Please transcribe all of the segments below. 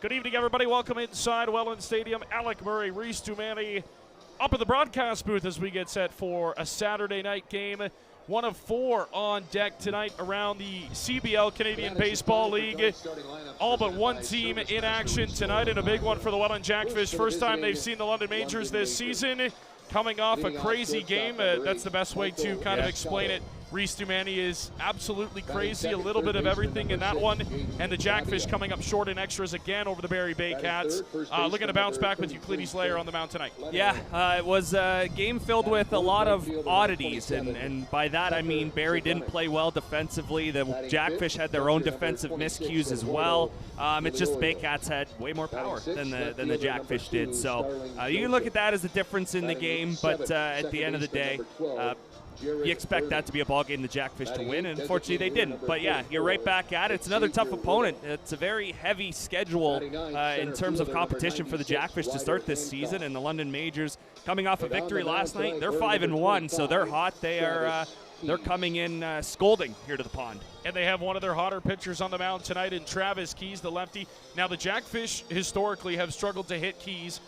Good evening, everybody. Welcome inside Welland Stadium. Alec Murray, Reese Dumani up in the broadcast booth as we get set for a Saturday night game. One of four on deck tonight around the CBL, Canadian Baseball League. All but one team in action tonight, and a big one for the Welland Jackfish. First time they've seen the London Majors this season. Coming off a crazy game. That's the best way to kind of explain it. Reese Dumani is absolutely crazy, a little bit of everything in that one. And the Jackfish coming up short in extras again over the Barrie Bay Cats. Looking to bounce back with Euclides Layer on the mound tonight. Yeah, it was a game filled with a lot of oddities, and by that I mean Barrie didn't play well defensively. The Jackfish had their own defensive miscues as well. It's just the Bay Cats had way more power than the Jackfish did. So you can look at that as a difference in the game, but at the end of the day, you expect that to be a ball game, the Jackfish to win, and unfortunately they didn't. But yeah, you're right back at it. It's another tough opponent. It's a very heavy schedule in terms of competition for the Jackfish to start this season, and the London Majors coming off a victory last night. They're 5-1, so they're hot. They're coming in scolding here to the pond. And they have one of their hotter pitchers on the mound tonight in Travis Keys, the lefty. Now, the Jackfish historically have struggled to hit Keys.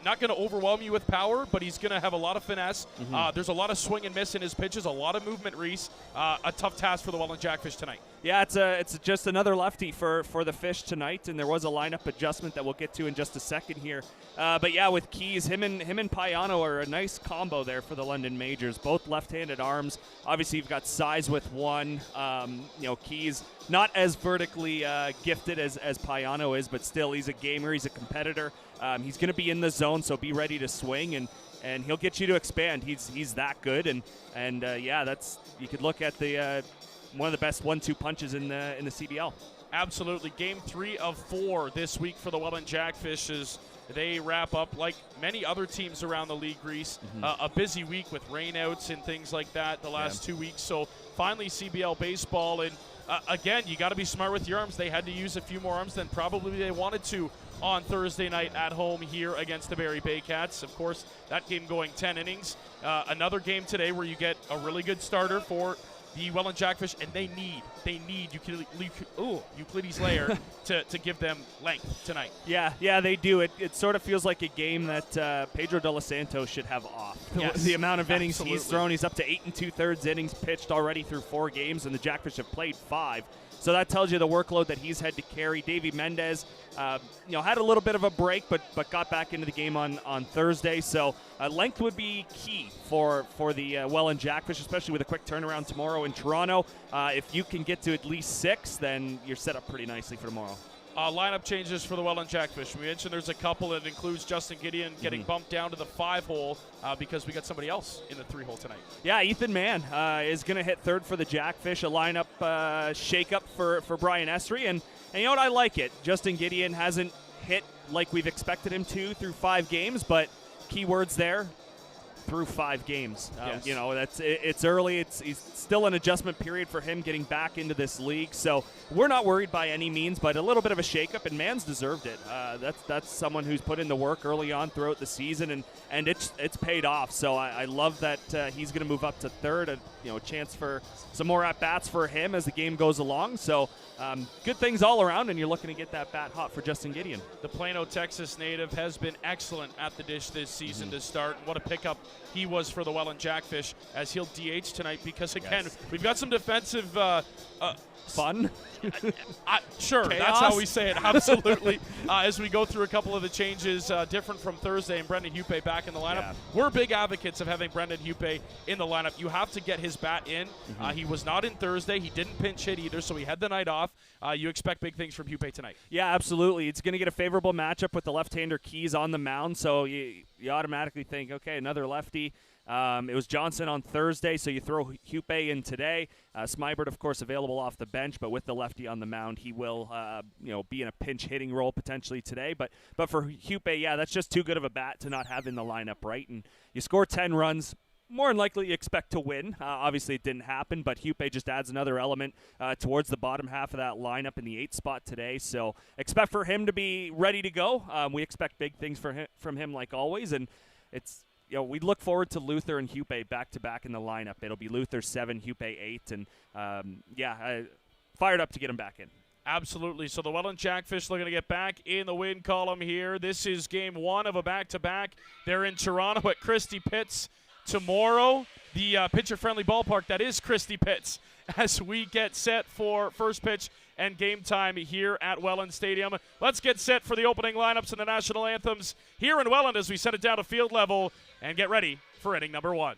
Not going to overwhelm you with power, but he's going to have a lot of finesse. There's a lot of swing and miss in his pitches, a lot of movement, Reese. A tough task for the Welland Jackfish tonight. Yeah, it's just another lefty for the Fish tonight, and there was a lineup adjustment that we'll get to in just a second here. But yeah, with Keys, him and Payano are a nice combo there for the London Majors. Both left-handed arms. Obviously, you've got size with one. Keys not as vertically gifted as Payano is, but still he's a gamer, he's a competitor. He's going to be in the zone, so be ready to swing, and he'll get you to expand. He's that good, and that's, you could look at the one of the best 1-2 punches in the CBL. Absolutely. Game 3 of 4 this week for the Welland Jackfish as they wrap up, like many other teams around the league, Greece, a busy week with rainouts and things like that the last 2 weeks. So finally CBL baseball, and again, you got to be smart with your arms. They had to use a few more arms than probably they wanted to on Thursday night at home here against the Barrie Bay Cats. Of course, that game going 10 innings. Another game today where you get a really good starter for the Welland Jackfish, and they need Euclides Layer to give them length tonight. Yeah, they do. It sort of feels like a game that Pedro De Los Santos should have off. Yes, the amount of innings absolutely. he's thrown, he's up to 8 2/3 innings pitched already through 4 games, and the Jackfish have played 5. So that tells you the workload that he's had to carry. Davey Mendez, had a little bit of a break, but got back into the game on Thursday. So length would be key for the Welland Jackfish, especially with a quick turnaround tomorrow in Toronto. If you can get to at least 6, then you're set up pretty nicely for tomorrow. Lineup changes for the Welland Jackfish. We mentioned there's a couple that includes Justin Gideon getting bumped down to the 5-hole because we got somebody else in the 3-hole tonight. Yeah, Ethan Mann is going to hit third for the Jackfish, a lineup shake-up for Brian Esri. And you know what? I like it. Justin Gideon hasn't hit like we've expected him to through 5 games, but keywords there, through 5 games. Yes. It's early. It's still an adjustment period for him getting back into this league. So we're not worried by any means, but a little bit of a shakeup, and Mann's deserved it. That's someone who's put in the work early on throughout the season, and it's paid off. So I love that he's going to move up to third. A chance for some more at bats for him as the game goes along. So good things all around, and you're looking to get that bat hot for Justin Gideon. The Plano, Texas native has been excellent at the dish this season to start. What a pickup he was for the Welland Jackfish, as he'll DH tonight because, again, we've got some defensive fun. Sure, Chaos? That's how we say it. Absolutely. As we go through a couple of the changes, different from Thursday, and Brendan Hupe back in the lineup. Yeah. We're big advocates of having Brendan Hupe in the lineup. You have to get his bat in. He was not in Thursday. He didn't pinch hit either, so he had the night off. You expect big things from Hupe tonight. Yeah, absolutely. It's going to get a favorable matchup with the left-hander Keys on the mound, so you automatically think, okay, another lefty. It was Johnson on Thursday, so you throw Hupe in today. Smybert, of course, available off the bench, but with the lefty on the mound, he will, be in a pinch hitting role potentially today. But for Hupe, yeah, that's just too good of a bat to not have in the lineup, right? And you score 10 runs, more than likely you expect to win. Obviously, it didn't happen, but Hupe just adds another element towards the bottom half of that lineup in the 8th spot today. So expect for him to be ready to go. We expect big things from him like always, and it's. We look forward to Luther and Hupe back-to-back in the lineup. It'll be Luther 7, Hupe 8, and fired up to get him back in. Absolutely. So the Welland Jackfish looking to get back in the win column here. This is game one of a back-to-back. They're in Toronto at Christie Pitts tomorrow. The pitcher-friendly ballpark that is Christie Pitts, as we get set for first pitch and game time here at Welland Stadium. Let's get set for the opening lineups and the national anthems here in Welland as we set it down to field level and get ready for inning number one.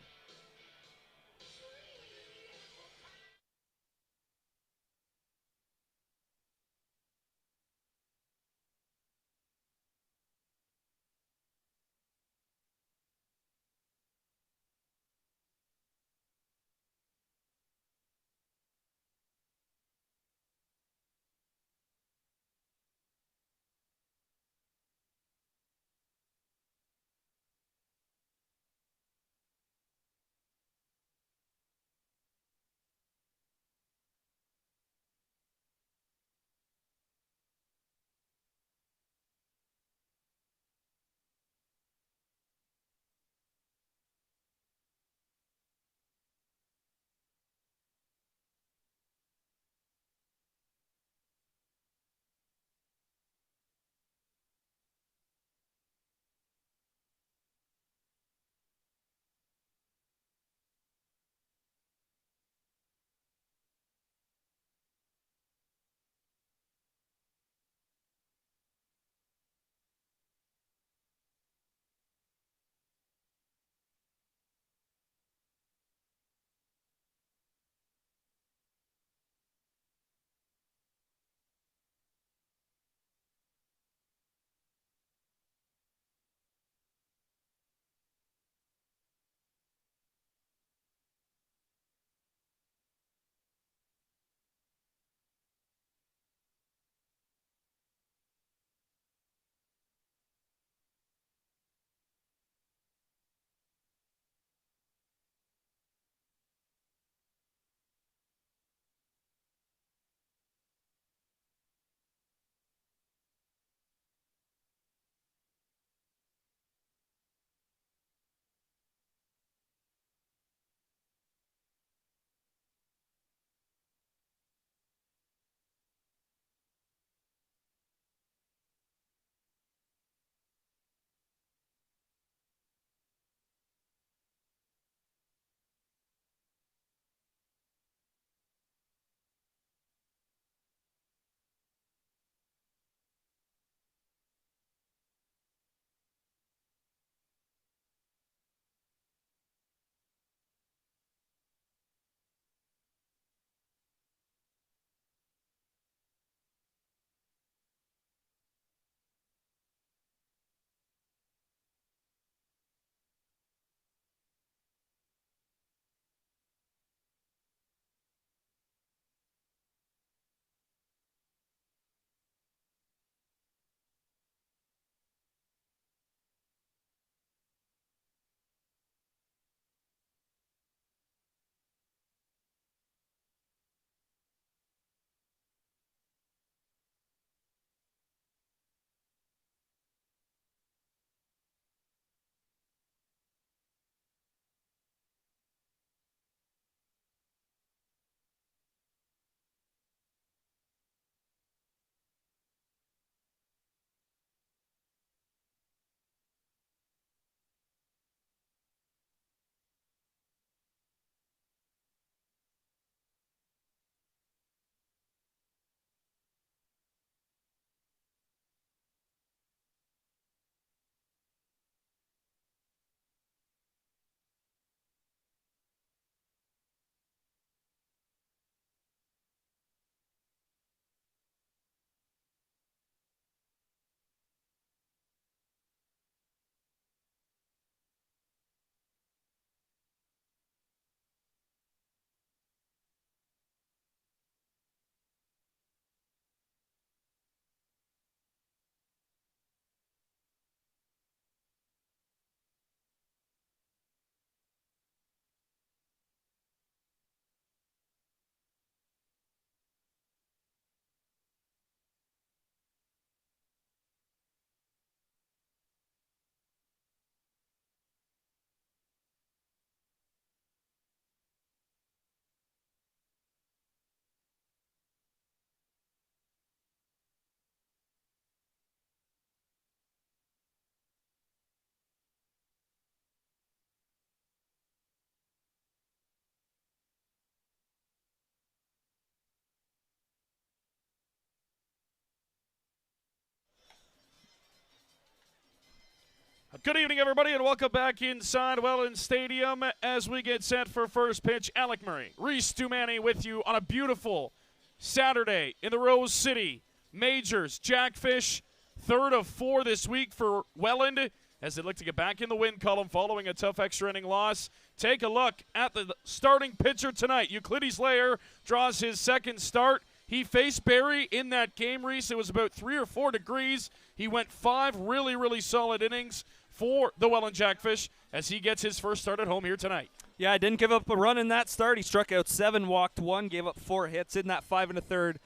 Good evening, everybody, and welcome back inside Welland Stadium as we get set for first pitch. Alec Murray, Reese Dumani with you on a beautiful Saturday in the Rose City. Majors, Jackfish, third of 4 this week for Welland as they look to get back in the win column following a tough extra inning loss. Take a look at the starting pitcher tonight. Euclides Layer draws his second start. He faced Barrie in that game, Reese. It was about 3 or 4 degrees. He went 5 really solid innings for the Welland Jackfish as he gets his first start at home here tonight. Yeah, I didn't give up a run in that start. He struck out 7, walked 1, gave up 4 hits in that 5 1/3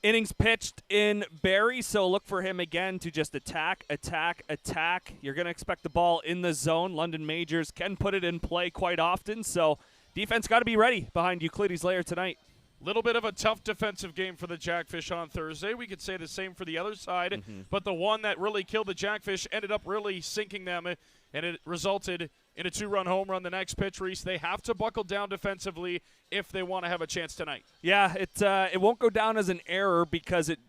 innings pitched in Barrie. So look for him again to just attack. You're going to expect the ball in the zone. London Majors can put it in play quite often. So defense got to be ready behind Euclides Layer tonight. Little bit of a tough defensive game for the Jackfish on Thursday. We could say the same for the other side, but the one that really killed the Jackfish ended up really sinking them, and it resulted in a 2-run home run the next pitch, Reese. They have to buckle down defensively if they want to have a chance tonight. Yeah, it won't go down as an error because it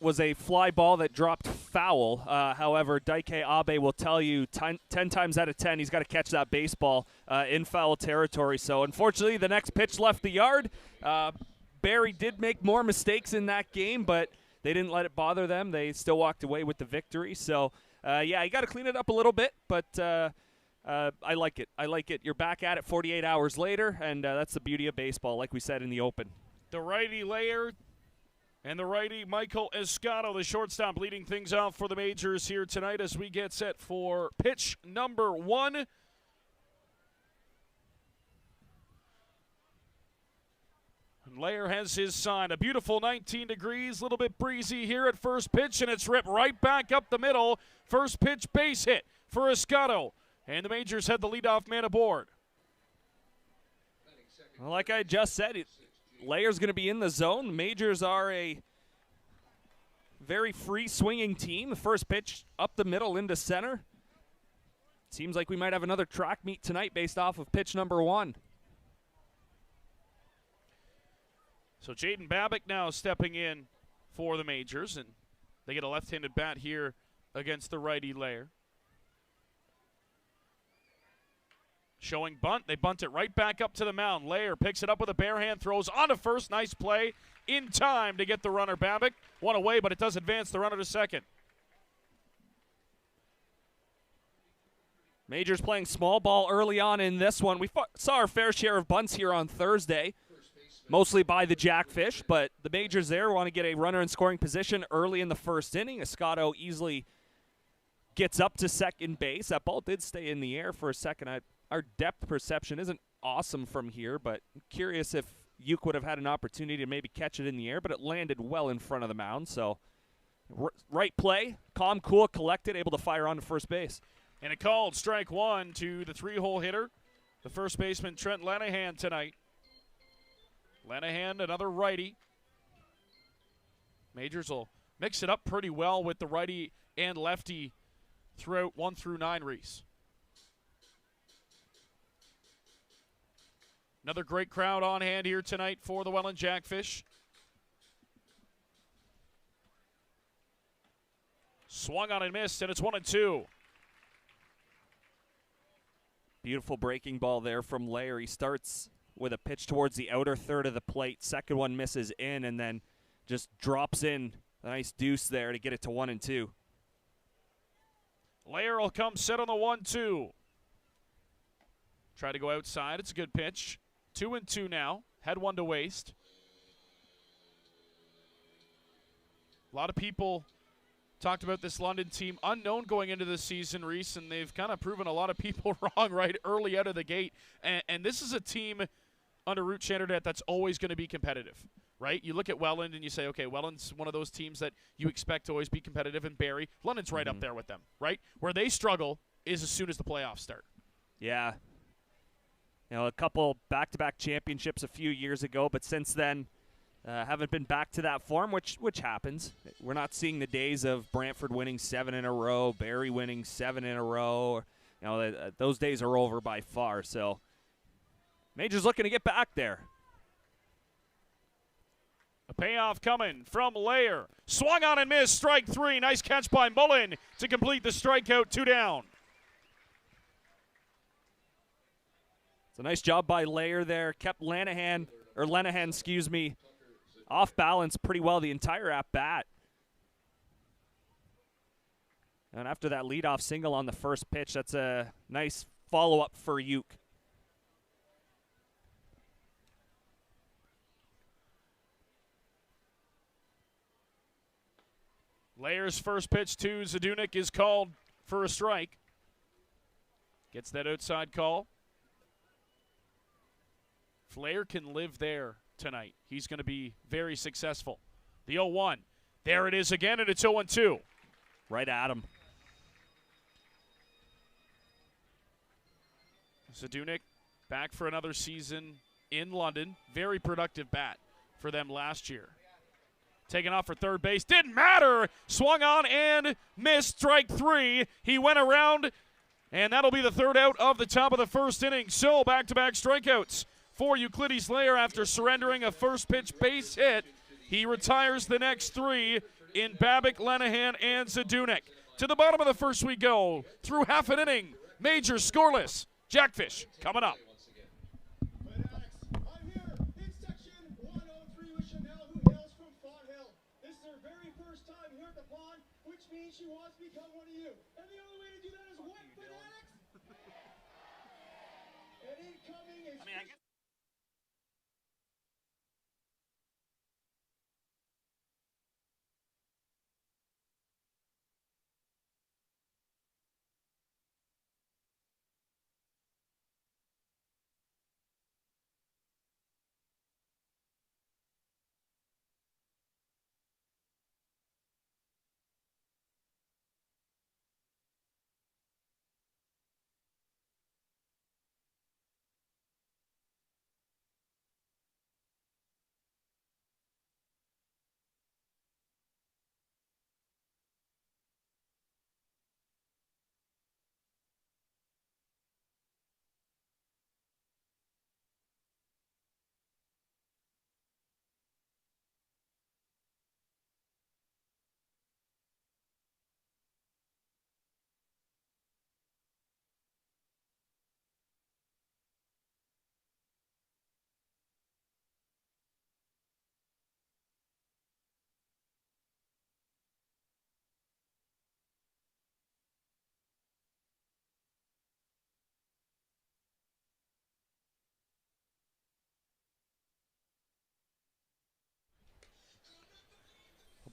was a fly ball that dropped foul. However, Daike Abe will tell you 10 times out of 10 he's got to catch that baseball in foul territory. So unfortunately, the next pitch left the yard. Barrie did make more mistakes in that game, but they didn't let it bother them. They still walked away with the victory. So, yeah, you got to clean it up a little bit, but I like it. You're back at it 48 hours later, and that's the beauty of baseball, like we said in the open. The righty Layer and the righty Michael Escato, the shortstop, leading things off for the Majors here tonight as we get set for pitch number 1. Layer has his sign. A beautiful 19 degrees, a little bit breezy here at first pitch, and it's ripped right back up the middle. First pitch base hit for Escato, and the Majors had the leadoff man aboard. Well, like I just said, Layer's going to be in the zone. The Majors are a very free-swinging team. The first pitch up the middle into center. Seems like we might have another track meet tonight based off of pitch number 1. So Jaden Babick now stepping in for the Majors, and they get a left-handed bat here against the righty Layer. Showing bunt. They bunt it right back up to the mound. Layer picks it up with a bare hand, throws onto first. Nice play in time to get the runner Babick. One away, but it does advance the runner to second. Majors playing small ball early on in this one. We saw our fair share of bunts here on Thursday, mostly by the Jackfish, but the Majors there want to get a runner in scoring position early in the first inning. Escato easily gets up to second base. That ball did stay in the air for a second. Our depth perception isn't awesome from here, but I'm curious if Uke would have had an opportunity to maybe catch it in the air, but it landed well in front of the mound. So right play, calm, cool, collected, able to fire on to first base. And a called strike 1 to the 3-hole hitter, the first baseman Trent Lanahan tonight. Lanahan, another righty. Majors will mix it up pretty well with the righty and lefty throughout 1 through 9, Reese. Another great crowd on hand here tonight for the Welland Jackfish. Swung on and missed, and it's 1-2. Beautiful breaking ball there from Layer. He starts with a pitch towards the outer third of the plate. Second one misses in, and then just drops in a nice deuce there to get it to 1-2. Layer will come set on the 1-2. Try to go outside. It's a good pitch. 2-2 now. Had one to waste. A lot of people talked about this London team unknown going into the season, Reese, and they've kind of proven a lot of people wrong right early out of the gate. And this is a team under Root Chandernet that's always going to be competitive, right? You look at Welland and you say, okay, Welland's one of those teams that you expect to always be competitive, and Barrie, London's right up there with them, right? Where they struggle is as soon as the playoffs start. Yeah. You know, a couple back-to-back championships a few years ago, but since then haven't been back to that form, which happens. We're not seeing the days of Brantford winning 7 in a row, Barrie winning 7 in a row. You know, those days are over by far. So Majors looking to get back there. A payoff coming from Layer. Swung on and missed. Strike 3. Nice catch by Mullen to complete the strikeout. 2 down. It's a nice job by Lair there. Kept Lenihan, off balance pretty well the entire at-bat. And after that leadoff single on the first pitch, that's a nice follow-up for Uke. Lair's first pitch to Zadunik is called for a strike. Gets that outside call. If Lair can live there tonight, he's going to be very successful. The 0-1. There it is again, and it's 0-2. Right at him. Zadunik back for another season in London. Very productive bat for them last year. Taken off for third base. Didn't matter. Swung on and missed. Strike 3. He went around, and that'll be the third out of the top of the first inning. So back-to-back strikeouts for Euclides Lair after surrendering a first-pitch base hit. He retires the next 3 in Babbitt, Lenihan, and Zadunik. To the bottom of the first we go. Through half an inning, Major scoreless. Jackfish coming up. I'm here in section 103 with Chanel, who hails from Font Hill. This is her very first time here at the pond, which means she wants to become one of you. And the only way to do that is what, Fanatics? And incoming is...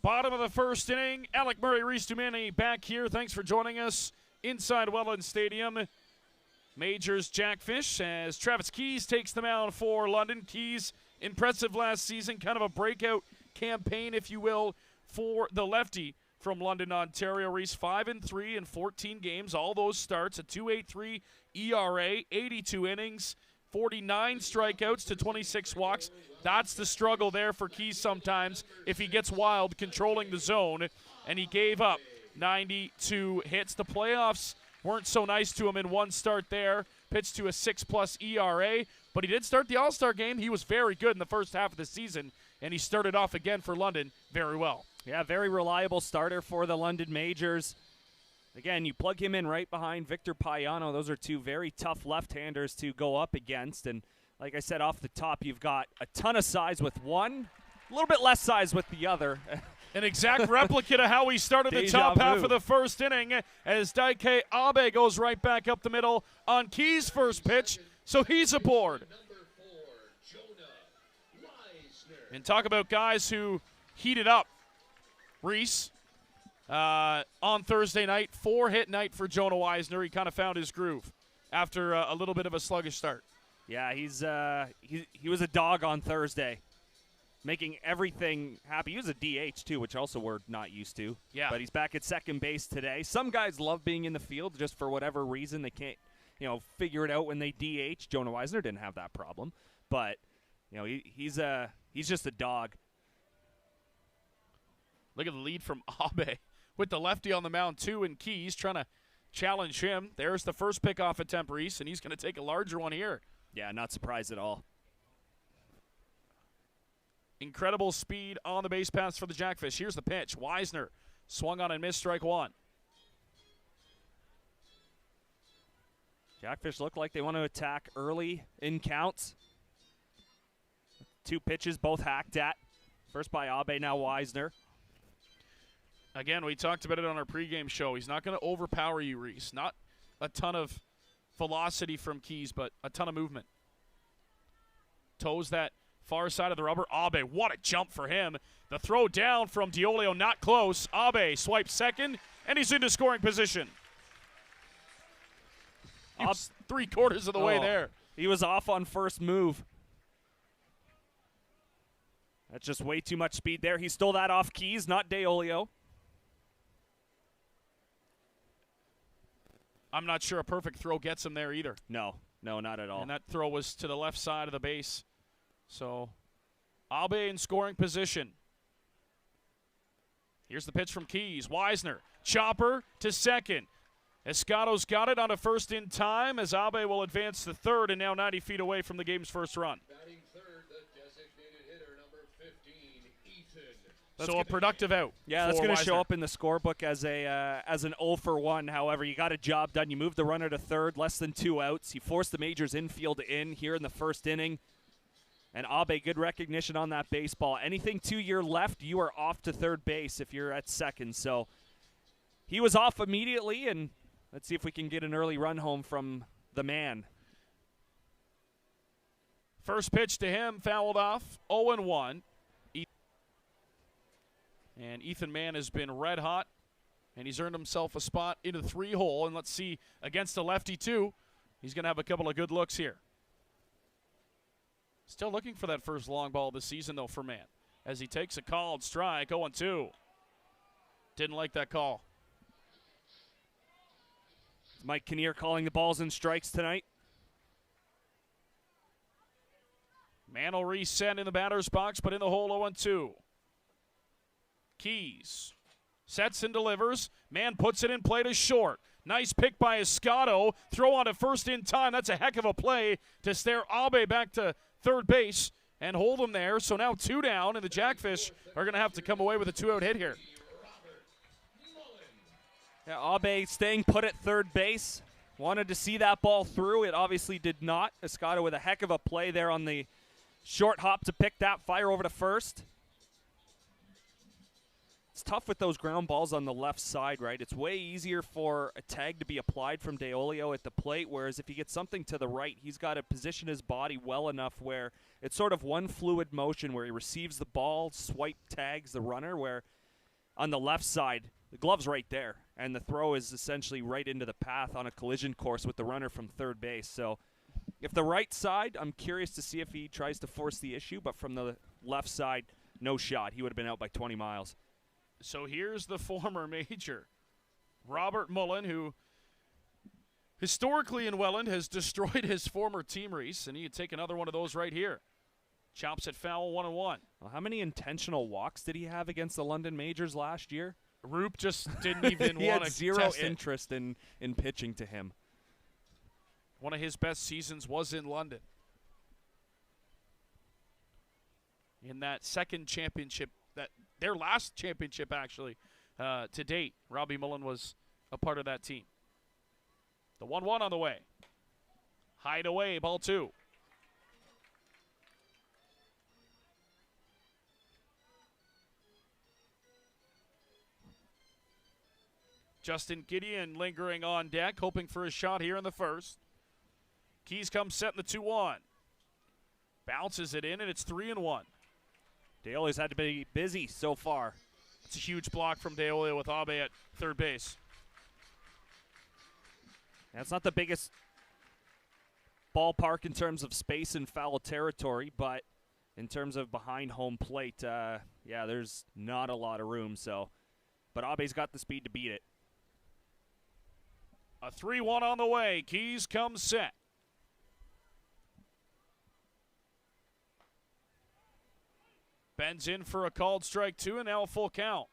Bottom of the first inning, Alec Murray, Reese Dumani back here. Thanks for joining us inside Welland Stadium. Majors Jackfish as Travis Keys takes the mound for London. Keys, impressive last season, kind of a breakout campaign, if you will, for the lefty from London, Ontario. Reese 5-3 in 14 games, all those starts, a 2.83 ERA, 82 innings, 49 strikeouts to 26 walks. That's the struggle there for Keys sometimes if he gets wild controlling the zone. And he gave up 92 hits. The playoffs weren't so nice to him in one start there. Pitched to a 6+ ERA. But he did start the All-Star game. He was very good in the first half of the season. And he started off again for London very well. Yeah, very reliable starter for the London Majors. Again, you plug him in right behind Victor Payano. Those are two very tough left-handers to go up against. And like I said, off the top, you've got a ton of size with one, a little bit less size with the other. An exact replica to how he started the top half of the first inning as Daike Abe goes right back up the middle on Keys' first pitch. So he's aboard. And talk about guys who heated up. Reese. On Thursday night, 4-hit night for Jonah Weisner. He kind of found his groove after a little bit of a sluggish start. Yeah, he was a dog on Thursday, making everything happy. He was a DH too, which also we're not used to. Yeah. But he's back at second base today. Some guys love being in the field just for whatever reason. They can't, figure it out when they DH. Jonah Weisner didn't have that problem, but he's just a dog. Look at the lead from Abe with the lefty on the mound too, and Keys trying to challenge him. There's the first pickoff attempt, Reese, and he's going to take a larger one here. Yeah, not surprised at all. Incredible speed on the base pass for the Jackfish. Here's the pitch. Weisner swung on and missed, strike 1. Jackfish look like they want to attack early in counts. 2 pitches, both hacked at. First by Abe, now Wisner. Again, we talked about it on our pregame show. He's not going to overpower you, Reese. Not a ton of velocity from Keys, but a ton of movement. Toes that far side of the rubber. Abe, what a jump for him. The throw down from Diolio, not close. Abe swipes second, and he's into scoring position. He was 3/4 of the way there. He was off on first move. That's just way too much speed there. He stole that off Keys, not Diolio. I'm not sure a perfect throw gets him there either. No, not at all. And that throw was to the left side of the base. So, Abe in scoring position. Here's the pitch from Keys. Wisner, chopper to second. Escato's got it on a first in time as Abe will advance to third and now 90 feet away from the game's first run. Batting third, the designated hitter, number 15, Ethan. So a productive out. Yeah, that's going to show up in the scorebook as an 0 for 1. However, you got a job done. You moved the runner to third, less than 2 outs. You forced the Majors infield in here in the first inning. And Abe, good recognition on that baseball. Anything to your left, you are off to third base if you're at second. So he was off immediately, and let's see if we can get an early run home from the man. First pitch to him, fouled off, 0-1. And Ethan Mann has been red hot, and he's earned himself a spot into the 3-hole. And let's see, against a lefty too, he's going to have a couple of good looks here. Still looking for that first long ball this season, though, for Mann, as he takes a called strike, 0-2. Didn't like that call. Mike Kinnear calling the balls and strikes tonight. Mann will reset in the batter's box, but in the hole, 0-2. Keys sets and delivers. Mann puts it in play to short. Nice pick by Escato. Throw on to first in time. That's a heck of a play to stare Abe back to third base and hold him there. So now 2 down, and the Jackfish are going to have to come away with a 2-out hit here. Yeah, Abe staying put at third base. Wanted to see that ball through. It obviously did not. Escato with a heck of a play there on the short hop to pick that fire over to first. It's tough with those ground balls on the left side, right? It's way easier for a tag to be applied from Diolio at the plate, whereas if you get something to the right, he's got to position his body well enough where it's sort of one fluid motion where he receives the ball, swipe tags the runner, where on the left side, the glove's right there, and the throw is essentially right into the path on a collision course with the runner from third base. So if the right side, I'm curious to see if he tries to force the issue, but from the left side, no shot. He would have been out by 20 miles. So here's the former Major, Robert Mullen, who historically in Welland has destroyed his former team, Reese, and he could take another one of those right here. Chops it foul, 1-1. Well, how many intentional walks did he have against the London Majors last year? Roop just didn't even he want had to zero test interest in pitching to him. One of his best seasons was in London. In that second championship, their last championship actually, to date, Robbie Mullen was a part of that team. The 1-1 on the way. Hide away, ball 2. Justin Gideon lingering on deck, hoping for a shot here in the first. Keys comes set in the 2-1. Bounces it in, and it's 3-1. Diolio's had to be busy so far. It's a huge block from Diolio with Abe at third base. That's not the biggest ballpark in terms of space and foul territory, but in terms of behind home plate, yeah, there's not a lot of room. So, but Abe's got the speed to beat it. A 3-1 on the way. Keys comes set. Bends in for a called strike 2, and now a full count.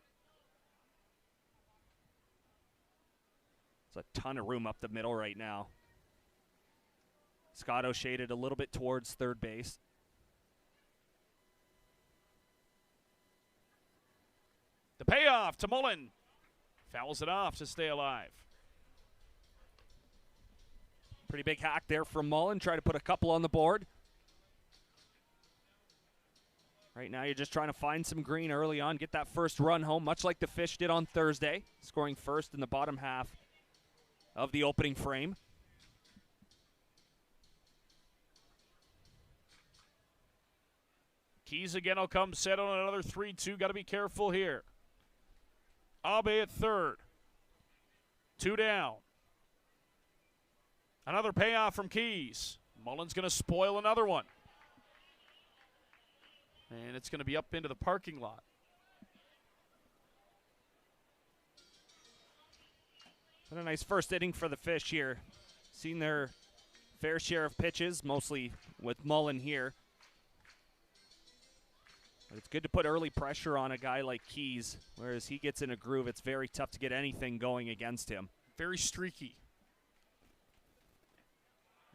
There's a ton of room up the middle right now. Scotto shaded a little bit towards third base. The payoff to Mullen. Fouls it off to stay alive. Pretty big hack there from Mullen. Try to put a couple on the board. Right now you're just trying to find some green early on, get that first run home, much like the Fish did on Thursday, scoring first in the bottom half of the opening frame. Keys again will come set on another 3-2. Got to be careful here. Abe at third. 2 down. Another payoff from Keys. Mullen's going to spoil another one. And it's going to be up into the parking lot. What a nice first inning for the Fish here. Seen their fair share of pitches, mostly with Mullen here. But it's good to put early pressure on a guy like Keys, whereas he gets in a groove, it's very tough to get anything going against him. Very streaky.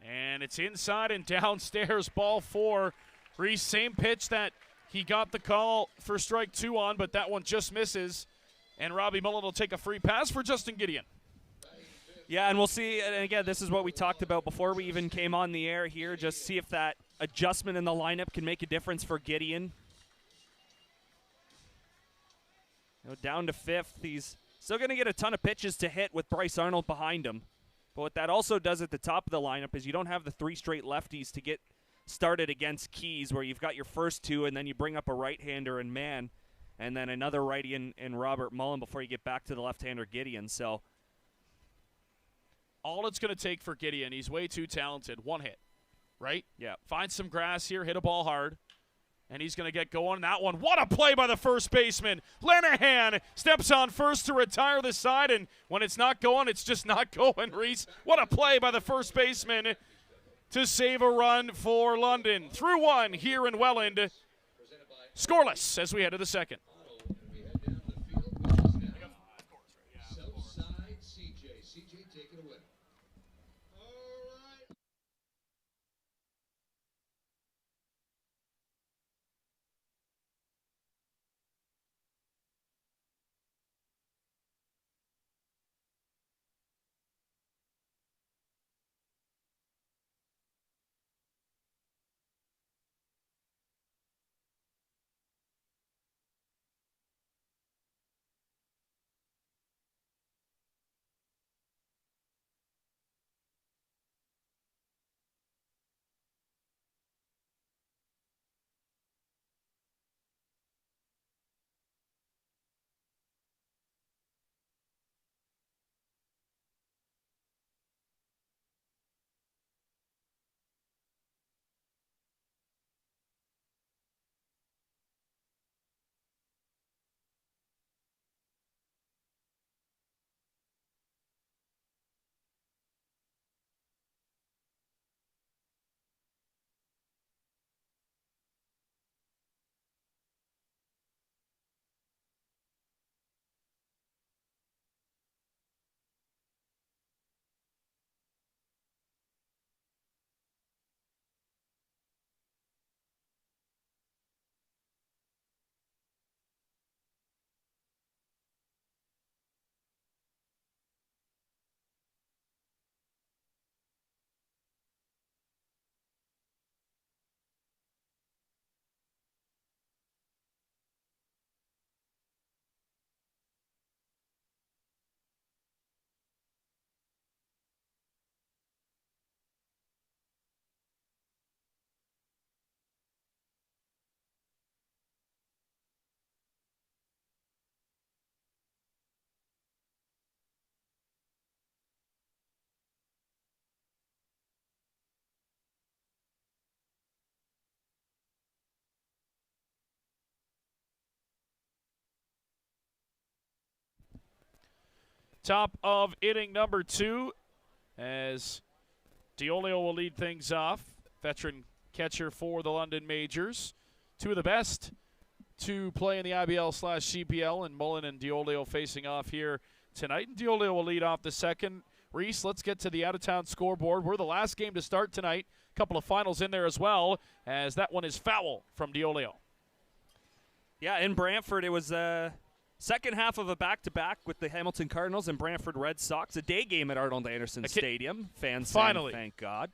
And it's inside and downstairs, ball 4. Reese, same pitch that he got the call for strike 2 on, but that one just misses. And Robbie Mullen will take a free pass for Justin Gideon. Yeah, and we'll see, and again, this is what we talked about before we even came on the air here, just see if that adjustment in the lineup can make a difference for Gideon. Down to 5th. He's still going to get a ton of pitches to hit with Bryce Arnold behind him. But what that also does at the top of the lineup is you don't have the 3 straight lefties to get started against Keys, where you've got your first 2 and then you bring up a right-hander in Mann and then another righty in Robert Mullen before you get back to the left-hander Gideon. So all it's going to take for Gideon, he's way too talented. 1 hit, right? Yeah. Find some grass here, hit a ball hard. And he's going to get going. That one, what a play by the first baseman. Lanahan steps on first to retire the side, and when it's not going, it's just not going, Reese. What a play by the first baseman to save a run for London. Through 1 here in Welland. Scoreless as we head to the second. We head down the field, which is now south side CJ. CJ, take it away. Top of inning number 2 as Diolio will lead things off. Veteran catcher for the London Majors. 2 of the best to play in the IBL/CPL, and Mullen and Diolio facing off here tonight. And Diolio will lead off the second. Reese, let's get to the out-of-town scoreboard. We're the last game to start tonight. A couple of finals in there as well, as that one is foul from Diolio. Yeah, in Brantford, it was Second half of a back-to-back with the Hamilton Cardinals and Brantford Red Sox. A day game at Arnold Anderson Stadium. Fans Finally. saying, thank God.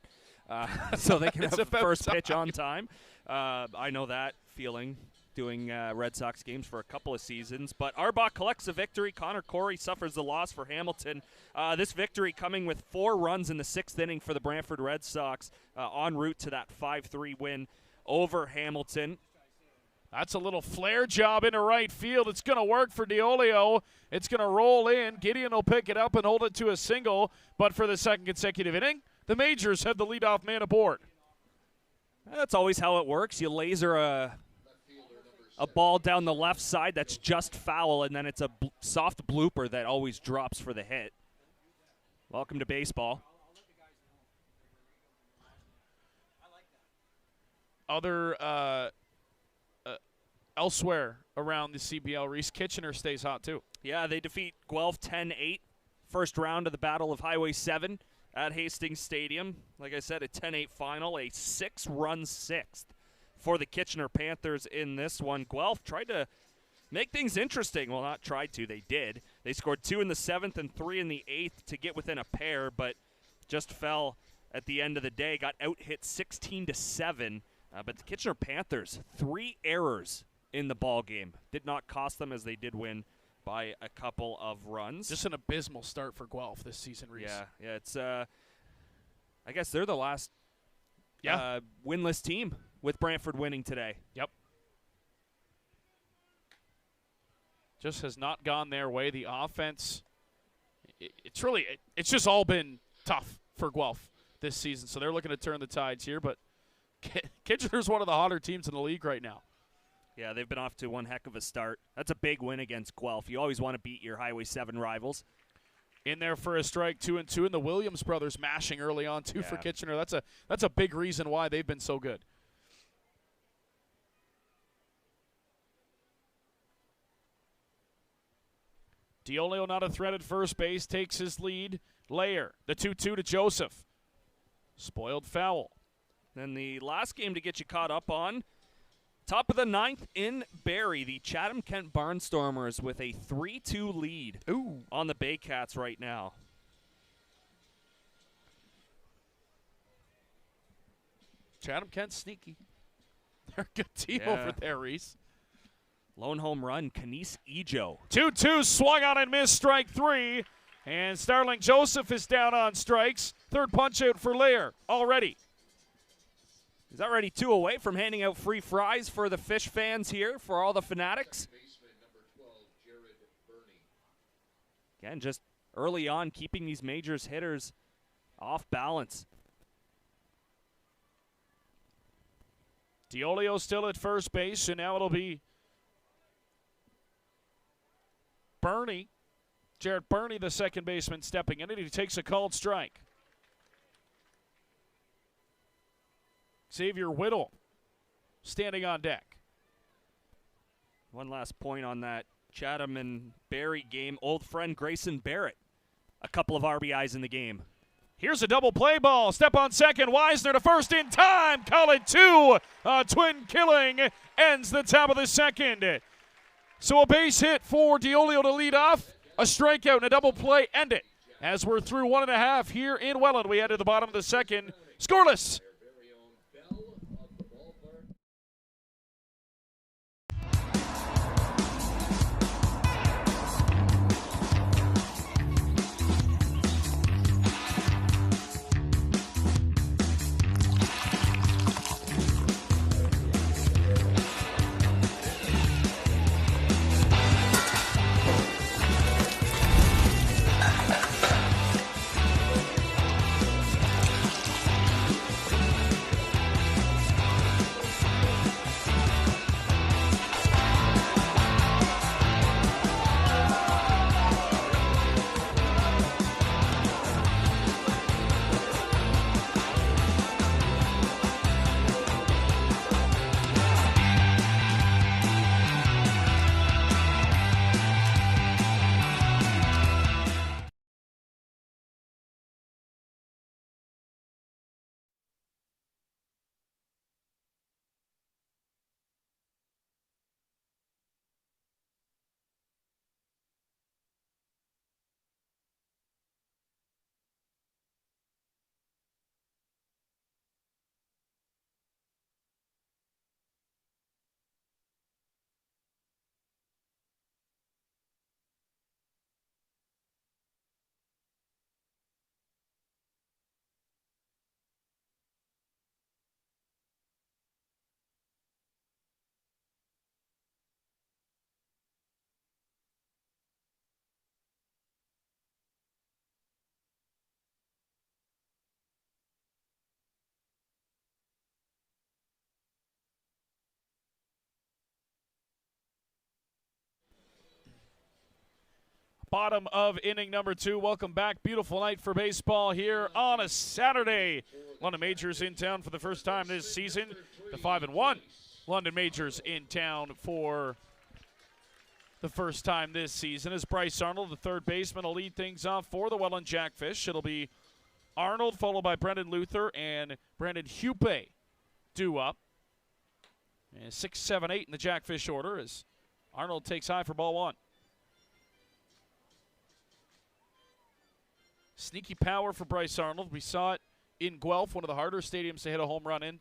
So they can It's have about first time. pitch on time. I know that feeling doing Red Sox games for a couple of seasons. But Arbach collects a victory. Connor Corey suffers the loss for Hamilton. This victory coming with 4 runs in the 6th inning for the Brantford Red Sox en route to that 5-3 win over Hamilton. That's a little flare job into right field. It's going to work for DiOlio. It's going to roll in. Gideon will pick it up and hold it to a single. But for the second consecutive inning, the Majors have the leadoff man aboard. That's always how it works. You laser a ball down the left side that's just foul, and then it's a soft blooper that always drops for the hit. Welcome to baseball. Other elsewhere around the CBL, Reese Kitchener stays hot too. Yeah, they defeat Guelph 10-8. First round of the Battle of Highway 7 at Hastings Stadium. Like I said, a 10-8 final, a 6-run 6th for the Kitchener Panthers in this one. Guelph tried to make things interesting. Well, not tried to. They did. They scored 2 in the 7th and 3 in the 8th to get within a pair, but just fell at the end of the day. Got out-hit 16-7. But the Kitchener Panthers, 3 errors in the ball game. Did not cost them as they did win by a couple of runs. Just an abysmal start for Guelph this season, Reese. Yeah, it's I guess they're the last winless team with Brantford winning today. Yep. Just has not gone their way. The offense, it's just all been tough for Guelph this season. So they're looking to turn the tides here, but Kitchener's one of the hotter teams in the league right now. Yeah, they've been off to one heck of a start. That's a big win against Guelph. You always want to beat your Highway 7 rivals. In there for a strike, 2-2, and the Williams brothers mashing early on too for Kitchener. That's a big reason why they've been so good. DiOlio not a threat at first base, takes his lead. Layer, the 2-2 to Joseph. Spoiled foul. Then the last game to get you caught up on, top of the 9th in Barrie, the Chatham-Kent Barnstormers with a 3-2 lead on the Baycats right now. Chatham-Kent sneaky. They're a good team over there, Reese. Lone home run, Kenise Ejo. 2-2 swung on and missed, strike 3. And Starling Joseph is down on strikes. Third punch out for Lair already. He's already 2 away from handing out free fries for the Fish fans here, for all the fanatics. Again, just early on, keeping these Majors hitters off balance. DiOlio still at first base, and now it'll be Burney. Jarrett Burney, the second baseman, stepping in, and he takes a called strike. Xavier Whittle standing on deck. One last point on that Chatham and Barrie game. Old friend Grayson Barrett, a couple of RBIs in the game. Here's a double play ball. Step on second. Wisner to first in time. Call it 2. A twin killing ends the top of the second. So a base hit for DiOlio to lead off. A strikeout and a double play end it. As we're through 1.5 here in Welland, we head to the bottom of the second. Scoreless. Bottom of inning number 2. Welcome back. Beautiful night for baseball here on a Saturday. London Majors in town for the first time this season. The 5-1 London Majors in town for the first time this season as Bryce Arnold, the third baseman, will lead things off for the Welland Jackfish. It'll be Arnold followed by Brendan Luther and Brandon Hupe due up. And 6, 7, 8 in the Jackfish order as Arnold takes high for ball 1. Sneaky power for Bryce Arnold. We saw it in Guelph, one of the harder stadiums to hit a home run in.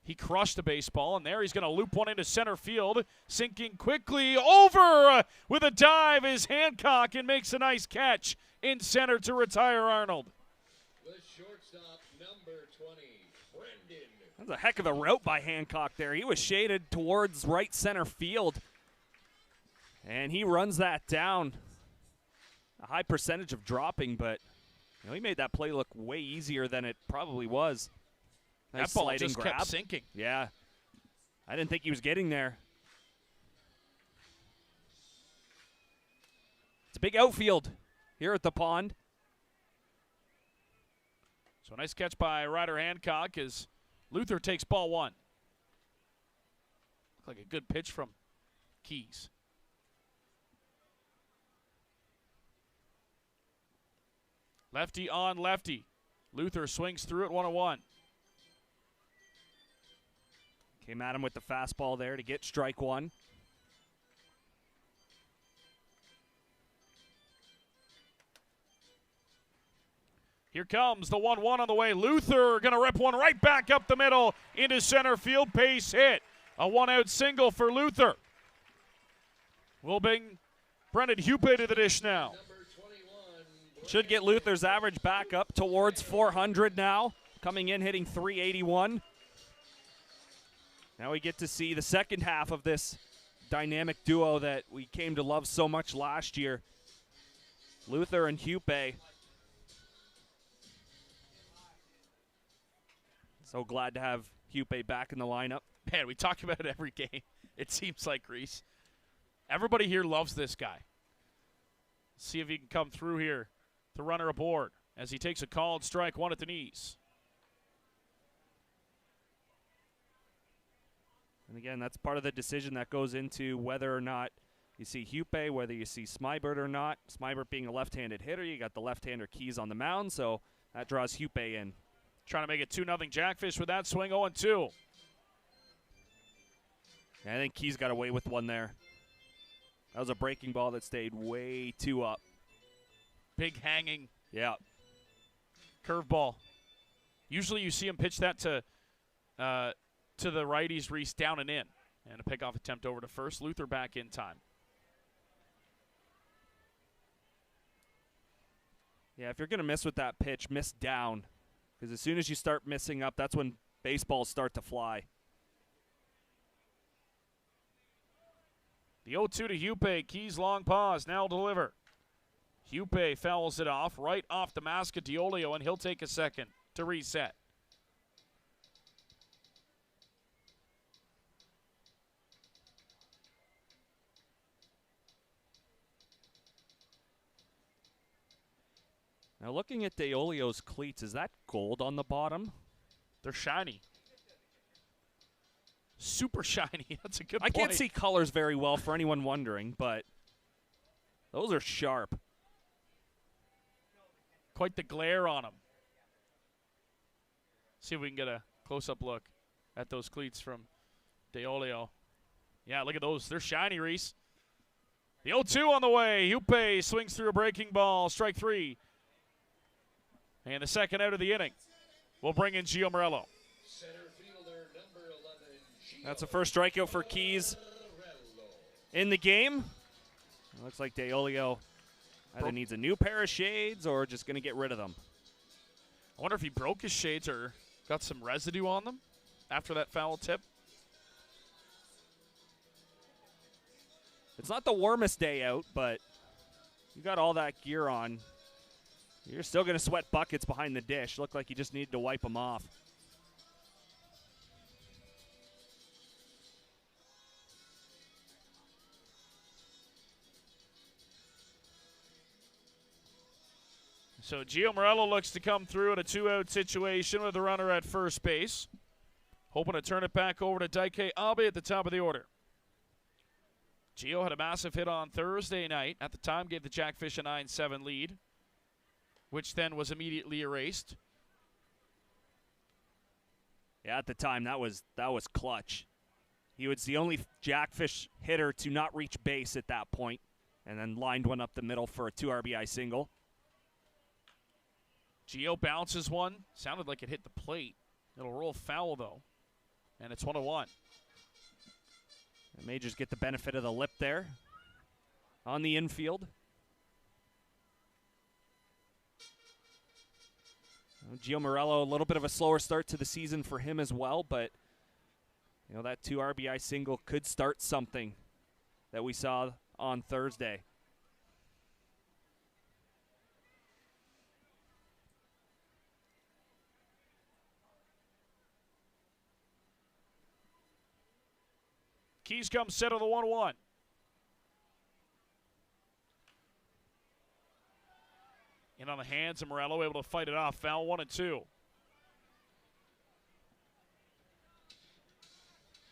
He crushed the baseball, and there he's going to loop one into center field. Sinking quickly over with a dive is Hancock and makes a nice catch in center to retire Arnold. The shortstop, number 20, Brendan. That was a heck of a route by Hancock there. He was shaded towards right center field, and he runs that down. A high percentage of dropping, but he made that play look way easier than it probably was. Nice that ball sliding just grab. kept sinking. Yeah. I didn't think he was getting there. It's a big outfield here at the pond. So a nice catch by Ryder Hancock as Luther takes ball 1. Looked like a good pitch from Keys. Lefty on lefty. Luther swings through it 1-1. Came at him with the fastball there to get strike 1. Here comes the 1-1 on the way. Luther going to rip one right back up the middle into center field. Base hit. A 1-out single for Luther. We'll bring Brendan Hupe to the dish now. Should get Luther's average back up towards 400 now. Coming in hitting 381. Now we get to see the second half of this dynamic duo that we came to love so much last year. Luther and Hupe. So glad to have Hupe back in the lineup. Man, we talk about it every game. It seems like, Reese. Everybody here loves this guy. See if he can come through here. The runner aboard as he takes a called strike 1 at the knees. And again, that's part of the decision that goes into whether or not you see Hupe, whether you see Smybert or not. Smybert being a left-handed hitter, you got the left-hander Keys on the mound, so that draws Hupe in. Trying to make it 2-0 Jackfish with that swing, 0-2. Yeah, I think Keys got away with one there. That was a breaking ball that stayed way too up. Big hanging Yeah. curveball. Usually you see him pitch that to the righties, Reese, down and in. And a pickoff attempt over to first. Luther back in time. Yeah, if you're going to miss with that pitch, miss down. Because as soon as you start missing up, that's when baseballs start to fly. The 0-2 to Hupe. Keys long pause. Now deliver. Hupe fouls it off. Right off the mascot, Diolio, and he'll take a second to reset. Now looking at Diolio's cleats, is that gold on the bottom? They're shiny. Super shiny. That's a good I point. can't see colors very well for anyone wondering, but those are sharp. Quite the glare on them. See if we can get a close-up look at those cleats from Diolio. Yeah, look at those. They're shiny, Reese. The 0-2 on the way. Hupe swings through a breaking ball. Strike 3. And the second out of the inning. We'll bring in Gio Morello. Center fielder, number 11, Gio That's the first strikeout for Keys in the game. It looks like Diolio either needs a new pair of shades or just going to get rid of them. I wonder if he broke his shades or got some residue on them after that foul tip. It's not the warmest day out, but you got all that gear on. You're still going to sweat buckets behind the dish. Looked like you just needed to wipe them off. So Gio Morello looks to come through in a 2-out situation with the runner at first base. Hoping to turn it back over to Daike Abe at the top of the order. Gio had a massive hit on Thursday night. At the time, gave the Jackfish a 9-7 lead, which then was immediately erased. Yeah, at the time, that was clutch. He was the only Jackfish hitter to not reach base at that point, and then lined one up the middle for a 2 RBI single. Gio bounces one. Sounded like it hit the plate. It'll roll foul, though, and it's 1-1. The Majors get the benefit of the lip there on the infield. Gio Morello, a little bit of a slower start to the season for him as well, but you know, that 2 RBI single could start something that we saw on Thursday. Keys comes set on the 1-1. In on the hands of Morello, able to fight it off. Foul 1-2.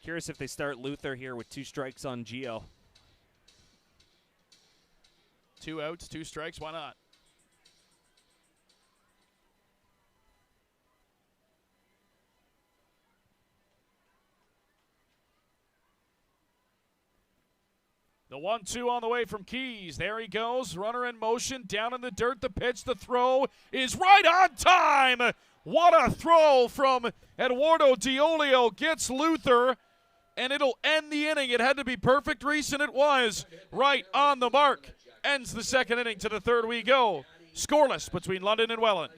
Curious if they start Luther here with 2 strikes on Gio. 2 outs, 2 strikes. Why not? The 1-2 on the way from Keys. There he goes. Runner in motion. Down in the dirt. The pitch. The throw is right on time. What a throw from Eduardo Diolio. Gets Luther, and it'll end the inning. It had to be perfect, Reese, and it was. Right on the mark. Ends the second inning. To the third we go. Scoreless between London and Welland.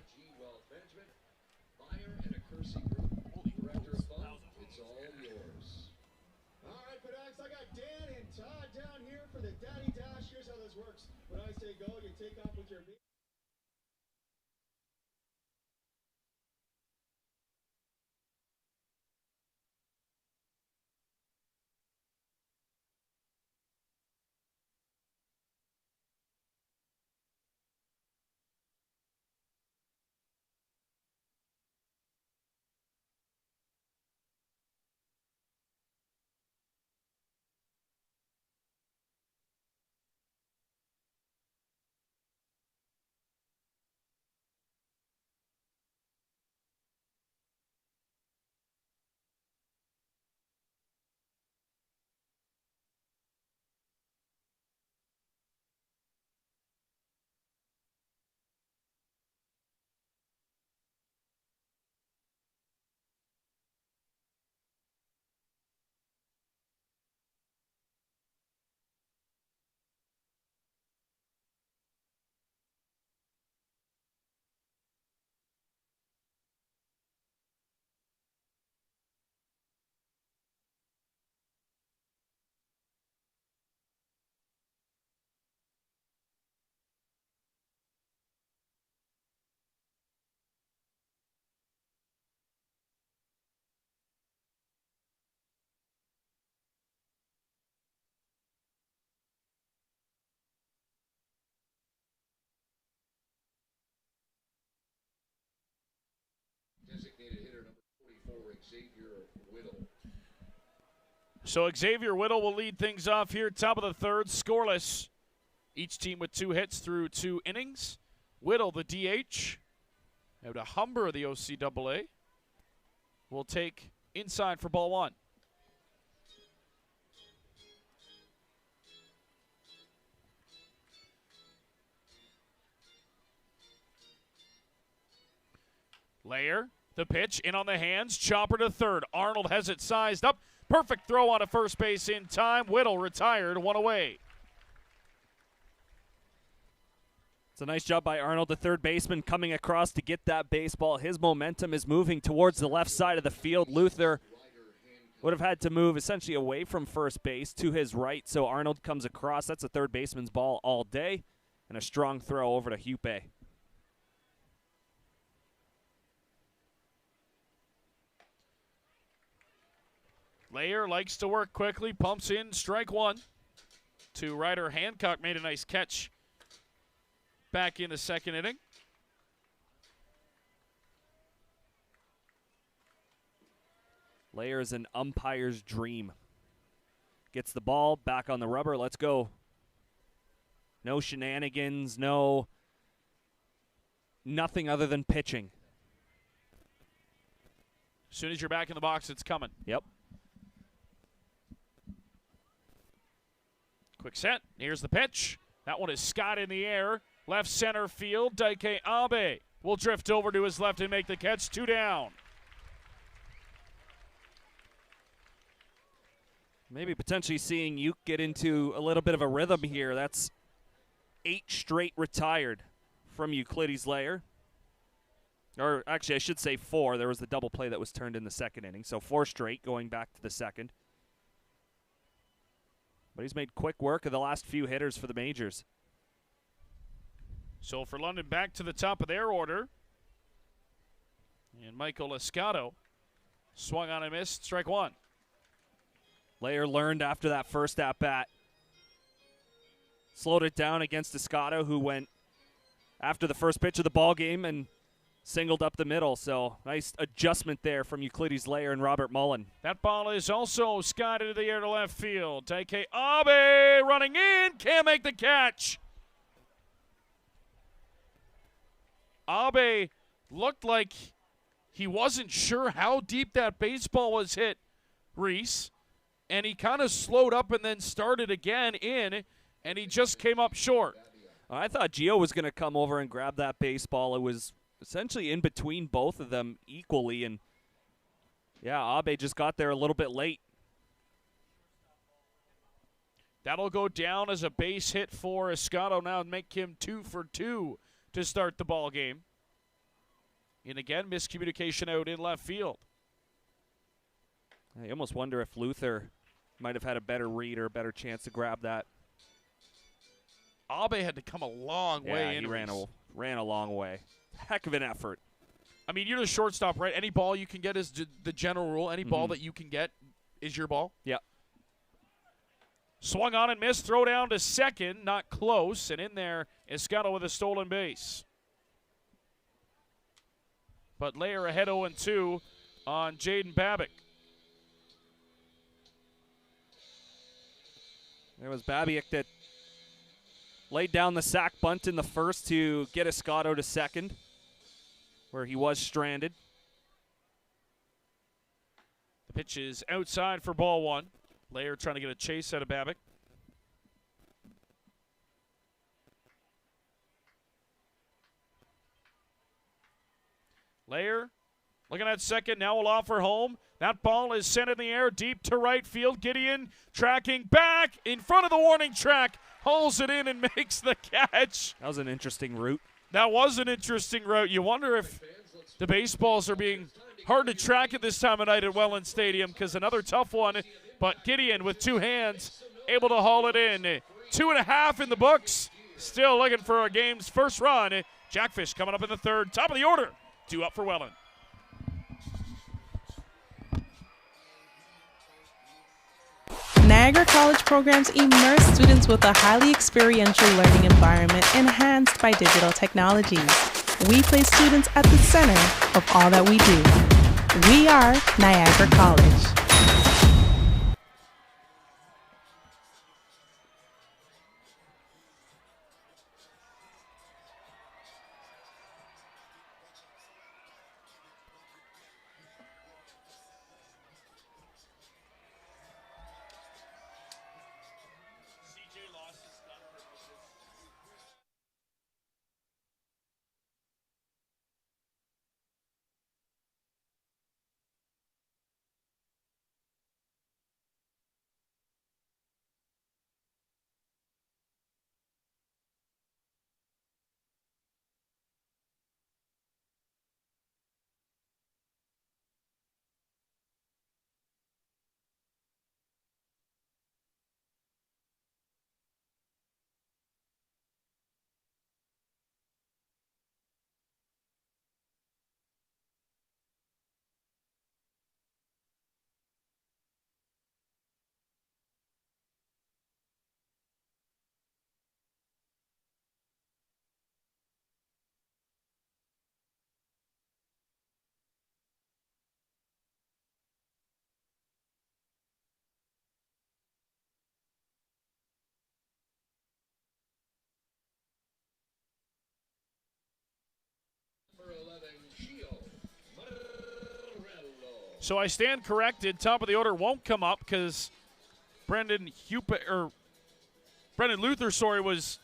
Designated hitter number 44, Xavier Whittle. So Xavier Whittle will lead things off here. Top of the third, scoreless. Each team with 2 hits through 2 innings. Whittle, the DH, out of Humber, the OCAA, will take inside for ball 1. Layer, the pitch, in on the hands, chopper to third. Arnold has it sized up. Perfect throw on a first base in time. Whittle retired, 1 away. It's a nice job by Arnold, the third baseman, coming across to get that baseball. His momentum is moving towards the left side of the field. Luther would have had to move essentially away from first base to his right, so Arnold comes across. That's a third baseman's ball all day, and a strong throw over to Hupe. Layer likes to work quickly, pumps in, strike 1. To Ryder Hancock, made a nice catch back in the second inning. Layer is an umpire's dream. Gets the ball back on the rubber. Let's go. No shenanigans, nothing other than pitching. As soon as you're back in the box, it's coming. Yep. Quick set. Here's the pitch. That one is Scott in the air. Left center field. Daike Abe will drift over to his left and make the catch. 2 down. Maybe potentially seeing Uke get into a little bit of a rhythm here. That's 8 straight retired from Euclides Layer. Or actually, I should say 4. There was the double play that was turned in the second inning. So 4 straight going back to the second. But he's made quick work of the last few hitters for the majors. So for London, back to the top of their order. And Michael Escato swung on and missed. Strike 1. Layer learned after that first at-bat. Slowed it down against Escato, who went after the first pitch of the ball game and singled up the middle. So nice adjustment there from Euclides Layer and Robert Mullen. That That ball is also skied into the air to left field. Daike Abe running in. Can't make the catch. Abe looked like he wasn't sure how deep that baseball was hit, Reese. And he kind of slowed up and then started again in, and he just came up short. I thought Gio was going to come over and grab that baseball. It was essentially in between both of them equally, and yeah, Abe just got there a little bit late. That'll go down as a base hit for Escato now and make him 2 for 2 to start the ball game. And again, miscommunication out in left field. I almost wonder if Luther might have had a better read or a better chance to grab that. Abe had to come a long way in. He ran a long way. Heck of an effort. I mean, you're the shortstop, right? Any ball you can get is the general rule. Any ball that you can get is your ball. Yeah. Swung on and missed. Throw down to second. Not close. And in there, Escato with a stolen base. But Layer ahead 0-2 on Jaden Babick. There was Babiak that laid down the sack bunt in the first to get Escato to second, where he was stranded. The pitch is outside for ball 1. Layer trying to get a chase out of Babick. Layer looking at second. Now will offer home. That ball is sent in the air deep to right field. Gideon tracking back in front of the warning track. Hauls it in and makes the catch. That was an interesting route. That was an interesting route. You wonder if the baseballs are being hard to track at this time of night at Welland Stadium, because another tough one. But Gideon with 2 hands able to haul it in. 2.5 in the books. Still looking for our game's first run. Jackfish coming up in the third. Top of the order. 2 up for Welland. Niagara College programs immerse students with a highly experiential learning environment enhanced by digital technologies. We place students at the center of all that we do. We are Niagara College. So I stand corrected. Top of the order won't come up because Brendan Luther, was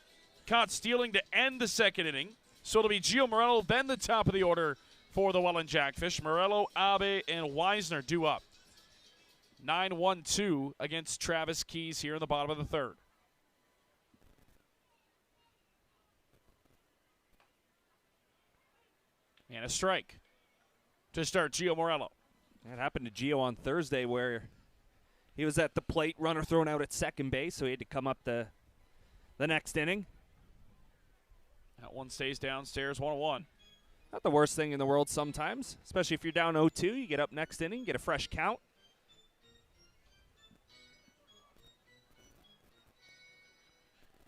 caught stealing to end the second inning. So it'll be Gio Morello, then the top of the order for the Welland Jackfish. Morello, Abe, and Weisner due up. 9-1-2 against Travis Keys here in the bottom of the third. And a strike to start Gio Morello. That happened to Gio on Thursday where he was at the plate, runner thrown out at second base, so he had to come up the next inning. That one stays downstairs, 1-1. Not the worst thing in the world sometimes, especially if you're down 0-2. You get up next inning, get a fresh count.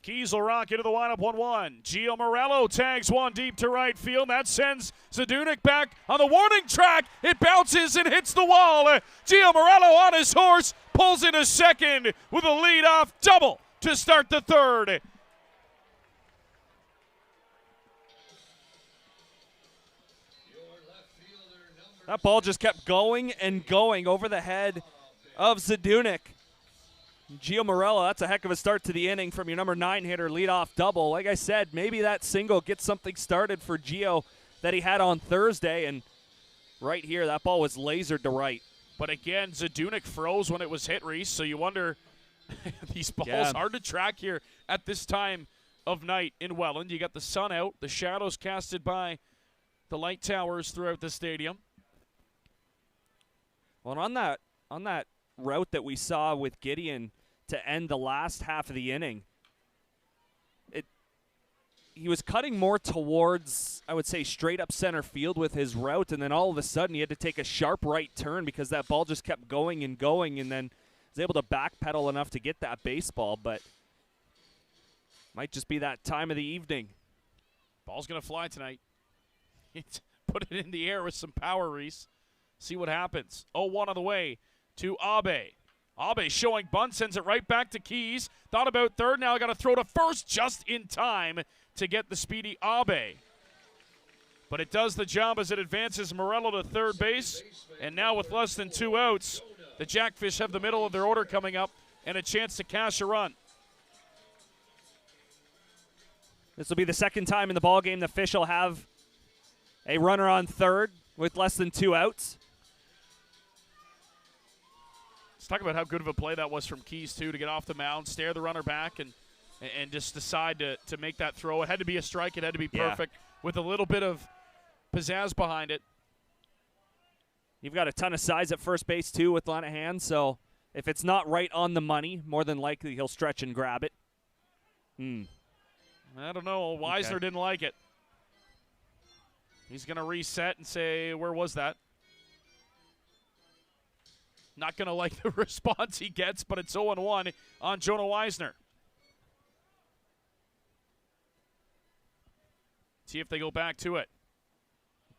Keys will rock into the lineup 1-1. Gio Morello tags one deep to right field. That sends Zadunik back on the warning track. It bounces and hits the wall. Gio Morello on his horse pulls into second with a leadoff double to start the third. That ball just kept going and going over the head of Zadunik. Gio Morello, that's a heck of a start to the inning from your number 9 hitter, leadoff double. Like I said, maybe that single gets something started for Gio that he had on Thursday, and right here, that ball was lasered to right. But again, Zadunik froze when it was hit, Reese, so you wonder, these balls hard to track here at this time of night in Welland. You got the sun out, the shadows casted by the light towers throughout the stadium. Well, and on that route that we saw with Gideon to end the last half of the inning, he was cutting more towards, I would say, straight up center field with his route, and then all of a sudden he had to take a sharp right turn because that ball just kept going, and then was able to backpedal enough to get that baseball, but might just be that time of the evening. Ball's going to fly tonight. Put it in the air with some power, Reese. See what happens. 0-1 on the way to Abe. Abe showing bunt, sends it right back to Keys. Thought about third, now got to throw to first just in time to get the speedy Abe. But it does the job as it advances Morello to third base. And now with less than 2 outs, the Jackfish have the middle of their order coming up and a chance to cash a run. This will be the second time in the ballgame the Fish will have a runner on third with less than 2 outs. Let's talk about how good of a play that was from Keys, too, to get off the mound, stare the runner back, and just decide to make that throw. It had to be a strike. It had to be perfect with a little bit of pizzazz behind it. You've got a ton of size at first base, too, with Lenahan, so if it's not right on the money, more than likely he'll stretch and grab it. I don't know. Weisner didn't like it. He's going to reset and say, where was that? Not going to like the response he gets, but it's 0-1 on Jonah Weisner. See if they go back to it.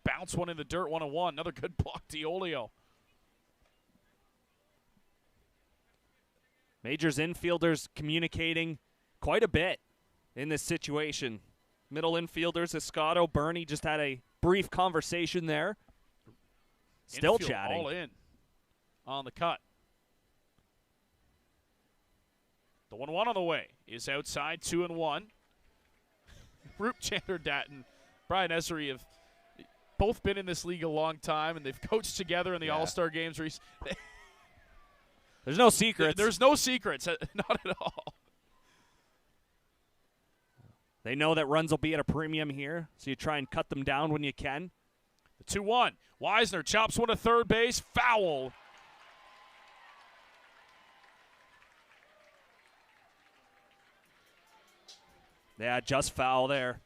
Bounce one in the dirt, 1-1. Another good block, Diolio. Majors infielders communicating quite a bit in this situation. Middle infielders, Escato, Bernie just had a brief conversation there. Still Infield chatting. All in on the cut. The 1-1 on the way is outside, 2-1. Roop Chandler Datton, Brian Essery have both been in this league a long time, and they've coached together in the All-Star games. There's no secrets. There's no secrets, not at all. They know that runs will be at a premium here, so you try and cut them down when you can. The 2-1. Weisner chops one to third base. Foul. Yeah, just foul there.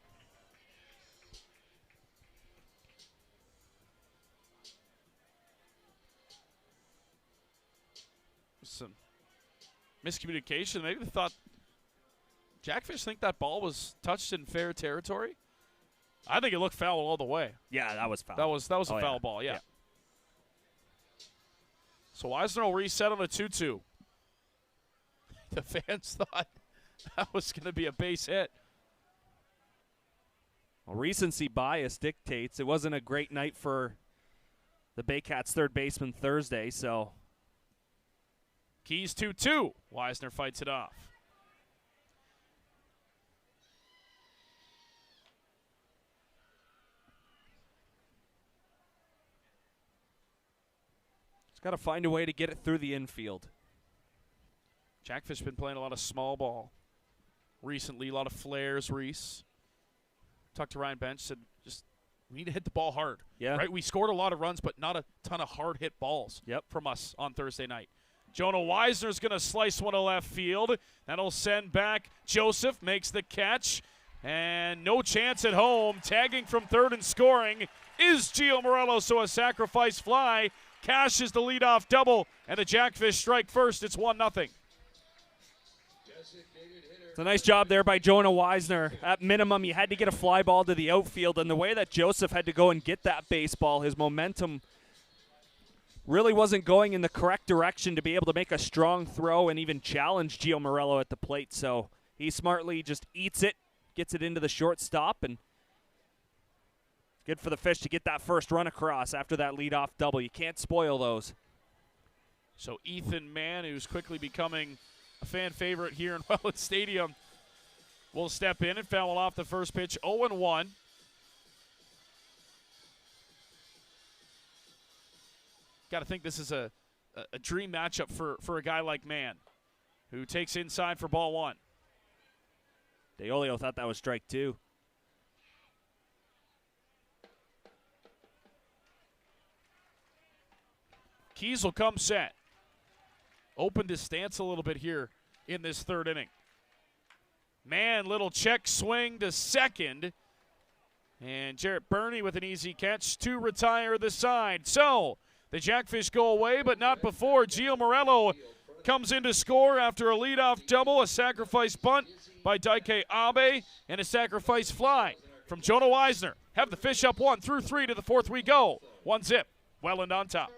Some miscommunication. Maybe they thought Jackfish think that ball was touched in fair territory. I think it looked foul all the way. Yeah, that was foul. That was a foul ball, yeah. So Weisner will reset on a 2-2. The fans thought that was going to be a base hit. Well, recency bias dictates it wasn't a great night for the Baycats' third baseman Thursday, so. Keys 2-2. Wisner fights it off. Just got to find a way to get it through the infield. Jackfish been playing a lot of small ball recently, a lot of flares, Reese. Talked to Ryan Bench, said just we need to hit the ball hard. Yeah. Right? We scored a lot of runs, but not a ton of hard hit balls from us on Thursday night. Jonah Wisner's going to slice one to left field. That'll send back. Joseph makes the catch. And no chance at home. Tagging from third and scoring is Gio Morello, so a sacrifice fly. Cashes the leadoff double, and the Jackfish strike first. It's 1-0. It's a nice job there by Jonah Wisner. At minimum, you had to get a fly ball to the outfield, and the way that Joseph had to go and get that baseball, his momentum really wasn't going in the correct direction to be able to make a strong throw and even challenge Gio Morello at the plate. So he smartly just eats it, gets it into the shortstop, and good for the Fish to get that first run across after that leadoff double. You can't spoil those. So Ethan Mann, who's quickly becoming a fan favorite here in Welland Stadium, will step in and foul off the first pitch. 0-1. Got to think this is a dream matchup for a guy like Mann, who takes inside for ball one. DeOlio thought that was strike two. Keys will come set. Opened his stance a little bit here in this third inning. Mann, little check swing to second. And Jarrett Burney with an easy catch to retire the side. So the Jackfish go away, but not before. Gio Morello comes in to score after a leadoff double, a sacrifice bunt by Daike Abe, and a sacrifice fly from Jonah Wisner. Have the Fish up 1 through 3 to the fourth we go. 1-0. Welland on top.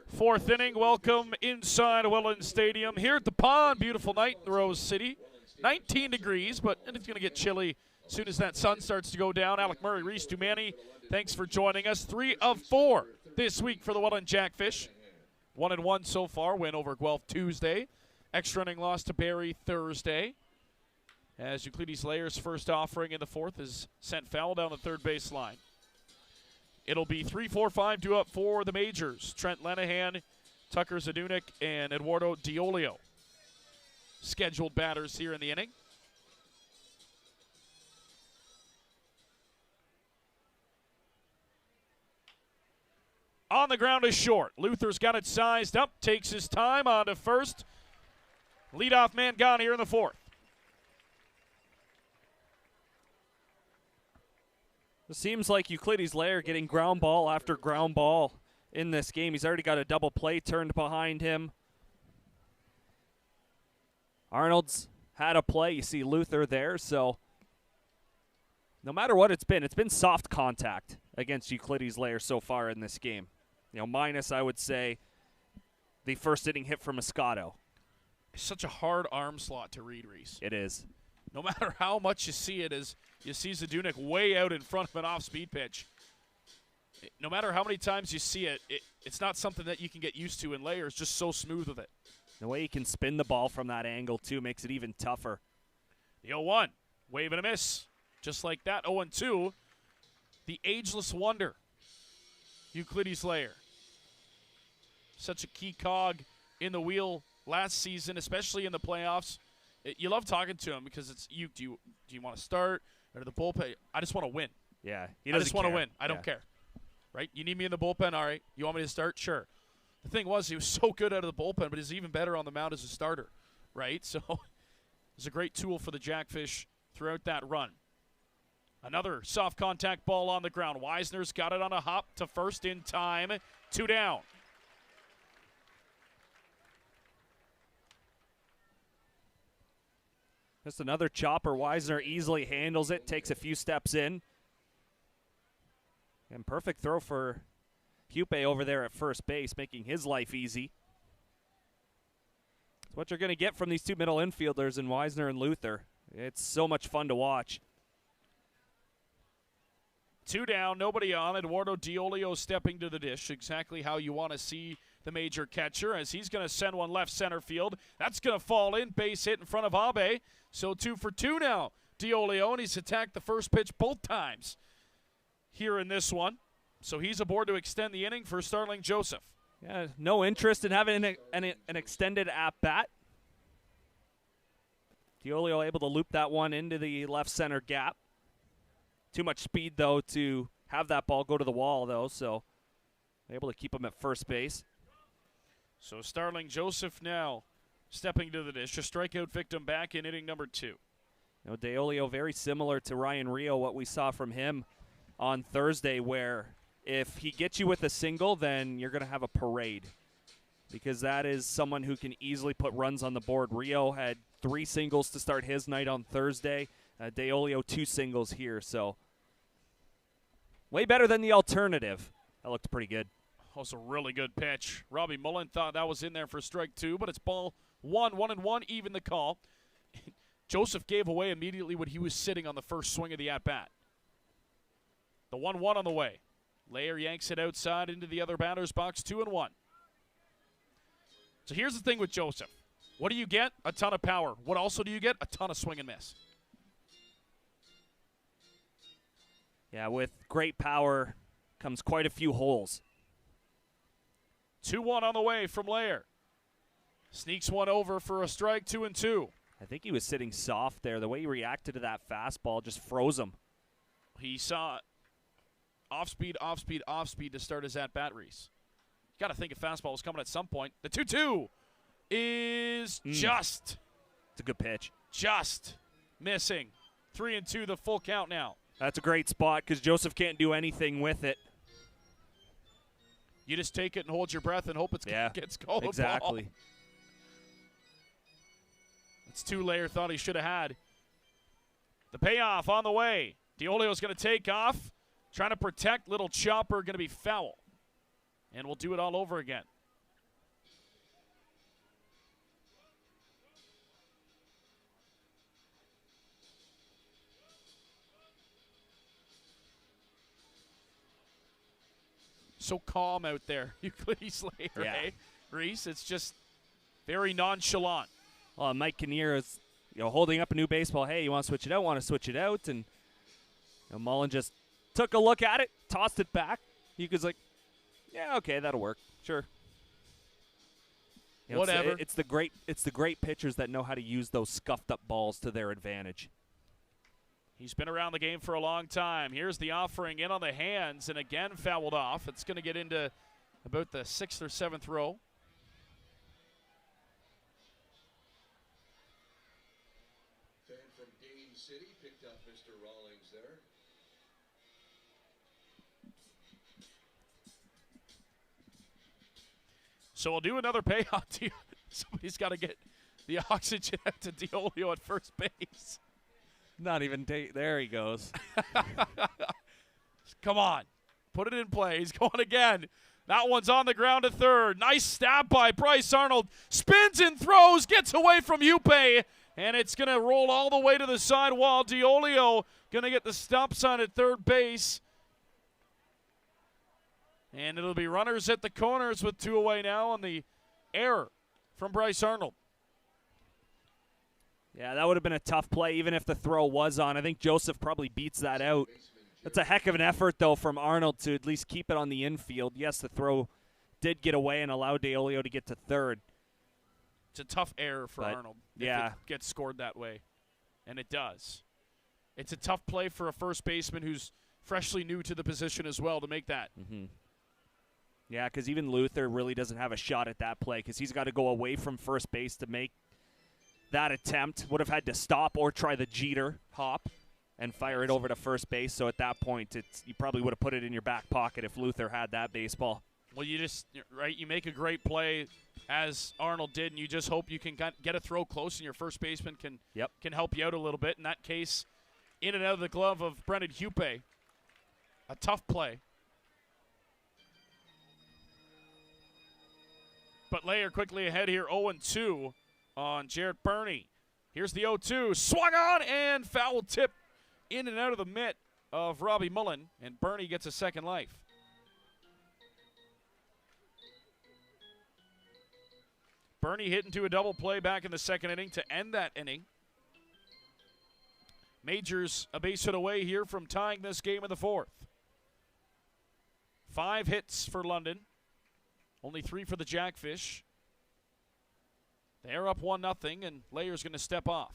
Fourth inning, welcome inside Welland Stadium. Here at the pond, beautiful night in the Rose City. 19 degrees, but it's going to get chilly as soon as that sun starts to go down. Alec Murray, Reese Dumani, thanks for joining us. 3 of 4 this week for the Welland Jackfish. 1-1 so far, win over Guelph Tuesday. Extra inning loss to Barrie Thursday. As Euclides Layer's first offering in the fourth is sent foul down the third baseline. It'll be 3-4-5 due up for the majors. Trent Lenahan, Tucker Zadunik, and Eduardo DeOlio. Scheduled batters here in the inning. On the ground is short. Luther's got it sized up, takes his time on to first. Leadoff man gone here in the fourth. It seems like Euclides Lair getting ground ball after ground ball in this game. He's already got a double play turned behind him. Arnold's had a play. You see Luther there, so no matter what it's been soft contact against Euclides Lair so far in this game. Minus, I would say, the first inning hit from Moscato. It's such a hard arm slot to read, Reese. It is. No matter how much you see it, as you see Zadunik way out in front of an off-speed pitch. No matter how many times you see it, it's not something that you can get used to, and Layer's just so smooth with it. The way he can spin the ball from that angle, too, makes it even tougher. The 0-1, wave and a miss. Just like that, 0-2. The ageless wonder, Euclides Lair. Such a key cog in the wheel last season, especially in the playoffs. You love talking to him because it's you. Do you want to start or the bullpen? I just want to win. Yeah, I just want to win. I don't care. Right? You need me in the bullpen? All right. You want me to start? Sure. The thing was, he was so good out of the bullpen, but he's even better on the mound as a starter. Right? So it's a great tool for the Jackfish throughout that run. Another soft contact ball on the ground. Weisner's got it on a hop to first in time. 2 down. Just another chopper. Weisner easily handles it, takes a few steps in. And perfect throw for Hupe over there at first base, making his life easy. It's what you're going to get from these two middle infielders in Weisner and Luther. It's so much fun to watch. 2 down, nobody on. Eduardo Diolio stepping to the dish, exactly how you want to see the major catcher, as he's going to send one left center field. That's going to fall in, base hit in front of Abe. So 2 for 2 now, Diolio, and he's attacked the first pitch both times here in this one. So he's aboard to extend the inning for Starling Joseph. Yeah, no interest in having an extended at-bat. Diolio able to loop that one into the left center gap. Too much speed, though, to have that ball go to the wall, though, so able to keep him at first base. So Starling Joseph now stepping to the dish, a strikeout victim back in inning number 2. Diolio very similar to Ryan Rio, what we saw from him on Thursday, where if he gets you with a single, then you're going to have a parade, because that is someone who can easily put runs on the board. Rio had 3 singles to start his night on Thursday. Diolio 2 singles here, so way better than the alternative. That looked pretty good. That was a really good pitch. Robbie Mullen thought that was in there for strike 2, but it's ball 1, 1-1, even the call. Joseph gave away immediately when he was sitting on the first swing of the at-bat. The 1-1 on the way. Lair yanks it outside into the other batter's box, 2-1. So here's the thing with Joseph. What do you get? A ton of power. What also do you get? A ton of swing and miss. Yeah, with great power comes quite a few holes. 2-1 on the way from Lair. Sneaks one over for a strike, 2-2. I think he was sitting soft there. The way he reacted to that fastball just froze him. He saw off-speed, off-speed, off-speed to start his at-bat, Reese. You got to think a fastball was coming at some point. The 2-2 is just. It's a good pitch. Just missing. 3-2, the full count now. That's a great spot because Joseph can't do anything with it. You just take it and hold your breath and hope it gets called exactly. a ball. It's 2 Lair thought he should have had. The payoff on the way. Diolio's going to take off. Trying to protect. Little chopper going to be foul. And we'll do it all over again. So calm out there, Euclides Lair, eh? Reese, it's just very nonchalant. Well, Mike Kinnear is, holding up a new baseball. Hey, you want to switch it out? Want to switch it out? And Mullen just took a look at it, tossed it back. Euclides like, yeah, okay, that'll work. Sure. Whatever. It's the great pitchers that know how to use those scuffed up balls to their advantage. He's been around the game for a long time. Here's the offering in on the hands, and again fouled off. It's going to get into about the 6th or 7th row. Fan from Dane City picked up Mr. Rawlings there. So we'll do another payoff. Somebody's got to get the oxygen out to Diolio at first base. Not even there he goes. Come on. Put it in play. He's going again. That one's on the ground at third. Nice stab by Bryce Arnold. Spins and throws. Gets away from Juppe. And it's going to roll all the way to the side wall. Diolio going to get the stop sign at third base. And it'll be runners at the corners with 2 away now on the error from Bryce Arnold. Yeah, that would have been a tough play even if the throw was on. I think Joseph probably beats that out. That's a heck of an effort, though, from Arnold to at least keep it on the infield. Yes, the throw did get away and allow Diolio to get to third. It's a tough error for Arnold if it gets scored that way, and it does. It's a tough play for a first baseman who's freshly new to the position as well to make that. Mm-hmm. Yeah, because even Luther really doesn't have a shot at that play because he's got to go away from first base to make that attempt. Would have had to stop or try the Jeter hop and fire it over to first base. So at that point, you probably would have put it in your back pocket if Luther had that baseball. Well, you make a great play as Arnold did, and you just hope you can get a throw close and your first baseman can help you out a little bit. In that case, in and out of the glove of Brendan Juppe. A tough play. But Layer quickly ahead here, 0-2 on Jarrett Burney. Here's the 0-2, swung on and foul tip in and out of the mitt of Robbie Mullen, and Burney gets a second life. Burney hit into a double play back in the second inning to end that inning. Majors a base hit away here from tying this game in the fourth. 5 hits for London. Only 3 for the Jackfish. They're up 1-0, and Layer's going to step off.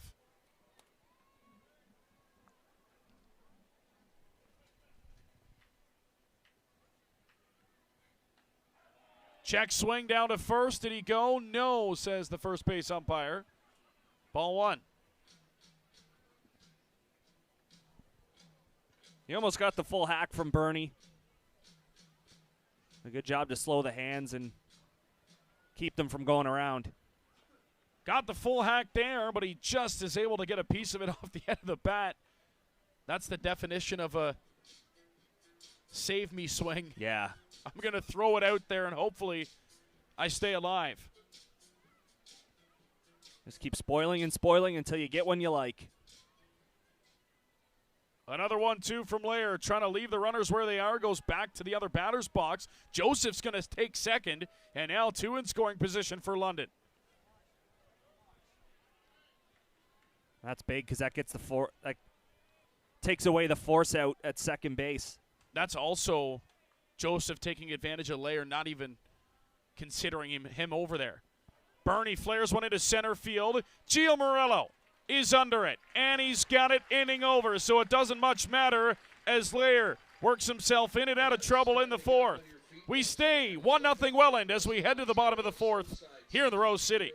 Check swing down to first. Did he go? No, says the first base umpire. Ball 1. He almost got the full hack from Burney. A good job to slow the hands and keep them from going around. Got the full hack there, but he just is able to get a piece of it off the end of the bat. That's the definition of a save me swing. Yeah. I'm going to throw it out there, and hopefully I stay alive. Just keep spoiling and spoiling until you get one you like. Another 1-2 from Lair, trying to leave the runners where they are, goes back to the other batter's box. Joseph's going to take second, and now 2 in scoring position for London. That's big because that gets that takes away the force out at second base. That's also Joseph taking advantage of Lair, not even considering him over there. Burney flares one into center field. Gio Morello is under it, and he's got it inning over, so it doesn't much matter as Lair works himself in and out of trouble in the fourth. We stay 1-0 Welland as we head to the bottom of the fourth here in the Rose City.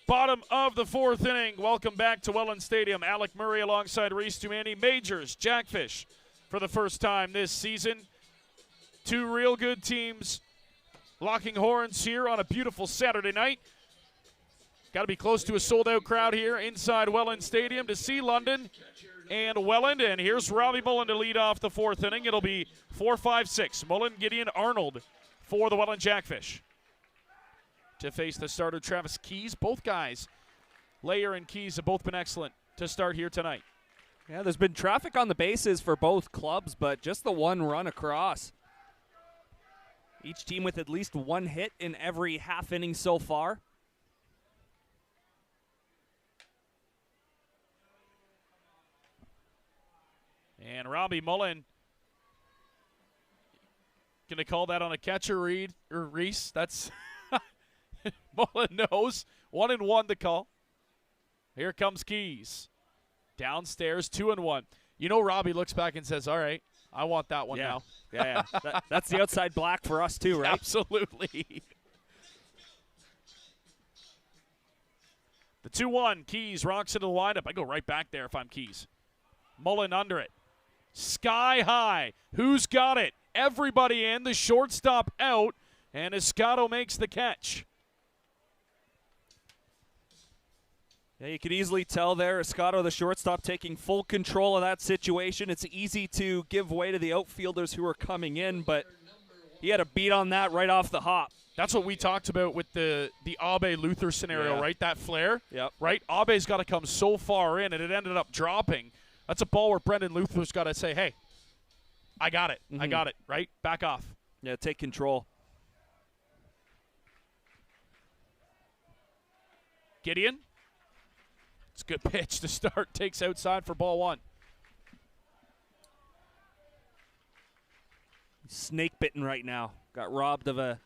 Bottom of the fourth inning. Welcome back to Welland Stadium. Alec Murray alongside Reese Dumani. Majors, Jackfish for the first time this season. Two real good teams locking horns here on a beautiful Saturday night. Got to be close to a sold-out crowd here inside Welland Stadium to see London and Welland. And here's Robbie Mullen to lead off the fourth inning. It'll be 4-5-6. Mullen, Gideon, Arnold for the Welland Jackfish. To face the starter, Travis Keys. Both guys, Layer and Keys, have both been excellent to start here tonight. Yeah, there's been traffic on the bases for both clubs, but just the one run across. Each team with at least one hit in every half inning so far. And Robbie Mullen, gonna call that on a catcher, Reed or Reese. That's Mullen knows. 1-1 to call. Here comes Keys. Downstairs, 2-1. You know, Robbie looks back and says, all right, I want that one now. Yeah. That's the outside black for us too, right? Absolutely. The 2-1, Keys rocks into the lineup. I go right back there if I'm Keys. Mullen under it. Sky high. Who's got it? Everybody in. The shortstop out. And Escato makes the catch. Yeah, you could easily tell there, Escato, the shortstop, taking full control of that situation. It's easy to give way to the outfielders who are coming in, but he had a beat on that right off the hop. That's what we talked about with the Abe-Luther scenario, right? That flare, Yep. right? Abe's got to come so far in, and it ended up dropping. That's a ball where Brendan Luther's got to say, hey, I got it. I got it, right? Back off. Yeah, take control. Gideon. It's a good pitch to start. Takes outside for ball one. Snake bitten right now. Got robbed of an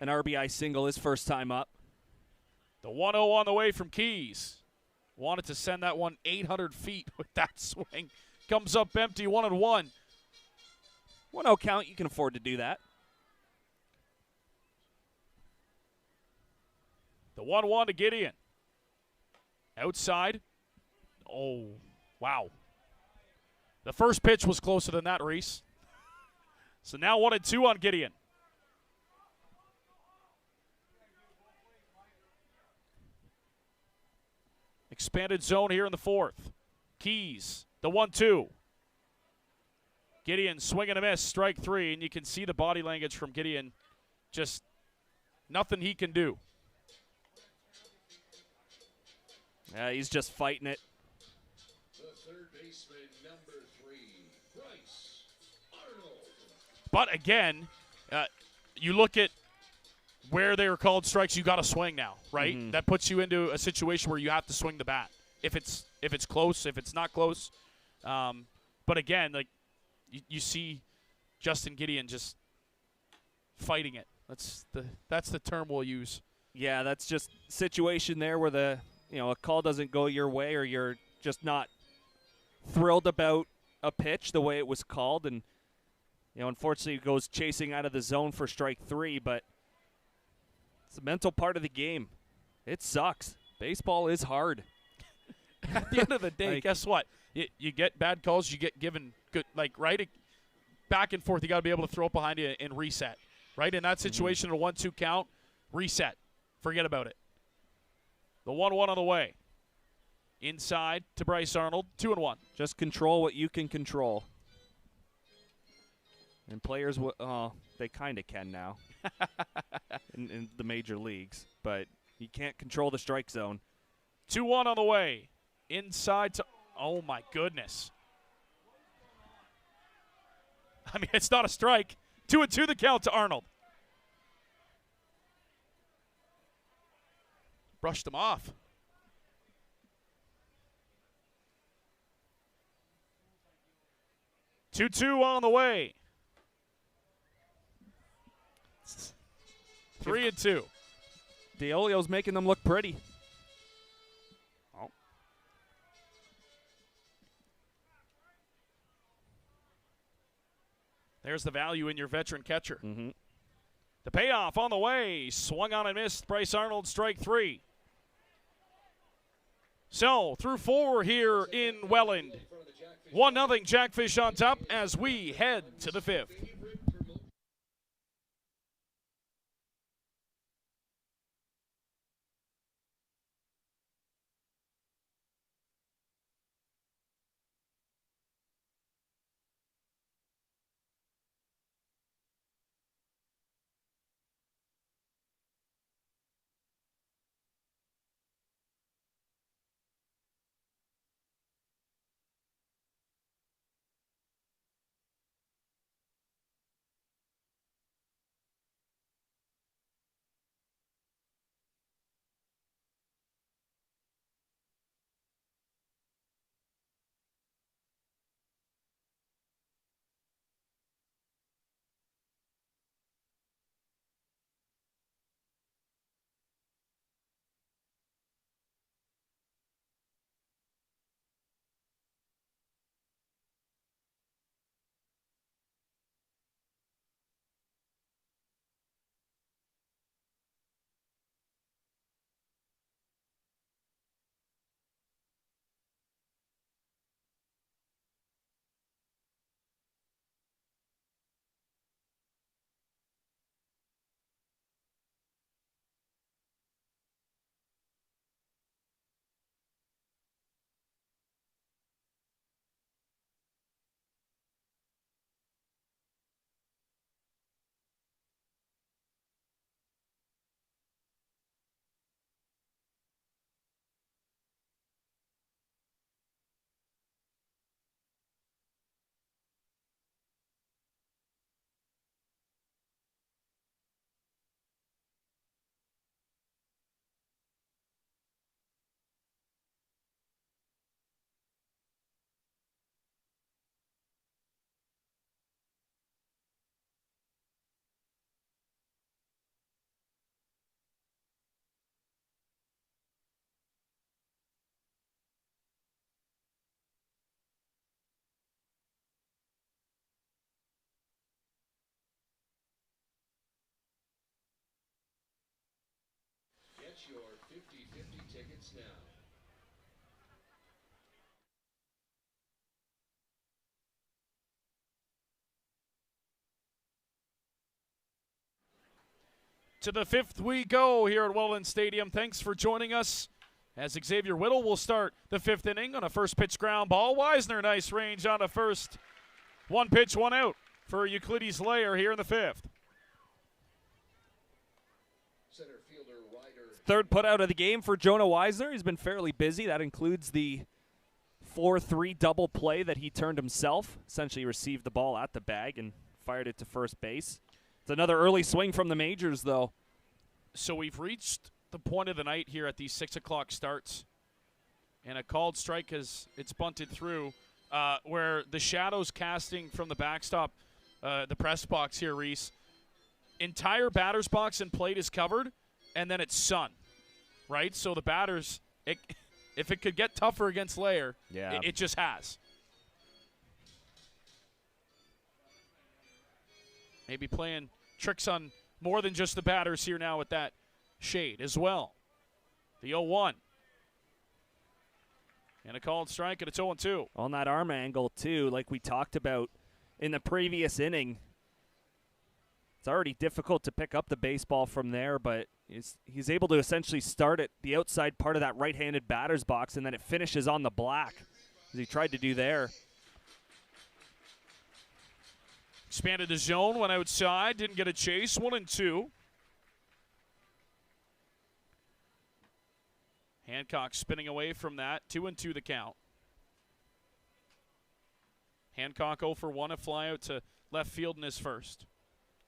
RBI single his first time up. The 1-0 on the way from Keys. Wanted to send that one 800 feet with that swing. Comes up empty, 1-1. 1-0 count, you can afford to do that. The 1-1 to Gideon. Outside. Oh, wow. The first pitch was closer than that, Reese. So now 1-2 on Gideon. Expanded zone here in the fourth. Keys, the 1-2. Gideon swing and a miss, strike three, and you can see the body language from Gideon. Just nothing he can do. Yeah, he's just fighting it. The third baseman, number 3, Bryce Arnold. But again, you look at where they were called strikes, you got to swing now, right? Mm-hmm. That puts you into a situation where you have to swing the bat. If it's close, if it's not close. But again, like you see Justin Gideon just fighting it. That's the term we'll use. Yeah, that's just situation there where a call doesn't go your way, or you're just not thrilled about a pitch the way it was called, and unfortunately it goes chasing out of the zone for strike three. But it's a mental part of the game. It sucks. Baseball is hard. At the end of the day, guess what? You get bad calls, you get given good, right? Back and forth, you got to be able to throw it behind you and reset, right? In that situation, a 1-2 count, reset. Forget about it. The 1-1 on the way. Inside to Bryce Arnold, 2-1. Just control what you can control. And players, they kind of can now in the major leagues, but you can't control the strike zone. 2-1 on the way. Inside to, oh my goodness. I mean, it's not a strike. 2-2 the count to Arnold. Brushed him off. Two on the way. 3-2. Deolio's making them look pretty. Oh. There's the value in your veteran catcher. Mm-hmm. The payoff on the way. Swung on and missed. Bryce Arnold, strike three. So, through 4 here in Welland. 1-0 Jackfish on top as we head to the 5th. Get your 50-50 tickets now. To the 5th we go here at Welland Stadium. Thanks for joining us as Xavier Whittle will start the 5th inning on a first pitch ground ball. Wisner, nice range on a first. 1 pitch, 1 out for Euclides Layer here in the 5th. Center fielder Ryder. Third put out of the game for Jonah Wisner. He's been fairly busy. That includes the 4-3 double play that he turned himself. Essentially received the ball at the bag and fired it to first base. It's another early swing from the majors, though. So we've reached the point of the night here at these 6 o'clock starts. And a called strike it's bunted through where the shadows casting from the backstop, the press box here, Reese. Entire batter's box and plate is covered, and then it's sun, right? So the batters, if it could get tougher against Layer, it just has. Maybe playing tricks on more than just the batters here now with that shade as well. The 0-1. And a called strike, and it's 0-2. On that arm angle, too, like we talked about in the previous inning. It's already difficult to pick up the baseball from there, but he's able to essentially start at the outside part of that right-handed batter's box, and then it finishes on the black, as he tried to do there. Expanded the zone, went outside, didn't get a chase, 1-2. Hancock spinning away from that, 2-2 the count. Hancock 0 for 1, a fly out to left field in his first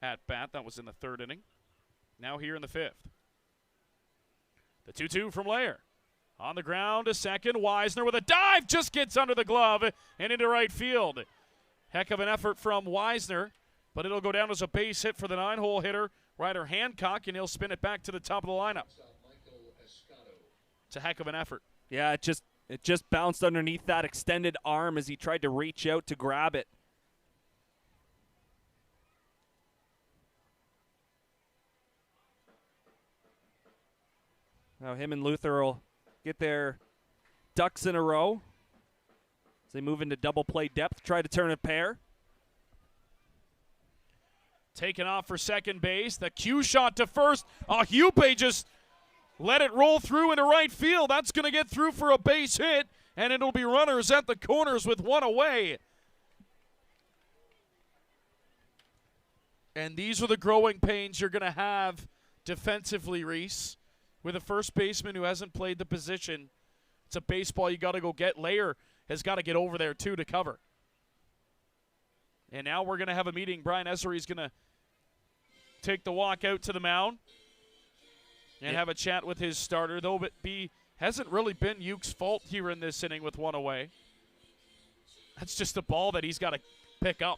at bat. That was in the 3rd inning. Now here in the 5th. The 2-2 from Layer. On the ground to second. Wisner with a dive, just gets under the glove and into right field. Heck of an effort from Wisner, but it'll go down as a base hit for the 9-hole hitter, Ryder Hancock, and he'll spin it back to the top of the lineup. It's a heck of an effort. Yeah, it just bounced underneath that extended arm as he tried to reach out to grab it. Now him and Luther will get their ducks in a row as they move into double play depth, try to turn a pair. Taken off for second base. The cue shot to first. Hupe just let it roll through into right field. That's going to get through for a base hit, and it'll be runners at the corners with one away. And these are the growing pains you're going to have defensively, Reese, with a first baseman who hasn't played the position. It's a baseball you got to go get. Layer has got to get over there, too, to cover. And now we're going to have a meeting. Brian Essery's going to take the walk out to the mound and have a chat with his starter, though it hasn't really been Uke's fault here in this inning with one away. That's just a ball that he's got to pick up.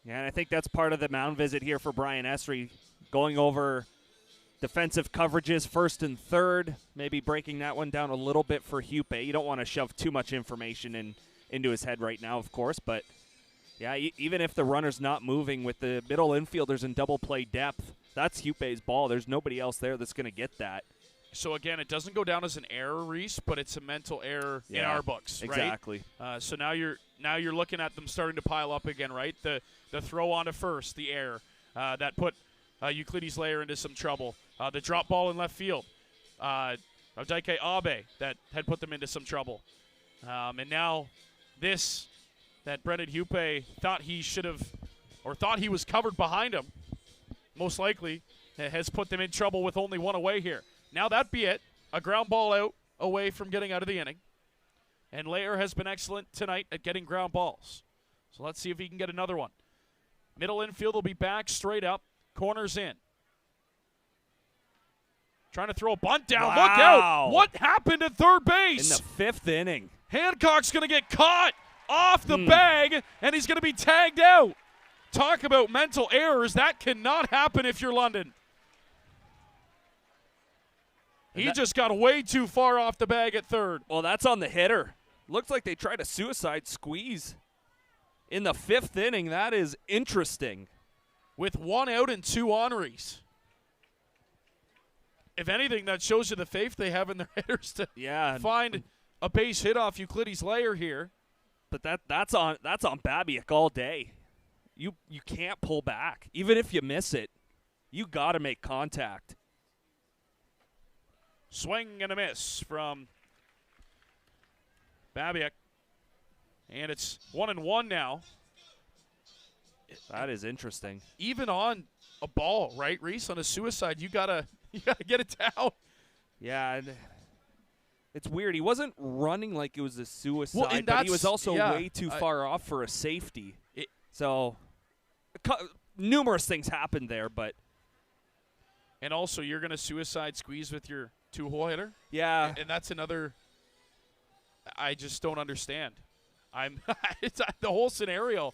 Yeah, and I think that's part of the mound visit here for Brian Essery, going over defensive coverages first and third, maybe breaking that one down a little bit for Hupe. You don't want to shove too much information into his head right now, of course, but yeah, even if the runner's not moving with the middle infielders in double play depth, that's Hupe's ball. There's nobody else there that's going to get that. So, again, it doesn't go down as an error, Reese, but it's a mental error in our books, right? Exactly. So now you're looking at them starting to pile up again, right? The throw on to first, the error that put Euclides Layer into some trouble. The drop ball in left field of Daike Abe that had put them into some trouble. And now this that Brendan Hupe thought he should have, or thought he was covered behind him, most likely, has put them in trouble with only one away here. Now that be it, a ground ball out away from getting out of the inning. And Layer has been excellent tonight at getting ground balls. So let's see if he can get another one. Middle infield will be back straight up, corners in. Trying to throw a bunt down. Wow. Look out! What happened at third base? In the fifth inning. Hancock's going to get caught off the bag, and he's going to be tagged out. Talk about mental errors. That cannot happen if you're London. He just got way too far off the bag at third. Well, that's on the hitter. Looks like they tried a suicide squeeze in the fifth inning. That is interesting. With one out and two on-rees. If anything, that shows you the faith they have in their hitters to find a base hit off Euclides Layer here. But that's on Babiak all day. You can't pull back. Even if you miss it, you got to make contact. Swing and a miss from Babiak. And it's 1-1 now. That is interesting. Even on a ball, right, Reese? On a suicide, you gotta get it down. Yeah, and it's weird. He wasn't running like it was a suicide, but he was also way too far off for a safety. So numerous things happened there, but. And also, you're going to suicide squeeze with your two-hole hitter? Yeah. And that's another I just don't understand. It's the whole scenario.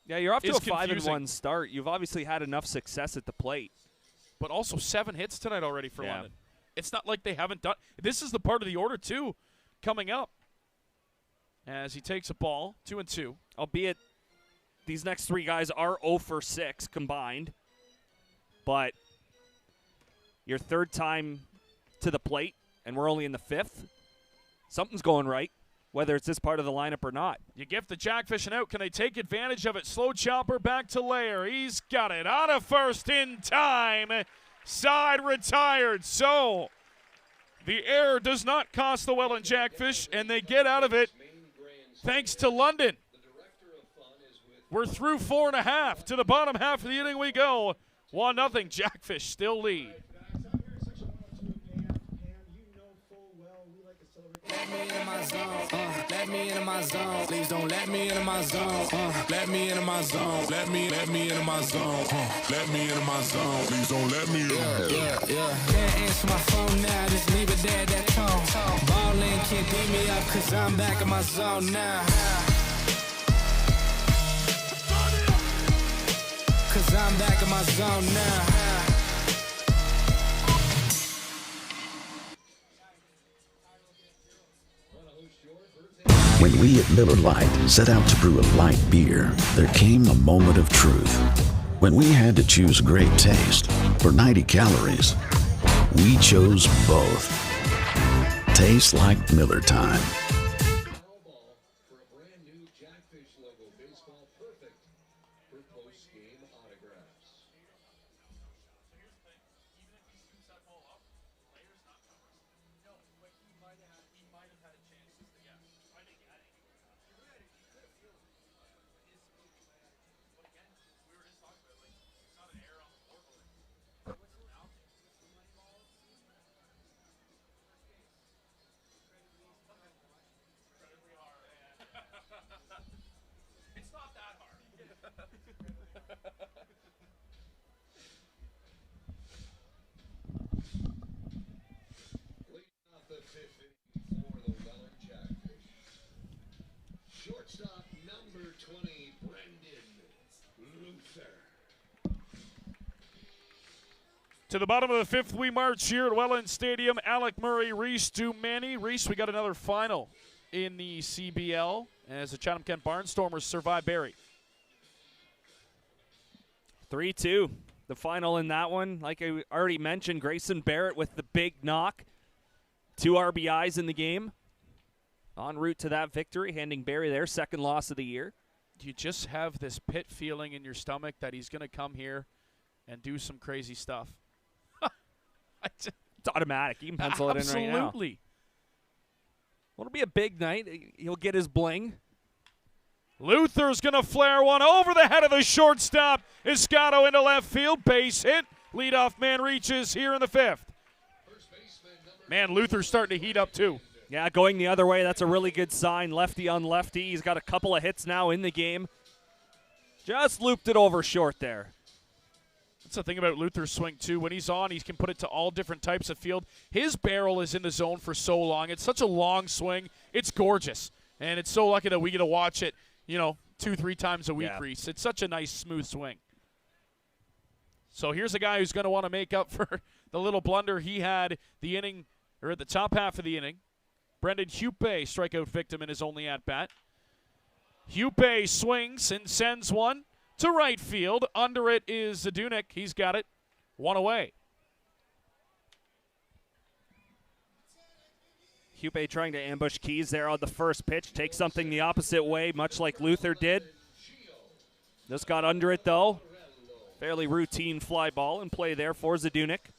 Yeah, you're off to a confusing. 5-1 start. You've obviously had enough success at the plate. But also 7 hits tonight already for London. It's not like they haven't done – this is the part of the order, too, coming up. As he takes a ball, 2-2. Albeit these next 3 guys are 0 for 6 combined. But your third time to the plate, and we're only in the 5th. Something's going right, whether it's this part of the lineup or not. You gift the Jackfish an out. Can they take advantage of it? Slow chopper back to Layer. He's got it out of first in time. Side retired. So the error does not cost the Welland Jackfish, and they get out of it thanks to London. We're through 4.5. To the bottom half of the inning we go. 1-0. Jackfish still lead. Let me into my zone, let me into my zone. Please don't let me into my zone, let me into my zone. Let me into my zone, let me into my zone. Please don't let me in. Yeah. Can't answer my phone now, just leave it there, that tone. Ballin' can't beat me up, cause I'm back in my zone now. Cause I'm back in my zone now. When we at Miller Lite set out to brew a light beer, there came a moment of truth. When we had to choose great taste or 90 calories, we chose both. tastes like Miller time. Foul ball for a brand new Jackfish logo baseball, perfect for post-game autographs. Leading off the fifth inning for the Welland Jackfish. Shortstop number 20, Brendan Luther. To the bottom of the fifth, we march here at Welland Stadium. Alec Murray, Reese Dumani. Reese, we got another final in the CBL as the Chatham-Kent Barnstormers survive Barrie. 3-2. The final in that one, like I already mentioned, Grayson Barrett with the big knock. 2 RBIs in the game. En route to that victory, handing Barrie their second loss of the year. You just have this pit feeling in your stomach that he's going to come here and do some crazy stuff. It's automatic. You can pencil it in right now. Absolutely. Well, it'll be a big night. He'll get his bling. Luther's going to flare one over the head of the shortstop. Escato into left field. Base hit. Leadoff man reaches here in the fifth. Man, Luther's starting to heat up too. Yeah, going the other way. That's a really good sign. Lefty on lefty. He's got a couple of hits now in the game. Just looped it over short there. That's the thing about Luther's swing, too. When he's on, he can put it to all different types of field. His barrel is in the zone for so long. It's such a long swing. It's gorgeous. And it's so lucky that we get to watch it, 2-3 times a week, Yeah. Reese. It's such a nice, smooth swing. So here's a guy who's going to want to make up for the little blunder he had the inning, or at the top half of the inning. Brendan Hupe, strikeout victim in his only at-bat. Hupe swings and sends one to right field. Under it is Zadunik. He's got it. One away. Hupe trying to ambush Keys there on the first pitch. Take something the opposite way, much like Luther did. Just got under it, though. Fairly routine fly ball in play there for Zadunik.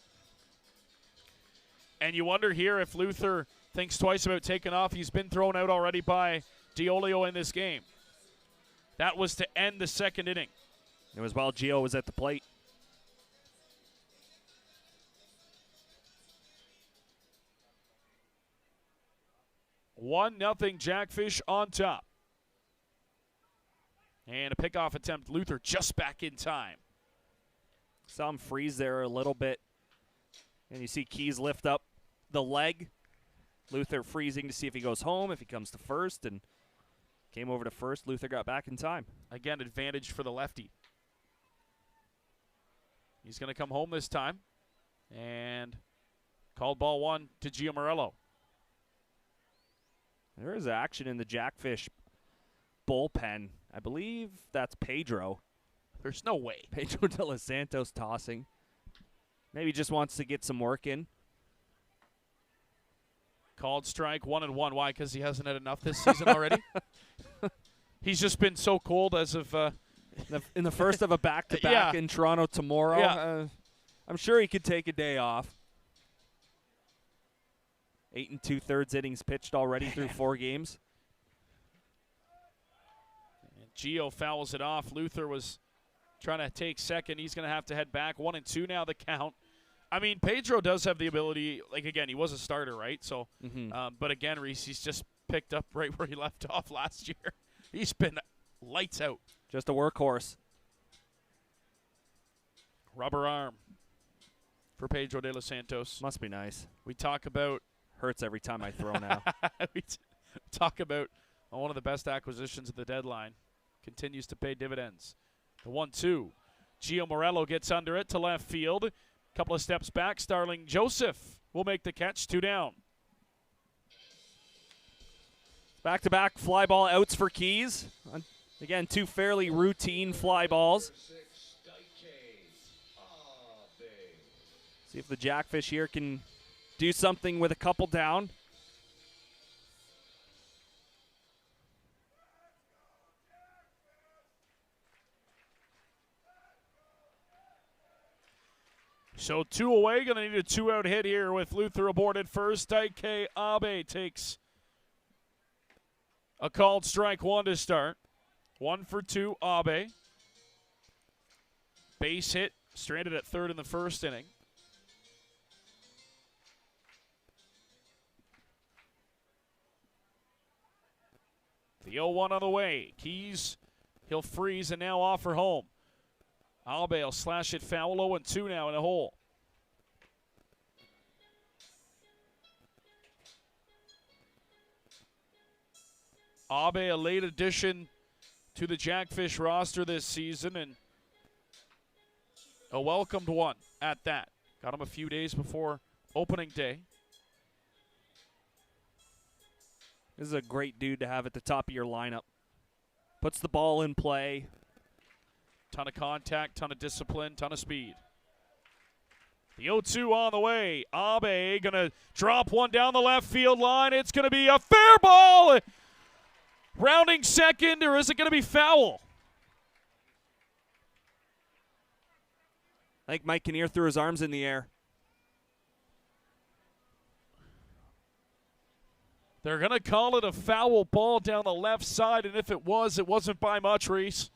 And you wonder here if Luther thinks twice about taking off. He's been thrown out already by Diolio in this game. That was to end the second inning. It was while Gio was at the plate. One nothing Jackfish on top. And a pickoff attempt. Luther just back in time. Saw him freeze there a little bit. And you see Keys lift up the leg. Luther freezing to see if he goes home, if he comes to first, and came over to first. Luther got back in time. Again, advantage for the lefty. He's going to come home this time. And called ball one to Gio Morello. There is action in the Jackfish bullpen. I believe that's Pedro. There's no way. Pedro de los Santos tossing. Maybe just wants to get some work in. Called strike 1-1. Why? Because he hasn't had enough this season already? He's just been so cold as of in the first of a back-to-back Yeah. in Toronto tomorrow. Yeah. I'm sure he could take a day off. 8 2/3 innings pitched already through 4 games. And Gio fouls it off. Luther was trying to take second. He's going to have to head back. 1-2 now the count. I mean, Pedro does have the ability. Like, again, he was a starter, right? So, but again, Reese, he's just picked up right where he left off last year. He's been lights out. Just a workhorse. Rubber arm for Pedro de los Santos. Must be nice. We talk about Hurts every time I throw now. we talk about one of the best acquisitions at the deadline. Continues to pay dividends. The 1-2. Gio Morello gets under it to left field. Couple of steps back. Starling Joseph will make the catch. 2 down. Back-to-back fly ball outs for Keys. Again, 2 fairly routine fly balls. See if the Jackfish here can do something with a couple down. So 2 away, going to need a 2-out hit here with Luther aboard at first. Daike Abe takes a called strike 1 to start. 1 for 2, Abe. Base hit, stranded at third in the first inning. The 0-1 on the way. Keys, he'll freeze and now offer home. Abe will slash it foul. 0-2 now in the hole. Abe, a late addition to the Jackfish roster this season, and a welcomed one at that. Got him a few days before opening day. This is a great dude to have at the top of your lineup. Puts the ball in play. Ton of contact, ton of discipline, ton of speed. The 0-2 on the way. Abe going to drop one down the left field line. It's going to be a fair ball. Rounding second, or is it going to be foul? I think Mike Kinnear threw his arms in the air. They're going to call it a foul ball down the left side, and if it was, it wasn't by much, Reese.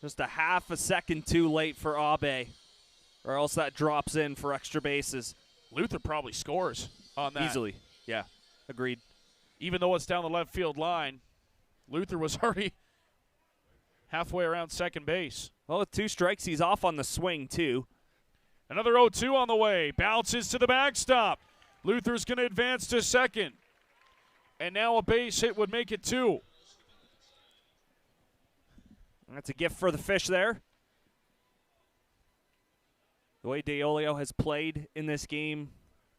Just a half a second too late for Abe, or else that drops in for extra bases. Luther probably scores on that. Easily, yeah, agreed. Even though it's down the left field line, Luther was already halfway around second base. Well, with 2 strikes, he's off on the swing, too. Another 0-2 on the way. Bounces to the backstop. Luther's going to advance to second. And now a base hit would make it 2. That's a gift for the fish there. The way DeOlio has played in this game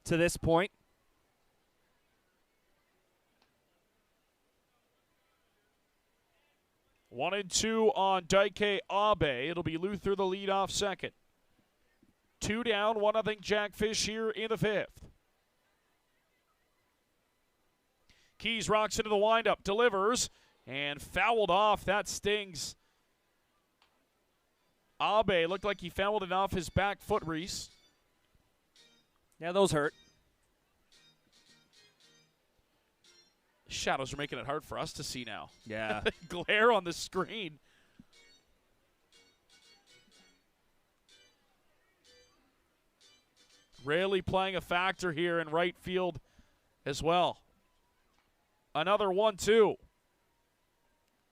to this point. One and 2 on Daike Abe. It'll be Luther the leadoff second. 2 down, 1-0 Jackfish here in the 5th. Keys rocks into the windup, delivers, and fouled off. That stings. Abe looked like he fouled it off his back foot, Reese. Yeah, those hurt. Shadows are making it hard for us to see now. Yeah. Glare on the screen. Really playing a factor here in right field as well. Another 1-2.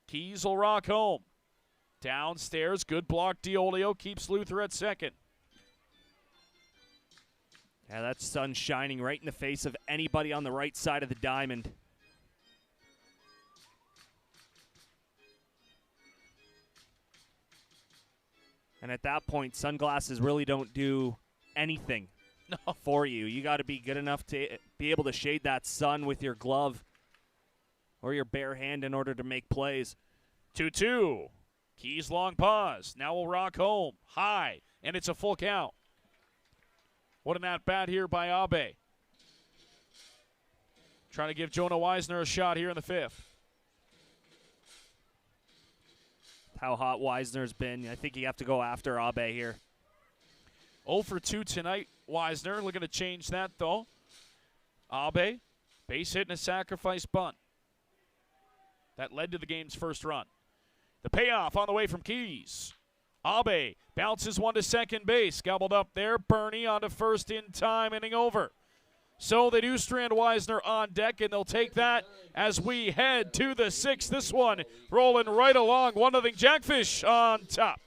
Keys will rock home. Downstairs, good block. DeOlio keeps Luther at second. Yeah, that sun shining right in the face of anybody on the right side of the diamond. And at that point, sunglasses really don't do anything for you. You got to be good enough to be able to shade that sun with your glove or your bare hand in order to make plays. 2-2. Keys long pause. Now we'll rock home. High. And it's a full count. What an at-bat here by Abe. Trying to give Jonah Weisner a shot here in the 5th. How hot Weisner's been. I think you have to go after Abe here. 0 for 2 tonight, Weisner. Looking to change that, though. Abe, base hit and a sacrifice bunt. That led to the game's first run. The payoff on the way from Keys. Abe bounces one to second base. Gobbled up there. Bernie on to first in time, inning over. So they do strand Weisner on deck, and they'll take that as we head to the 6th. This one rolling right along. 1-0 Jackfish on top.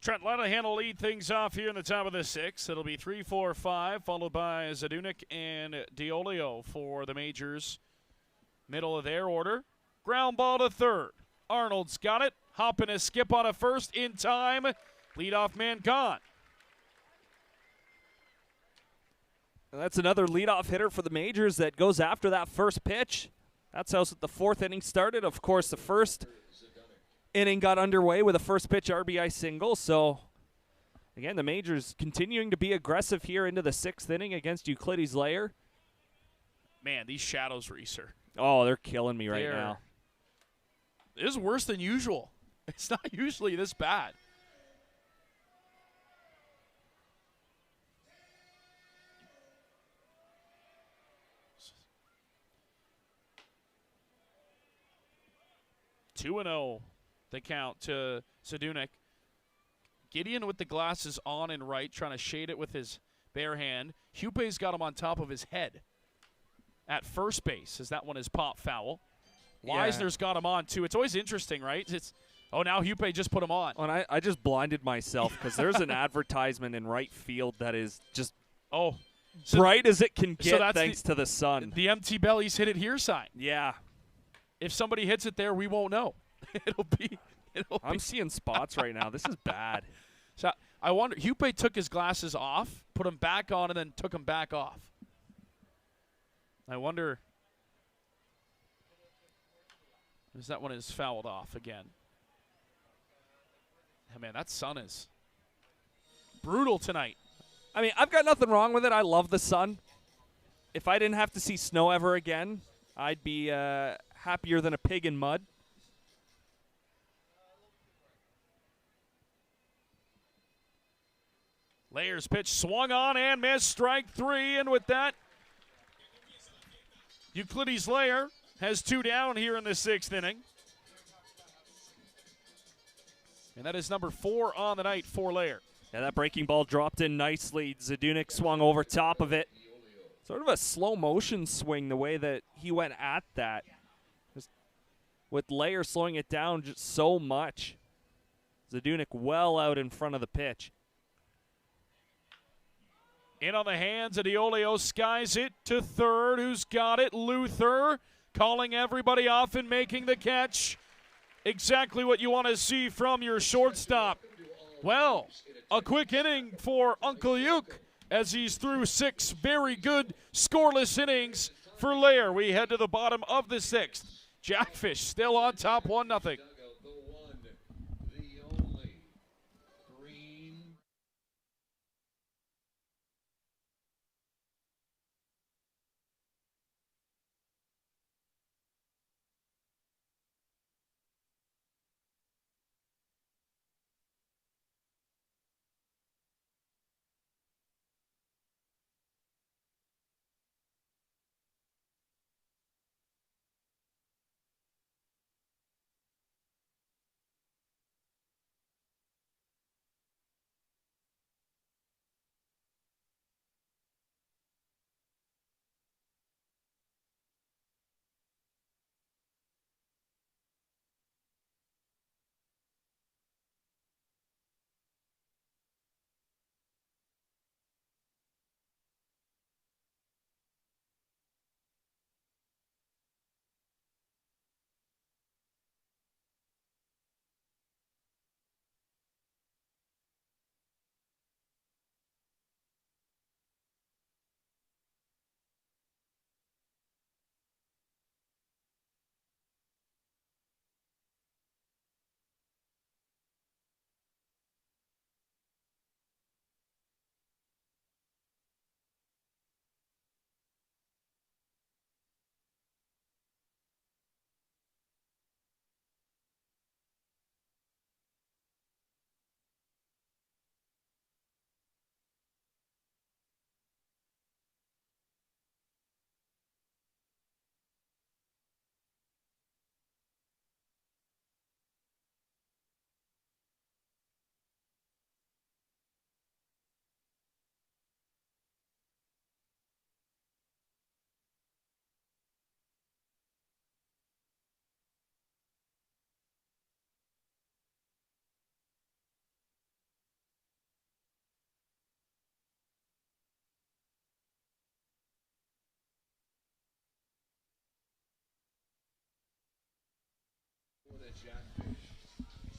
Trent Lenihan will lead things off here in the top of the sixth. It'll be 3-4-5, followed by Zadunik and Diolio for the Majors. Middle of their order. Ground ball to third. Arnold's got it. Hop and a skip on a first in time. Leadoff man gone. That's another leadoff hitter for the Majors that goes after that first pitch. That's how the fourth inning started. Of course, the first inning got underway with a first pitch RBI single. So, again, the Majors continuing to be aggressive here into the sixth inning against Euclides Layer. Man, these shadows, Reeser. Oh, they're killing me right now. It is worse than usual. It's not usually this bad. Two and 0, the count to Zadunik. Gideon with the glasses on and right, trying to shade it with his bare hand. Hupe's got him on top of his head at first base, as that one is pop foul. Weisner's got him on, too. It's always interesting, right? Now Hupe just put him on. Oh, and I just blinded myself because there's an advertisement in right field that is just bright as it can get thanks to the sun. The empty bellies hit it here sign. Yeah. If somebody hits it there, we won't know. I'm seeing spots right now. This is bad. So I wonder, Hupe took his glasses off, put them back on, and then took them back off. I wonder, is that one is fouled off again? Oh, man, that sun is brutal tonight. I mean, I've got nothing wrong with it. I love the sun. If I didn't have to see snow ever again, I'd be happier than a pig in mud. Layers pitch swung on and missed, strike three, and with that, Euclides Layer has two down here in the sixth inning. And that is number 4 on the night for Layer. Yeah, that breaking ball dropped in nicely. Zadunik swung over top of it. Sort of a slow motion swing the way that he went at that. Just with Layer slowing it down just so much. Zadunik well out in front of the pitch. In on the hands of Diolio, skies it to third. Who's got it? Luther calling everybody off and making the catch. Exactly what you want to see from your shortstop. Well, a quick inning for Uncle Uke as he's through 6 very good scoreless innings for Layer. We head to the bottom of the sixth. Jackfish still on top, 1-0.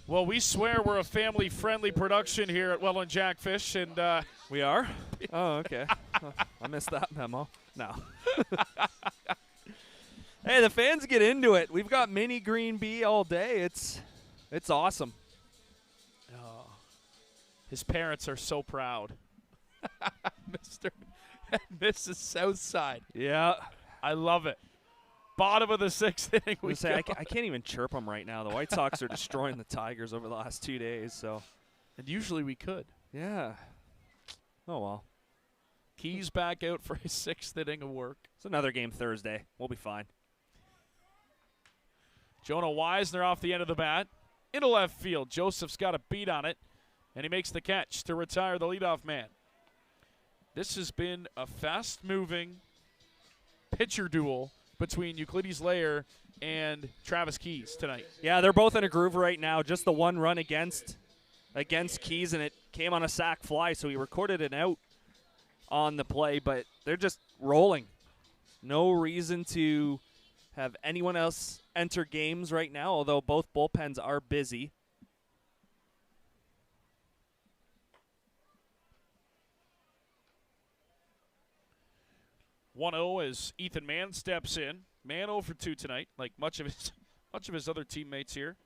Well, we swear we're a family-friendly production here at Welland Jackfish, and We are? Oh, okay. Oh, I missed that memo. No. Hey, the fans get into it. We've got mini green bee all day. It's awesome. his parents are so proud. Mr. and Mrs. Southside. Yeah. I love it. Bottom of the 6th inning. We Say, I go. can't even chirp them right now. The White Sox are destroying the Tigers over the last 2 days. So, And usually we could. yeah. Oh, well. Keys back out for his 6th inning of work. It's another game Thursday. We'll be fine. Jonah Weisner off the end of the bat. Into left field. Joseph's got a beat on it, and he makes the catch to retire the leadoff man. This has been a fast-moving pitcher duel between Euclides Layer and Travis Keys tonight. Yeah, they're both in a groove right now. Just the one run against Keys, and it came on a sac fly, so he recorded an out on the play, but they're just rolling. No reason to have anyone else enter games right now, although both bullpens are busy. (1-0) as Ethan Mann steps in. Mann 0 for 2 tonight, like much of his other teammates here.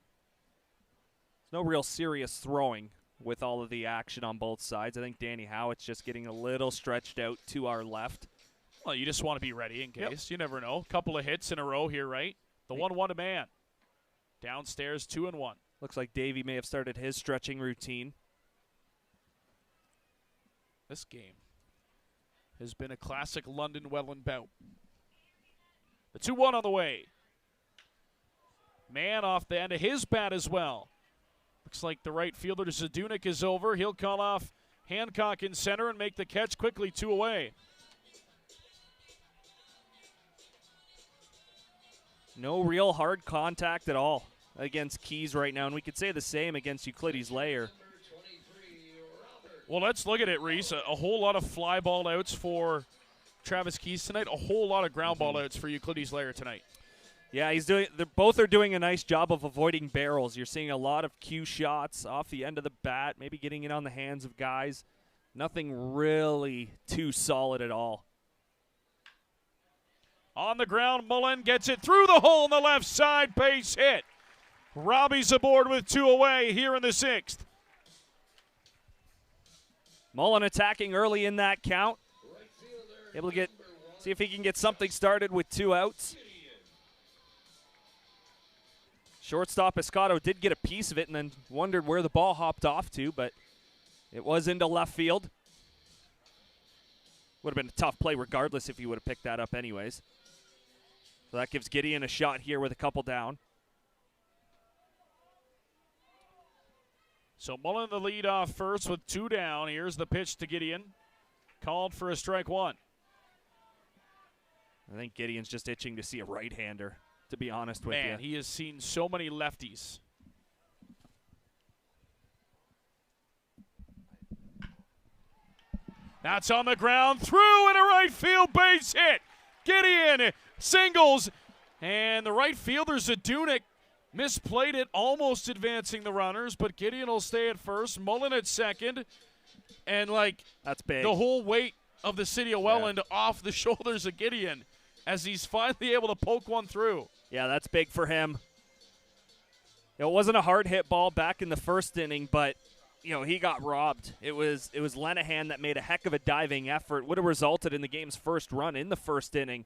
There's no real serious throwing with all of the action on both sides. I think Danny Howitt's just getting a little stretched out to our left. Well, you just want to be ready in case. Yep. You never know. Couple of hits in a row here, right? The 1-1 to Mann. Downstairs, 2-1. Looks like Davey may have started his stretching routine. This game has been a classic London Welland bout. The 2-1 on the way. Mann off the end of his bat as well. Looks like the right fielder to Zadunik is over. He'll call off Hancock in center and make the catch quickly, 2 away. No real hard contact at all against Keys right now, and we could say the same against Euclides Layer. Well, let's look at it, Reese. A whole lot of fly ball outs for Travis Keys tonight. A whole lot of ground ball outs for Euclides Layer tonight. Yeah, both are doing a nice job of avoiding barrels. You're seeing a lot of cue shots off the end of the bat, maybe getting it on the hands of guys. Nothing really too solid at all. On the ground, Mullen gets it through the hole on the left side, base hit. Robbie's aboard with 2 away here in the 6th. Mullen attacking early in that count. Able to see if he can get something started with 2 outs. Shortstop Escato did get a piece of it and then wondered where the ball hopped off to, but it was into left field. Would have been a tough play regardless if he would have picked that up anyways. So that gives Gideon a shot here with a couple down. So Mullen the lead off first with 2 down. Here's the pitch to Gideon. Called for a strike 1. I think Gideon's just itching to see a right-hander, to be honest with you. Man, he has seen so many lefties. That's on the ground, through and a right field base hit. Gideon singles, and the right fielder Zadunik misplayed it, almost advancing the runners, but Gideon will stay at first, Mullen at second, and like that's big. The whole weight of the city of Welland off the shoulders of Gideon as he's finally able to poke one through. Yeah, that's big for him. It wasn't a hard hit ball back in the first inning, but he got robbed. It was Lenahan that made a heck of a diving effort. Would have resulted in the game's first run in the first inning.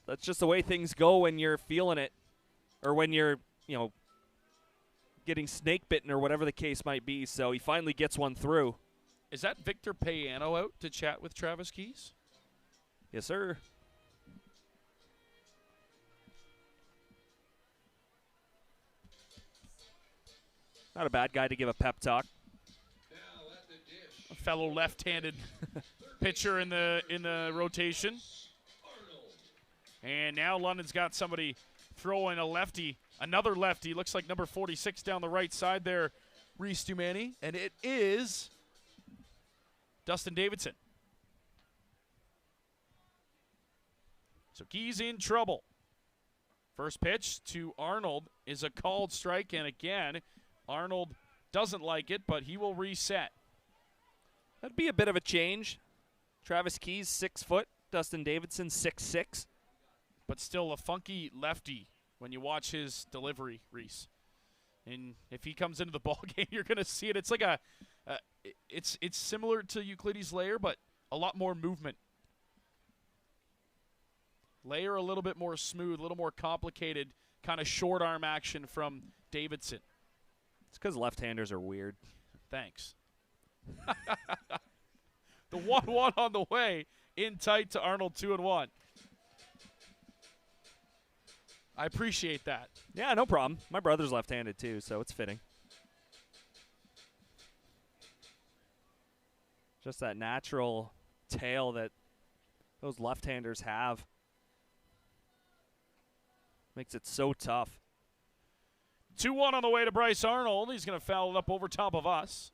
That's just the way things go when you're feeling it, or when you're getting snake bitten or whatever the case might be. So he finally gets one through. Is that Victor Payano out to chat with Travis Keys? Yes, sir. Not a bad guy to give a pep talk. A fellow left-handed pitcher in the rotation. And now London's got somebody throwing a lefty, another lefty. Looks like number 46 down the right side there, Reese Dumani. And it is Dustin Davidson. So Keys in trouble. First pitch to Arnold is a called strike, and again, Arnold doesn't like it, but he will reset. That'd be a bit of a change. Travis Keys, 6 foot. Dustin Davidson, 6'6". But still a funky lefty when you watch his delivery, Reese. And if he comes into the ball game, you're going to see it. It's like it's similar to Euclides Layer, but a lot more movement. Layer a little bit more smooth, a little more complicated, kind of short arm action from Davidson. It's because left-handers are weird. Thanks. The 1-1 on the way, in tight to Arnold, 2-1. I appreciate that. Yeah, no problem. My brother's left-handed too, so it's fitting. Just that natural tail that those left-handers have makes it so tough. 2-1 on the way to Bryce Arnold. He's going to foul it up over top of us.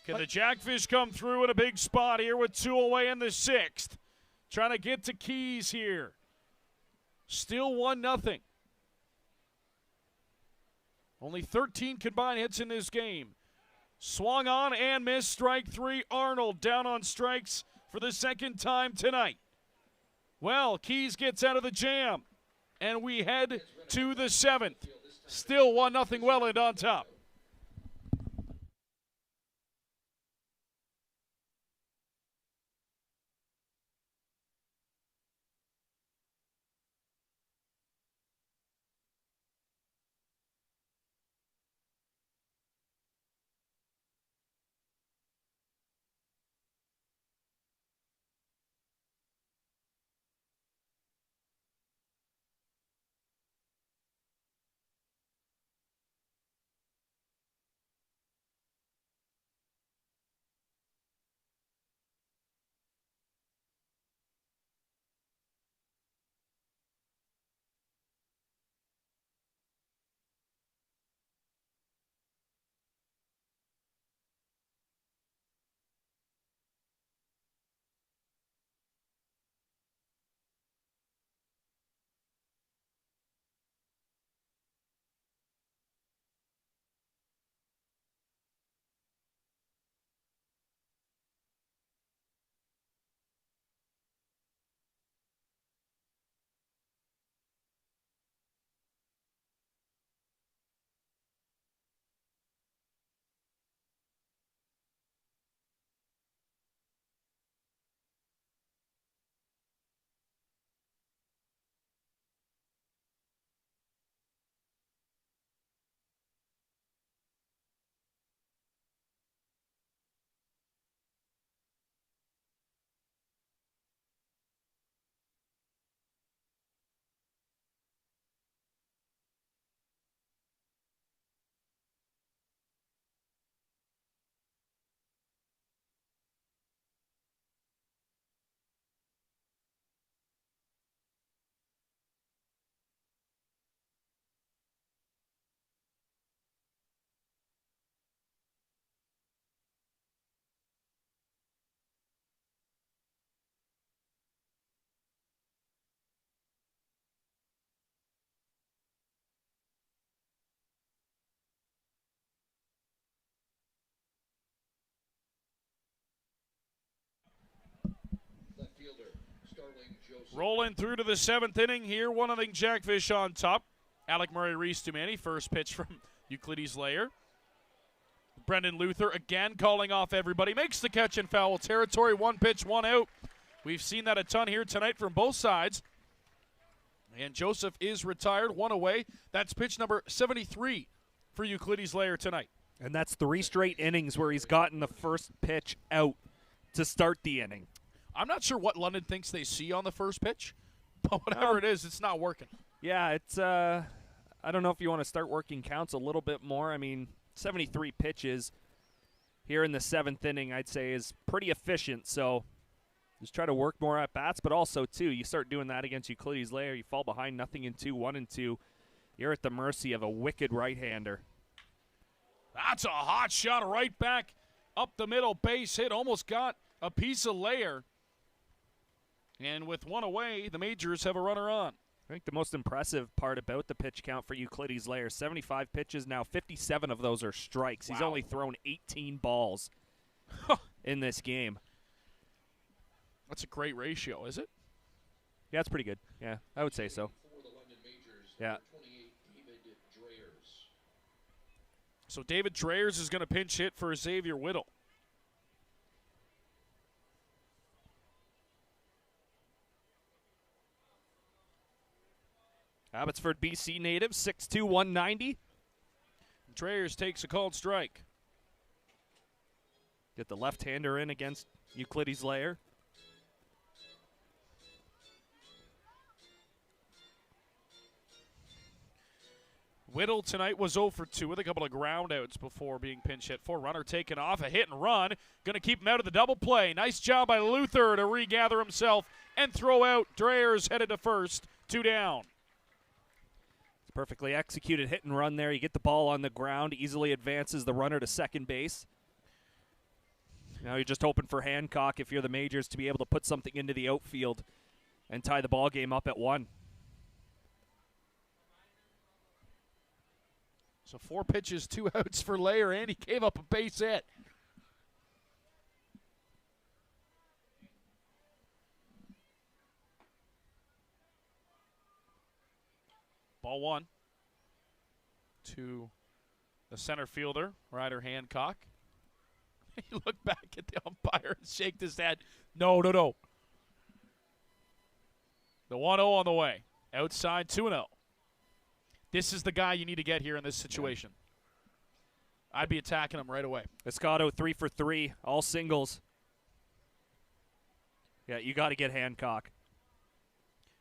Can the Jackfish come through in a big spot here with 2 away in the 6th? Trying to get to Keys here. Still 1-0. Only 13 combined hits in this game. Swung on and missed. Strike 3. Arnold down on strikes for the second time tonight. Well, Keys gets out of the jam, and we head to the 7th. Still 1-0 Welland on top. Rolling through to the 7th inning here. 1-0 Jackfish on top. Alec Murray, Reese Dumani, first pitch from Euclides Layer. Brendan Luther again calling off everybody. Makes the catch in foul territory. 1 pitch, 1 out. We've seen that a ton here tonight from both sides. And Joseph is retired, 1 away. That's pitch number 73 for Euclides Layer tonight. And that's 3 straight innings where he's gotten the first pitch out to start the inning. I'm not sure what London thinks they see on the first pitch, but whatever it is, it's not working. Yeah, it's I don't know if you want to start working counts a little bit more. I mean, 73 pitches here in the 7th inning, I'd say, is pretty efficient. So just try to work more at bats, but also, too, you start doing that against Euclides Layer, you fall behind 0-2, 1-2. You're at the mercy of a wicked right-hander. That's a hot shot right back up the middle. Base hit. Almost got a piece of Layer. And with one away, the Majors have a runner on. I think the most impressive part about the pitch count for Euclides Layer, 75 pitches now, 57 of those are strikes. He's only thrown 18 balls in this game. That's a great ratio, is it? Yeah, it's pretty good. Yeah, I would say so. Yeah. So David Dreyers is going to pinch hit for Xavier Whittle. Abbotsford, BC native, 6'2", 190. Dreyers takes a called strike. Get the left-hander in against Euclides Layer. Whittle tonight was 0 for 2 with a couple of ground outs before being pinch hit for. Runner taken off, a hit and run. Going to keep him out of the double play. Nice job by Luther to regather himself and throw out. Dreyers headed to first, 2 down. It's perfectly executed hit and run there. You get the ball on the ground, easily advances the runner to second base. Now you're just hoping for Hancock, if you're the Majors, to be able to put something into the outfield and tie the ball game up at 1. So 4 pitches, 2 outs for Layer, and he gave up a base hit. Ball 1 to the center fielder, Ryder Hancock. He looked back at the umpire and shaked his head. No. The 1-0 on the way. Outside 2-0. This is the guy you need to get here in this situation. I'd be attacking him right away. Escato 3 for 3, all singles. Yeah, you got to get Hancock.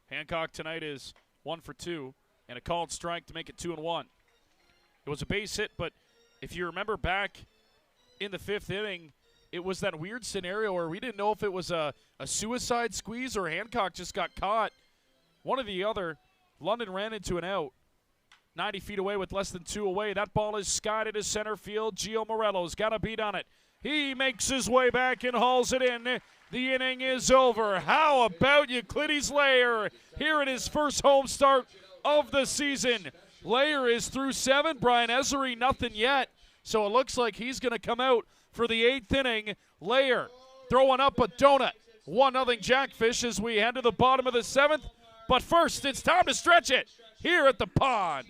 Hancock tonight is 1 for 2, and a called strike to make it 2-1. It was a base hit, but if you remember back in the 5th inning, it was that weird scenario where we didn't know if it was a suicide squeeze or Hancock just got caught. One or the other. London ran into an out. 90 feet away with less than 2 away. That ball is skied into center field. Gio Morello's got a beat on it. He makes his way back and hauls it in. The inning is over. How about Euclides Layer here at his first home start of the season? Layer is through 7. Brian Ezery, nothing yet. So it looks like he's going to come out for the 8th inning. Layer throwing up a donut. 1-0 Jackfish as we head to the bottom of the 7th. But first, it's time to stretch it here at the pond.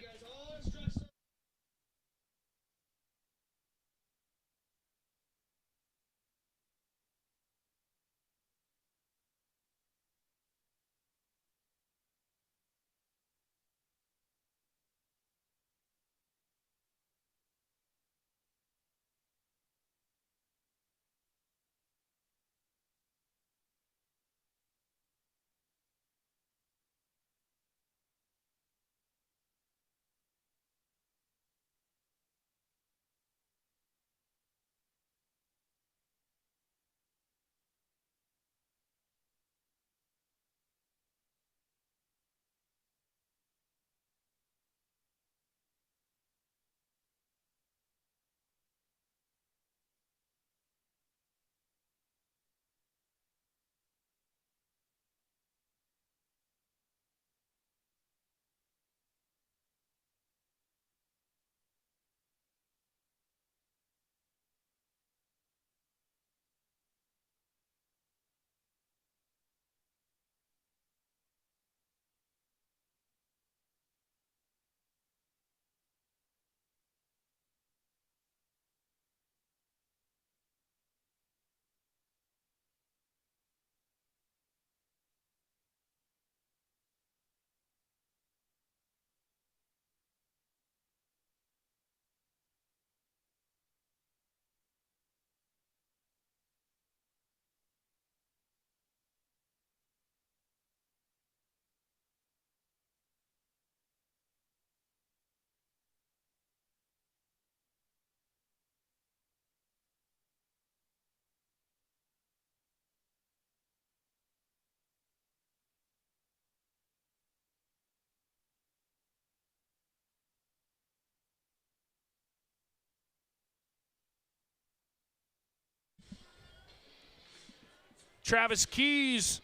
Travis Keys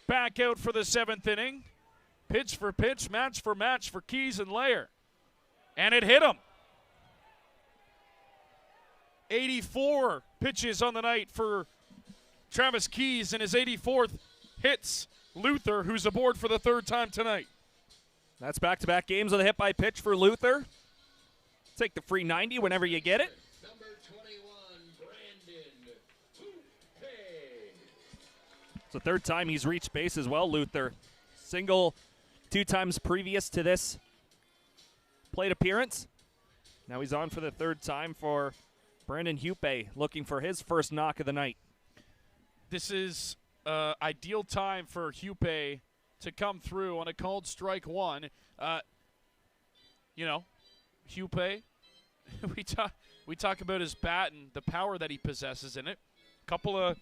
back out for the 7th inning. Pitch for pitch, match for match for Keys and Layer. And it hit him. 84 pitches on the night for Travis Keys, and his 84th hits Luther, who's aboard for the 3rd time tonight. That's back-to-back games with a hit by pitch for Luther. Take the free 90 whenever you get it. Number 21, Brandon Hoope. It's the 3rd time he's reached base as well, Luther. Single 2 times previous to this plate appearance. Now he's on for the 3rd time for Brandon Hoope, looking for his first knock of the night. This is ideal time for Hoope to come through on a called strike 1. Hoope, we talk about his bat and the power that he possesses in it. Couple of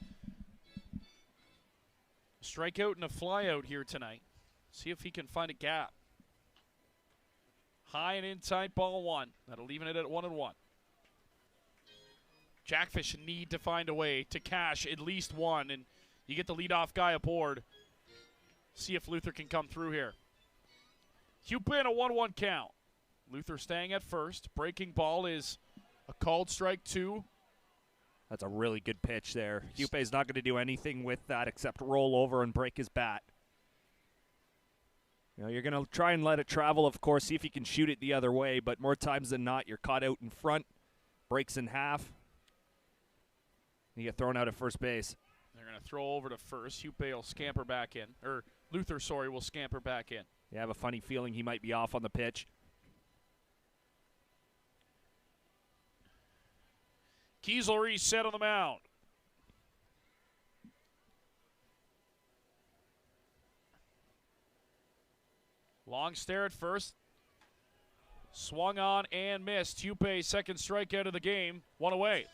strikeout and a flyout here tonight. See if he can find a gap. High and inside, ball 1. That'll even it at 1-1. Jackfish need to find a way to cash at least 1, and you get the leadoff guy aboard. See if Luther can come through here. Hoope in a 1-1 count. Luther staying at first. Breaking ball is a called strike 2. That's a really good pitch there. Hoope's not going to do anything with that except roll over and break his bat. You're going to try and let it travel, of course, see if you can shoot it the other way, but more times than not, you're caught out in front, breaks in half. You get thrown out at first base. They're going to throw over to first. Hoope will scamper back in. Or Luther, will scamper back in. You have a funny feeling he might be off on the pitch. Keys will reset on the mound. Long stare at first. Swung on and missed. Hoope, 2nd strikeout of the game. 1 away.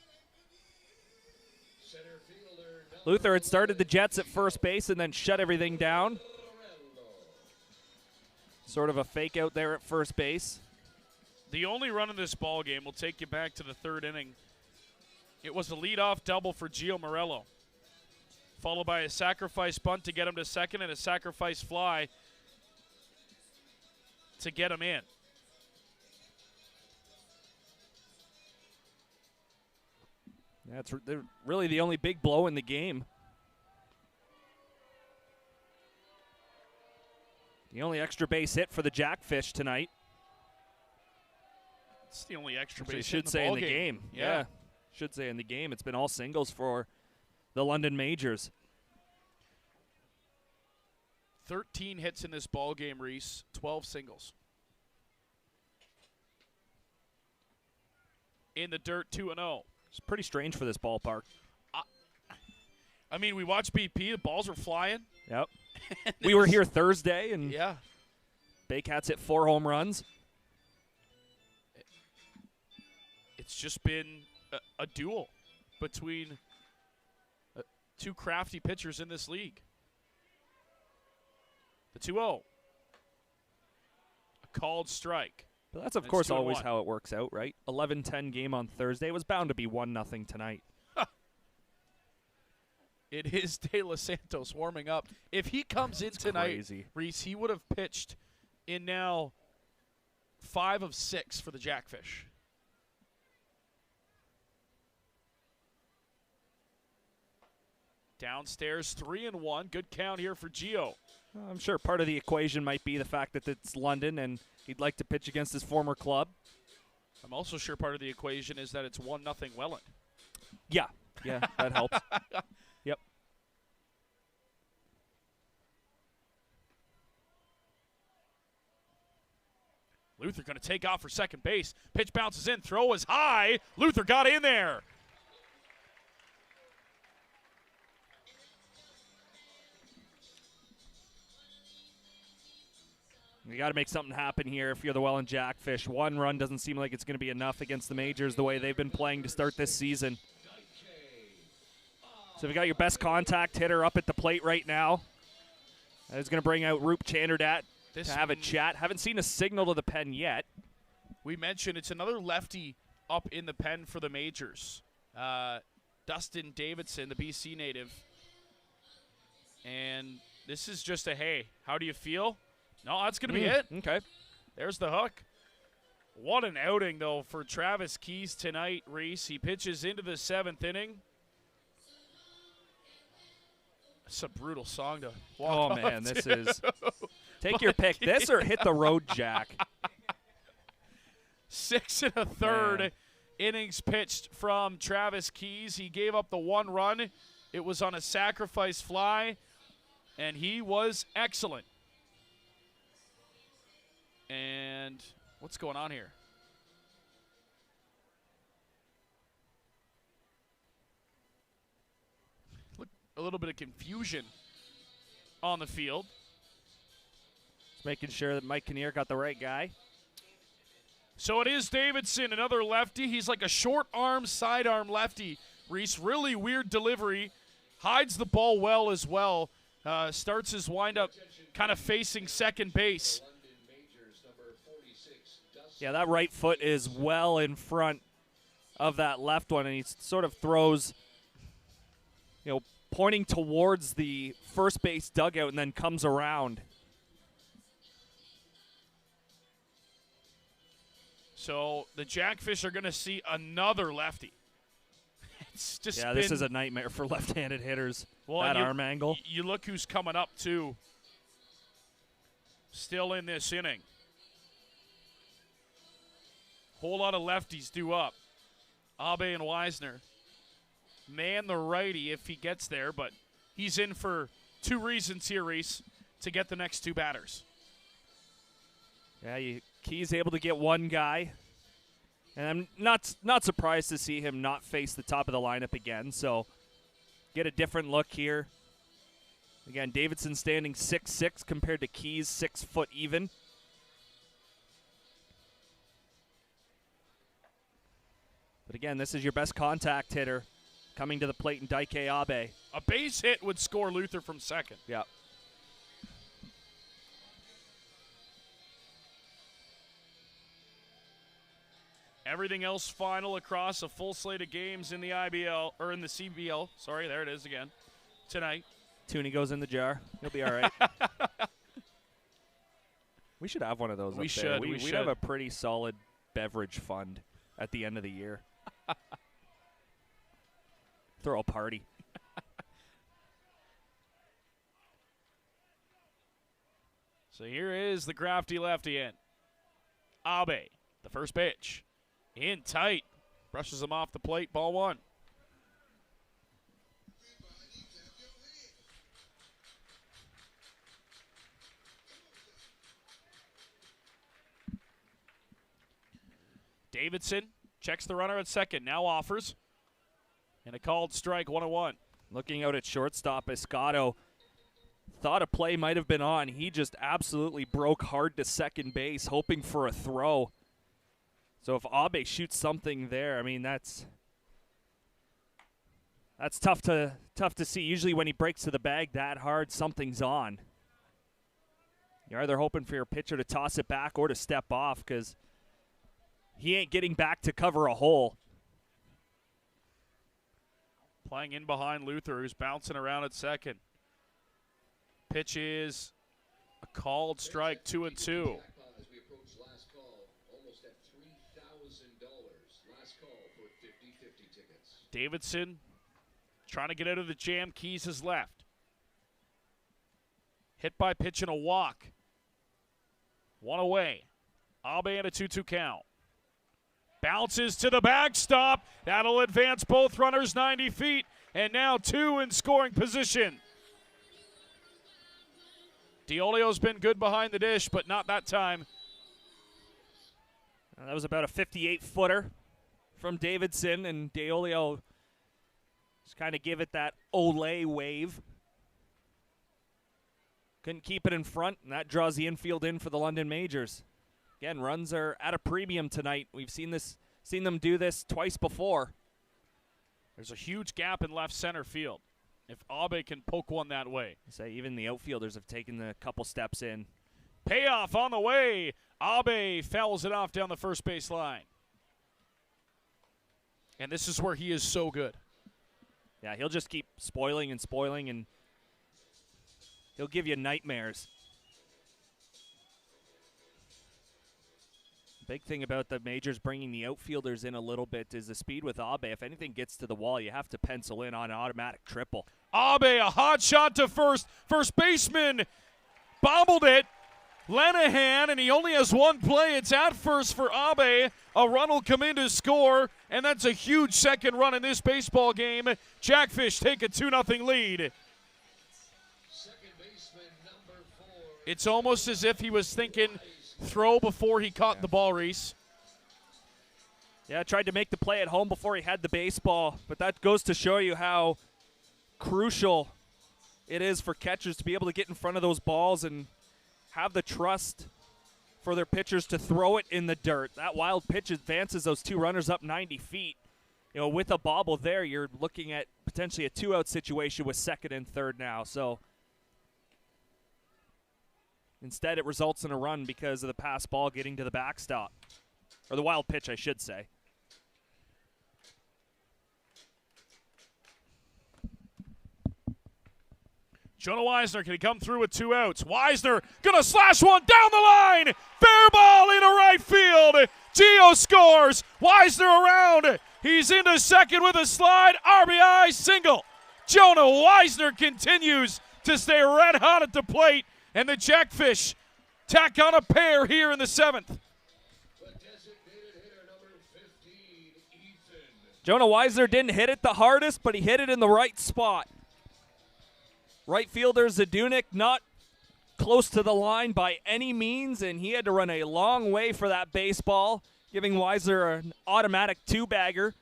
Luther had started the Jets at first base and then shut everything down. Sort of a fake out there at first base. The only run in this ball game will take you back to the 3rd inning. It was a leadoff double for Gio Morello, followed by a sacrifice bunt to get him to 2nd and a sacrifice fly to get him in. That's really the only big blow in the game. The only extra base hit for the Jackfish tonight. It's the only extra base I hit should say in the game. Yeah. Should say in the game. It's been all singles for the London Majors. 13 hits in this ball game, Reese. 12 singles. In the dirt, 2-0. It's pretty strange for this ballpark. I mean, we watched BP. The balls were flying. Yep. We were here Thursday, and yeah, Baycats hit 4 home runs. It's just been a duel between 2 crafty pitchers in this league. The 2-0. A called strike. But that's, of course, always how it works out, right? 11-10 game on Thursday. It was bound to be 1-0 tonight. It is De Los Santos warming up. If he comes in tonight, Reese, he would have pitched in now 5 of 6 for the Jackfish. Downstairs, 3-1. Good count here for Gio. I'm sure part of the equation might be the fact that it's London and he'd like to pitch against his former club. I'm also sure part of the equation is that it's 1-0 Welland. Yeah, that helps. Yep. Luther going to take off for 2nd base. Pitch bounces in. Throw is high. Luther got in there. You got to make something happen here if you're the Welland Jackfish. 1 run doesn't seem like it's going to be enough against the Majors the way they've been playing to start this season. So we got your best contact hitter up at the plate right now. That's going to bring out Roop Chanderdat to have a chat. Haven't seen a signal to the pen yet. We mentioned it's another lefty up in the pen for the Majors. Dustin Davidson, the BC native, And this is just a, hey, how do you feel? No, that's going to be it. Okay. There's the hook. What an outing, though, for Travis Keys tonight, Reese. He pitches into the 7th inning. It's a brutal song to walk Oh, man, up this to. is – take your pick. This or hit the road, Jack. 6 1/3 Man. innings pitched from Travis Keys. He gave up the 1 run. It was on a sacrifice fly, and he was excellent. And what's going on here? Look, a little bit of confusion on the field. Just making sure that Mike Kinnear got the right guy. So it is Davidson, another lefty. He's like a short arm, sidearm lefty. Reese, really weird delivery. Hides the ball well as well. Starts his windup kind of facing second base. Yeah, that right foot is well in front of that left one, and he sort of throws, pointing towards the first base dugout and then comes around. So the Jackfish are going to see another lefty. It's just this is a nightmare for left-handed hitters, well, that arm angle. You look who's coming up, too. Still in this inning. Whole lot of lefties due up. Abe and Wisner. Man the righty if he gets there, but he's in for 2 reasons here, Reese, to get the next 2 batters. Yeah, Key's able to get one guy. And I'm not surprised to see him not face the top of the lineup again. So get a different look here. Again, Davidson standing 6'6" compared to Keys 6 foot even. But again, this is your best contact hitter coming to the plate in Daike Abe. A base hit would score Luther from second. Yeah. Everything else final across a full slate of games in the IBL, or in the CBL. Sorry, there it is again. Tonight. Toonie goes in the jar. He'll be all right. We should have one of those We up should. there. We We'd should. have a pretty solid beverage fund at the end of the year. Throw a party. So here is the crafty lefty in. Abe, the first pitch. In tight. Brushes him off the plate. Ball 1. Davidson checks the runner at second. Now offers. And a called strike, 1-1. Looking out at shortstop, Escato thought a play might have been on. He just absolutely broke hard to second base, hoping for a throw. So if Abe shoots something there, I mean, that's tough to see. Usually when he breaks to the bag that hard, something's on. You're either hoping for your pitcher to toss it back or to step off because he ain't getting back to cover a hole. Playing in behind Luther, who's bouncing around at second. Pitch is a called strike, 2-2. As we approach last call, almost at $3,000. Last call for 50-50 tickets. Davidson trying to get out of the jam. Keys is left. Hit by pitch and a walk. 1 away. Abe and a 2-2 count. Bounces to the backstop. That'll advance both runners 90 feet. And now 2 in scoring position. Diolio's been good behind the dish, but not that time. That was about a 58-footer from Davidson, and Diolio just kind of give it that Olay wave. Couldn't keep it in front, and that draws the infield in for the London Majors. Again, runs are at a premium tonight. We've seen them do this twice before. There's a huge gap in left center field. If Abe can poke one that way. Say even the outfielders have taken a couple steps in. Payoff on the way. Abe fouls it off down the first base line. And this is where he is so good. Yeah, he'll just keep spoiling, and he'll give you nightmares. Big thing about the majors bringing the outfielders in a little bit is the speed with Abe. If anything gets to the wall, you have to pencil in on an automatic triple. Abe, a hot shot to first. First baseman bobbled it. Lenahan, and he only has one play. It's at first for Abe. A run will come in to score, and that's a huge second run in this baseball game. Jackfish take a 2-0 lead. It's almost as if he was thinking throw before he caught the ball, Reese. Yeah, tried to make the play at home before he had the baseball, but that goes to show you how crucial it is for catchers to be able to get in front of those balls and have the trust for their pitchers to throw it in the dirt. That wild pitch advances those two runners up 90 feet. You know, with a bobble there, you're looking at potentially a 2-out situation with second and third now. So instead, it results in a run because of the pass ball getting to the backstop. Or the wild pitch, I should say. Jonah Weisner, can he come through with 2 outs? Weisner gonna slash one down the line. Fair ball into right field. Gio scores. Weisner around. He's into second with a slide. RBI single. Jonah Weisner continues to stay red hot at the plate. And the Jackfish tack on a pair here in the 7th. Jonah Weisner didn't hit it the hardest, but he hit it in the right spot. Right fielder Zadunik not close to the line by any means, and he had to run a long way for that baseball, giving Weisner an automatic 2-bagger.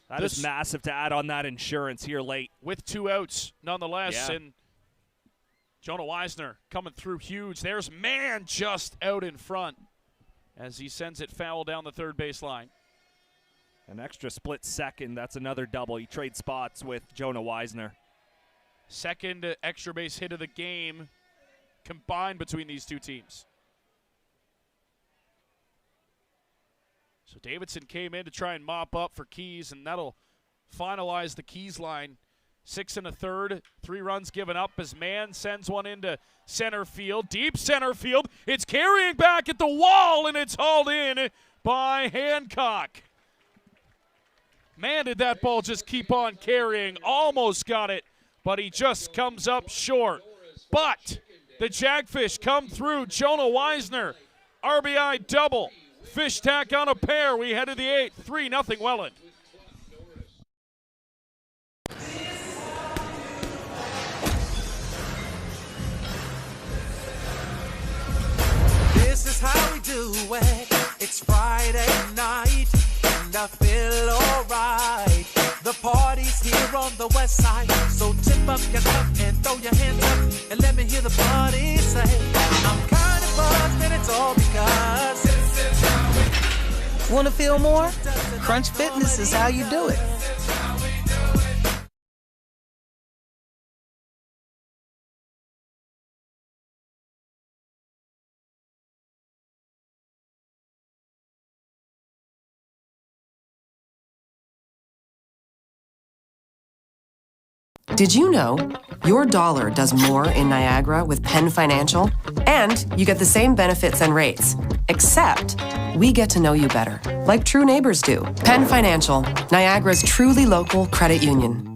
That is massive to add on that insurance here late. With 2 outs, nonetheless, Yeah. and Jonah Weisner coming through huge. There's man just out in front as he sends it foul down the third base line. An extra split second, that's another double. He trades spots with Jonah Weisner. Second extra base hit of the game combined between these two teams. So Davidson came in to try and mop up for Keys, and that'll finalize the Keys line. 6 1/3, 3 runs given up as Mann sends one into center field, deep center field. It's carrying back at the wall, and it's hauled in by Hancock. Man, did that ball just keep on carrying. Almost got it, but he just comes up short. But the Jackfish come through. Jonah Weisner, RBI double. Fish tack on a pair. We head to the 8th, 3-0 Welland. This is how we do it. It's Friday night, and I feel alright. The party's here on the west side, so tip up your cup and throw your hands up, and let me hear the party say, I'm kind of buzzed, and it's all because this is how we. Want to feel more? Crunch Fitness is how you do it. Did you know your dollar does more in Niagara with Penn Financial? And you get the same benefits and rates, except we get to know you better, like true neighbors do. Penn Financial, Niagara's truly local credit union.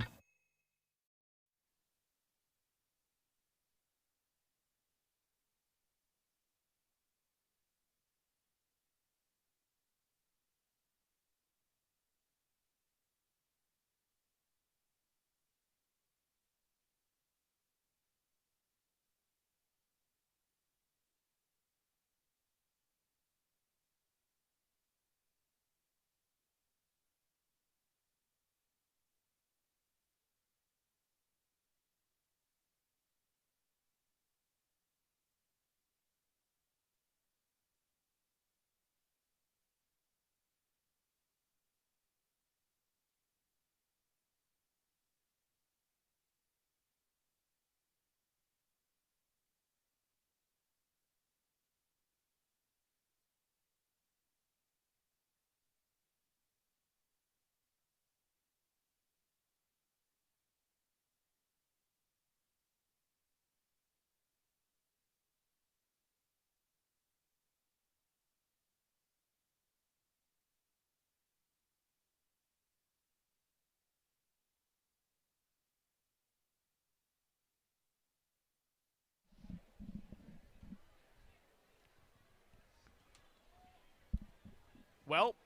Well,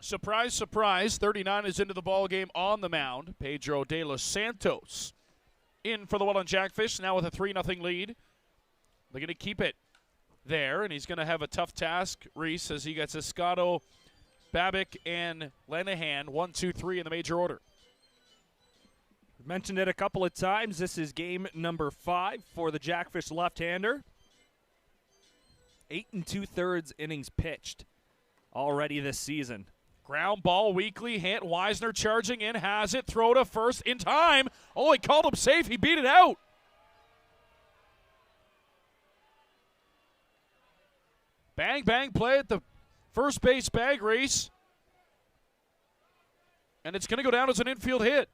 surprise, surprise, 39 is into the ball game on the mound. Pedro de los Santos in for the Welland Jackfish, now with a 3-0 lead. They're going to keep it there, and he's going to have a tough task, Reese, as he gets Escato, Babic, and Lenahan, 1, 2, 3 in the major order. We've mentioned it a couple of times. This is game number 5 for the Jackfish left-hander. 8 2/3 innings pitched already this season. Ground ball weakly hit. Weisner charging in, has it. Throw to first in time. Oh, he called him safe. He beat it out. Bang, bang play at the first base bag, Reese. And it's going to go down as an infield hit.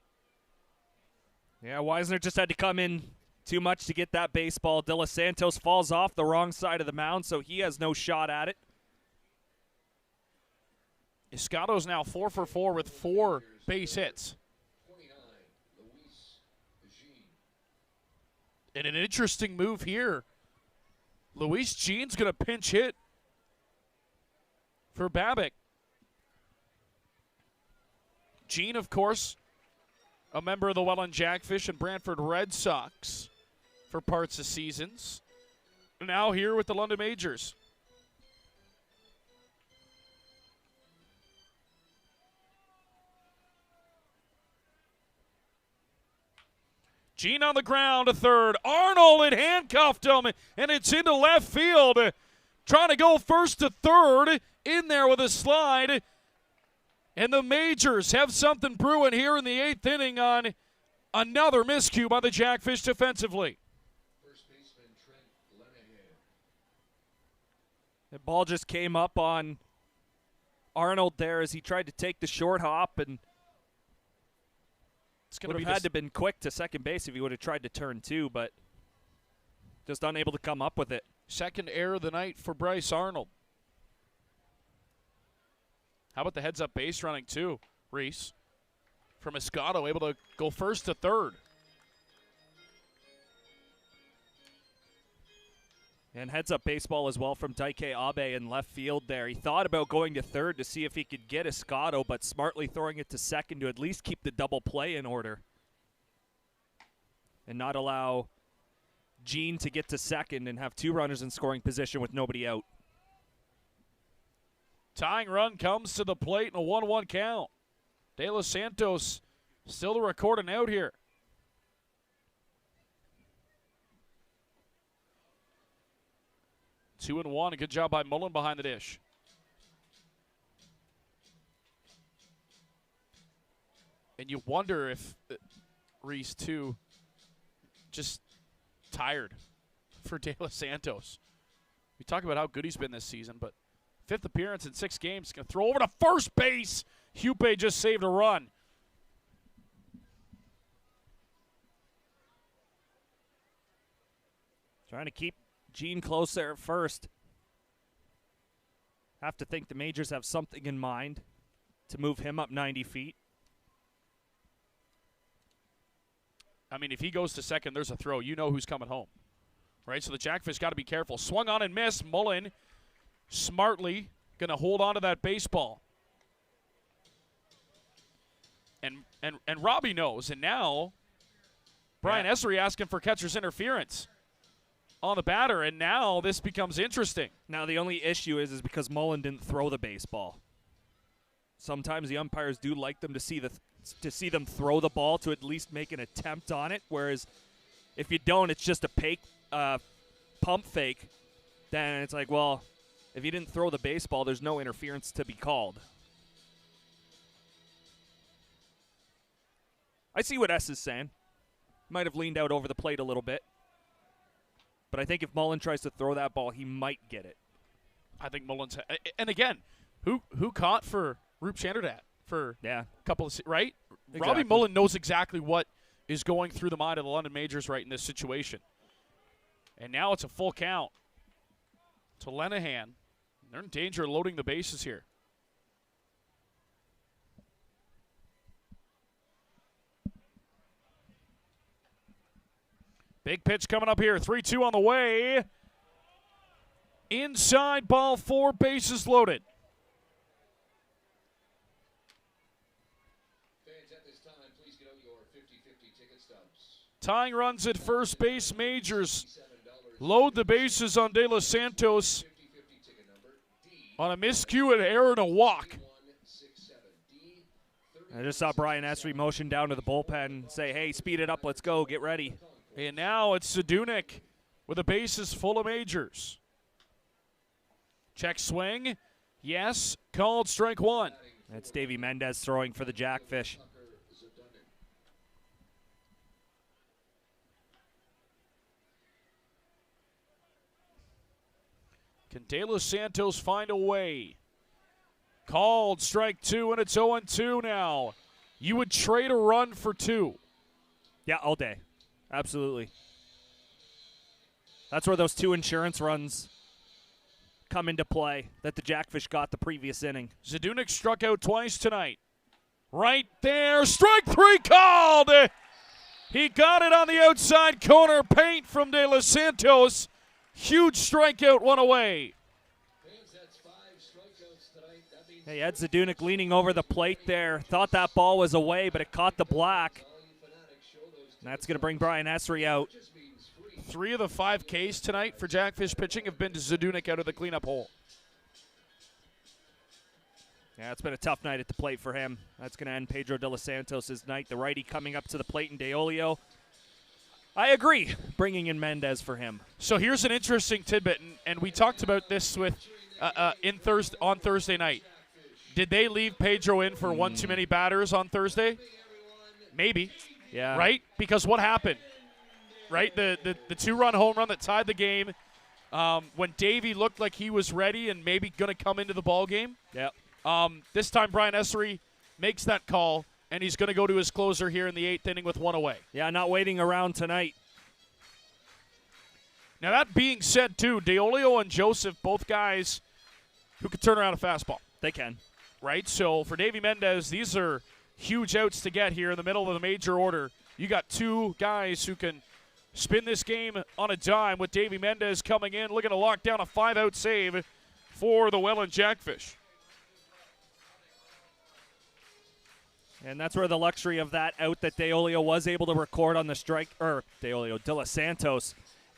Yeah, Weisner just had to come in too much to get that baseball. De Los Santos falls off the wrong side of the mound, so he has no shot at it. Escato's now 4 for 4 with 4 base hits. And an interesting move here. Luis Jean's going to pinch hit for Babic. Jean, of course, a member of the Welland Jackfish and Brantford Red Sox for parts of seasons. Now here with the London Majors. Jean on the ground to third. Arnold had handcuffed him, and it's into left field. Trying to go first to third. In there with a slide. And the Majors have something brewing here in the 8th inning on another miscue by the Jackfish defensively. First baseman Trent Lenahan. The ball just came up on Arnold there as he tried to take the short hop, and it's going would have had to been quick to second base if he would have tried to turn 2, but just unable to come up with it. Second error of the night for Bryce Arnold. How about the heads-up base running, too, Reese? From Escato, able to go first to third. And heads-up baseball as well from Daike Abe in left field there. He thought about going to third to see if he could get Escato, but smartly throwing it to second to at least keep the double play in order. And not allow Jean to get to second and have 2 runners in scoring position with nobody out. Tying run comes to the plate in a 1-1 count. De Los Santos still to record an out here. Two and one. A good job by Mullen behind the dish. And you wonder if Reese, too, just tired for De Los Santos. We talk about how good he's been this season, but 5th appearance in 6 games. Going to throw over to first base. Hupe just saved a run. Trying to keep Jean close there at first. Have to think the Majors have something in mind to move him up 90 feet. I mean, if he goes to second, there's a throw. You know who's coming home, right? So the Jackfish got to be careful. Swung on and missed. Mullen smartly going to hold on to that baseball. And Robbie knows. And now Brian Essery asking for catcher's interference on the batter. And now this becomes interesting. Now the only issue is because Mullen didn't throw the baseball. Sometimes the umpires do like them to see them throw the ball to at least make an attempt on it. Whereas if you don't, it's just a pump fake. Then it's like, well, if you didn't throw the baseball, there's no interference to be called. I see what S is saying. Might have leaned out over the plate a little bit. But I think if Mullen tries to throw that ball, he might get it. I think Mullen's – and again, who caught for Roop Chanderdat for a couple of – right? Exactly. Robbie Mullen knows exactly what is going through the mind of the London Majors right in this situation. And now it's a full count to Lenahan. They're in danger of loading the bases here. Big pitch coming up here. 3-2 on the way. Inside, ball 4, bases loaded. Tying runs at first base, Majors load the bases on De Los Santos on a miscue, an error, and a walk. I just saw Brian Esri motion down to the bullpen, say, hey, speed it up, let's go, get ready. And now it's Zadunik with the bases full of Majors. Check swing. Yes, called strike one. That's Davey Mendez throwing for the Jackfish. Can De Los Santos find a way? Called strike two, and it's 0-2 now. You would trade a run for two. Yeah, all day. Absolutely. That's where those two insurance runs come into play that the Jackfish got the previous inning. Zadunik struck out twice tonight. Right there, strike three called. He got it on the outside corner, paint from De Los Santos. Huge strikeout, one away. Hey, Ed Zadunik leaning over the plate there. Thought that ball was away, but it caught the black. And that's going to bring Brian Esri out. 3 of the 5 Ks tonight for Jackfish pitching have been to Zadunik out of the cleanup hole. Yeah, it's been a tough night at the plate for him. That's going to end Pedro De Los Santos' night. The righty coming up to the plate in DeOlio. I agree, bringing in Mendez for him. So here's an interesting tidbit, and we talked about this with on Thursday night. Did they leave Pedro in for one too many batters on Thursday? Maybe. Yeah. Right? Because what happened? Right? The 2-run home run that tied the game when Davey looked like he was ready and maybe going to come into the ball game. Yep. This time Brian Esri makes that call, and he's going to go to his closer here in the 8th inning with 1 away. Yeah, not waiting around tonight. Now, that being said, too, DeOlio and Joseph, both guys who could turn around a fastball. They can. Right? So for Davey Mendez, these are huge outs to get here in the middle of the major order. You got 2 guys who can spin this game on a dime with Davey Mendez coming in, looking to lock down a 5-out save for the Welland Jackfish. And that's where the luxury of that out that DeOlio was able to record on the strike, or De Los Santos,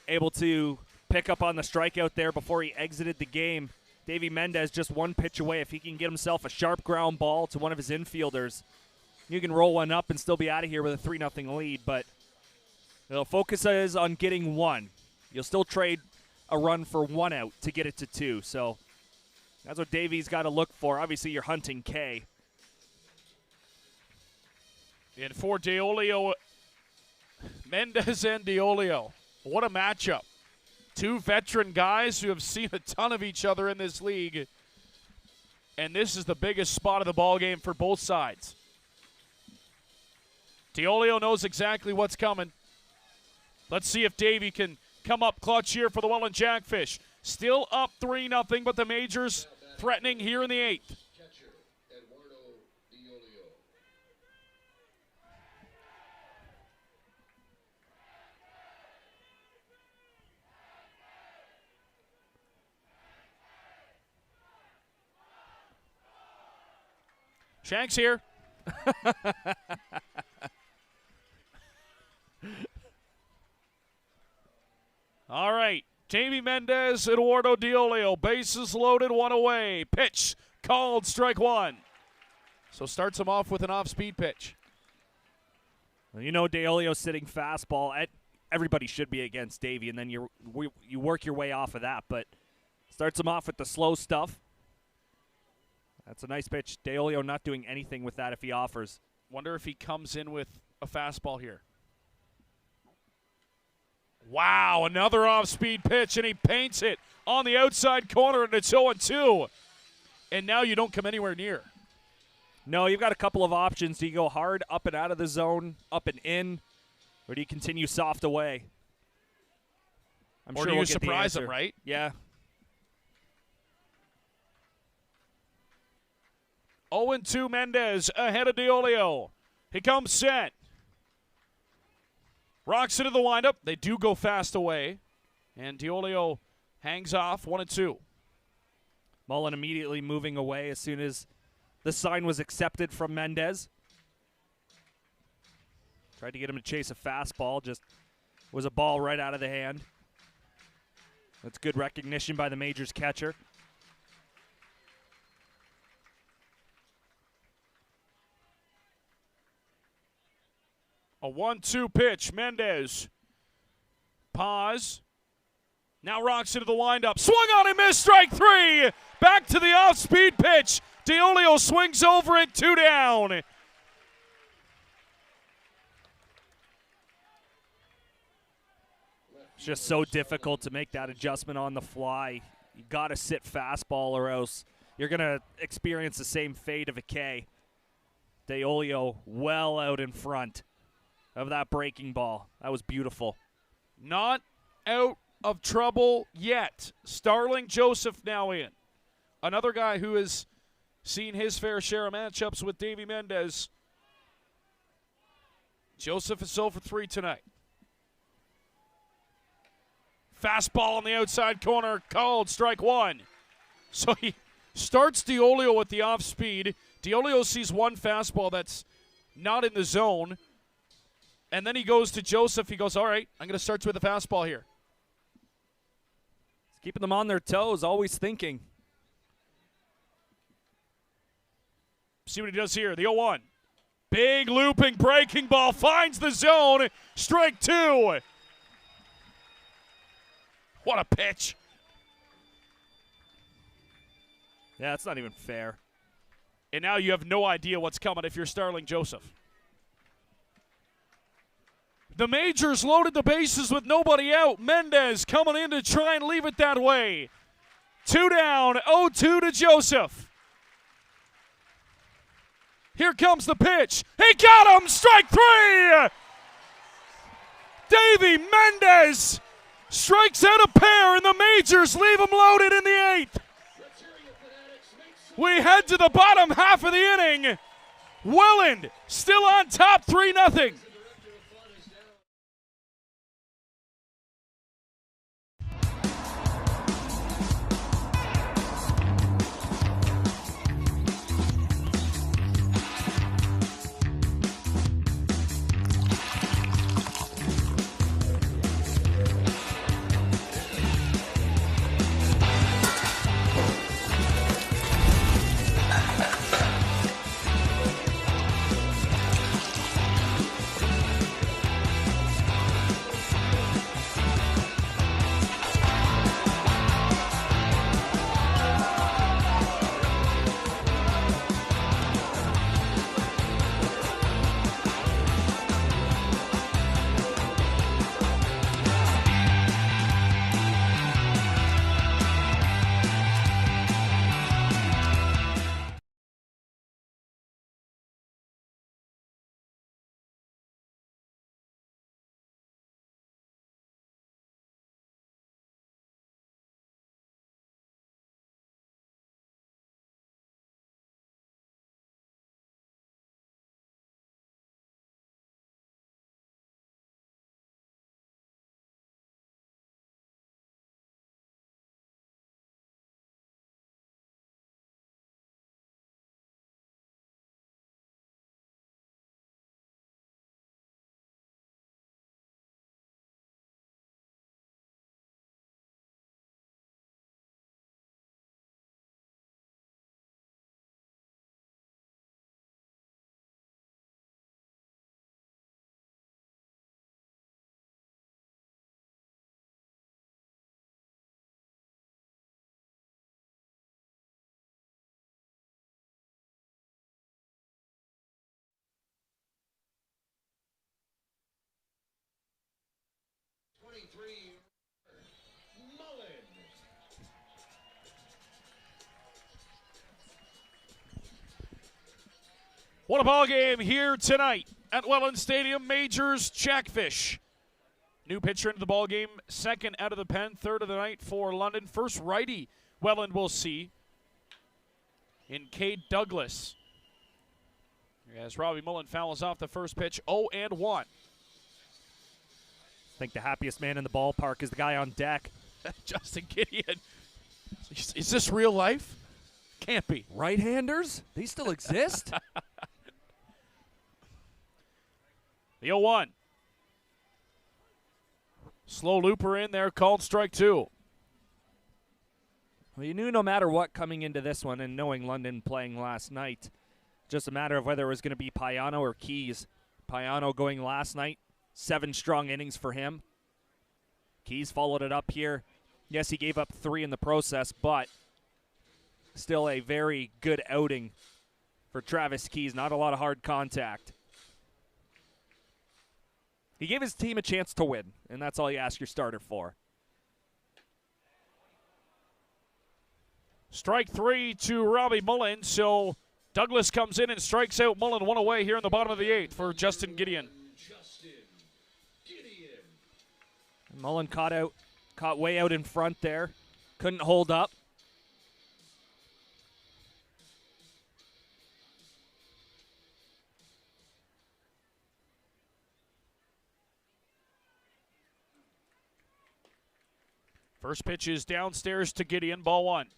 able to pick up on the strikeout there before he exited the game. Davey Mendez just 1 pitch away. If he can get himself a sharp ground ball to one of his infielders, you can roll one up and still be out of here with a 3-0 lead. But the focus is on getting 1. You'll still trade a run for 1 out to get it to 2. So that's what Davey's got to look for. Obviously, you're hunting K. And for DeOlio, Mendez and DeOlio, what a matchup. 2 veteran guys who have seen a ton of each other in this league. And this is the biggest spot of the ball game for both sides. DeOlio knows exactly what's coming. Let's see if Davey can come up clutch here for the Welland Jackfish. Still up 3-0, but the Majors threatening here in the 8th. Shanks here. All right. Davey Mendez, Eduardo DeOlio. Bases loaded, 1 away. Pitch called, strike 1. So starts him off with an off-speed pitch. Well, you know DeOlio sitting fastball. Everybody should be against Davey, and then you work your way off of that. But starts him off with the slow stuff. That's a nice pitch. DeOlio not doing anything with that if he offers. Wonder if he comes in with a fastball here. Wow, another off-speed pitch, and he paints it on the outside corner, and it's 0-2. And now you don't come anywhere near. No, you've got a couple of options. Do you go hard up and out of the zone, up and in, or do you continue soft away? Or do you surprise him, right? Yeah. 0-2 Mendez ahead of DeOlio. He comes set. Rocks into the windup. They do go fast away. And DeOlio hangs off 1-2. Mullen immediately moving away as soon as the sign was accepted from Mendez. Tried to get him to chase a fastball, just was a ball right out of the hand. That's good recognition by the Majors catcher. A 1-2 pitch. Mendez. Pause. Now rocks into the windup. Swung on and missed. Strike 3. Back to the off-speed pitch. DeOlio swings over it. 2 down. It's just so difficult to make that adjustment on the fly. You got to sit fastball or else you're going to experience the same fate of a K. DeOlio well out in front of that breaking ball. That was beautiful. Not out of trouble yet. Starling Joseph now in. Another guy who has seen his fair share of matchups with Davey Mendez. Joseph is 0 for 3 tonight. Fastball on the outside corner, called strike 1. So he starts DeOlio with the off speed. DeOlio sees one fastball that's not in the zone. And then he goes to Joseph. He goes, all right, I'm going to start with a fastball here. It's keeping them on their toes, always thinking. See what he does here. The 0-1. Big looping breaking ball finds the zone. Strike 2. What a pitch. Yeah, it's not even fair. And now you have no idea what's coming if you're Starling Joseph. The Majors loaded the bases with nobody out. Mendez coming in to try and leave it that way. 2 down, 0-2 to Joseph. Here comes the pitch. He got him! Strike 3! Davey Mendez strikes out a pair, and the Majors leave him loaded in the 8th. We head to the bottom half of the inning. Welland still on top, 3-0. What a ball game here tonight at Welland Stadium. Majors Jackfish. New pitcher into the ball game, second out of the pen, third of the night for London. First righty Welland will see in Cade Douglas. As Robbie Mullen fouls off the first pitch, 0-1. I think the happiest man in the ballpark is the guy on deck. Justin Gideon. Is this real life? Can't be. Right-handers? They still exist? The 0-1. Slow looper in there, called strike 2. Well, you knew no matter what coming into this one, and knowing London playing last night, just a matter of whether it was going to be Payano or Keys. Payano going last night, 7 strong innings for him. Keys followed it up here. Yes, he gave up 3 in the process, but still a very good outing for Travis Keys. Not a lot of hard contact. He gave his team a chance to win, and that's all you ask your starter for. Strike 3 to Robbie Mullen, so Douglas comes in and strikes out Mullen 1 away here in the bottom of the 8th for Justin Gideon. Mullen caught way out in front there. Couldn't hold up. First pitch is downstairs to Gideon, ball 1.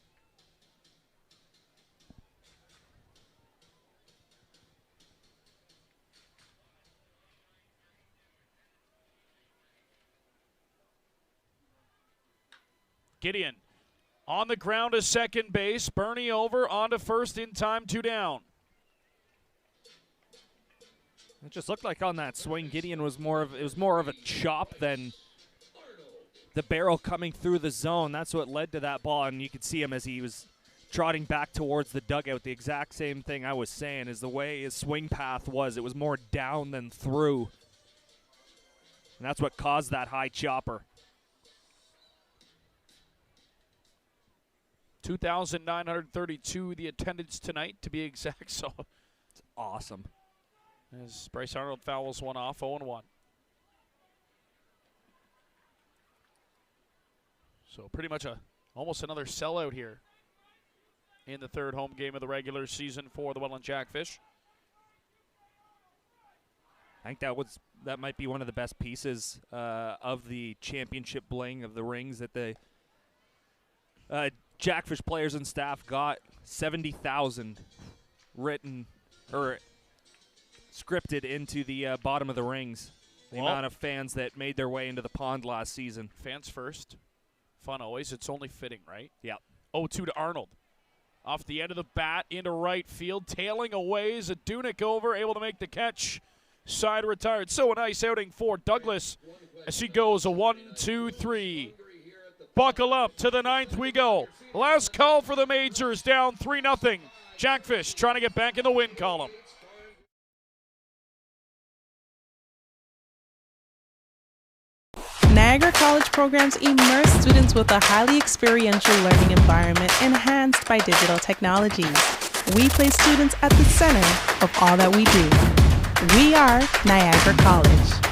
Gideon on the ground to second base. Bernie over onto first in time, 2 down. It just looked like on that swing, Gideon was more of a chop than the barrel coming through the zone. That's what led to that ball, and you could see him as he was trotting back towards the dugout. The exact same thing I was saying is the way his swing path was. It was more down than through, and that's what caused that high chopper. 2,932 the attendance tonight, to be exact, so it's awesome. As Bryce Arnold fouls one off, 0-1. So pretty much almost another sellout here in the 3rd home game of the regular season for the Welland Jackfish. I think that might be one of the best pieces of the championship bling of the rings that the Jackfish players and staff got. 70,000 written or scripted into the bottom of the rings. The amount of fans that made their way into the pond last season. Fans first. Fun always. It's only fitting, right? Yeah. 0-2 to Arnold. Off the end of the bat into right field. Tailing away is a Dunick over. Able to make the catch. Side retired. So a nice outing for Douglas as he goes a 1-2-3. Buckle up. To the 9th we go. Last call for the majors. Down 3-0. Jackfish trying to get back in the win column. Niagara College programs immerse students with a highly experiential learning environment enhanced by digital technologies. We place students at the center of all that we do. We are Niagara College.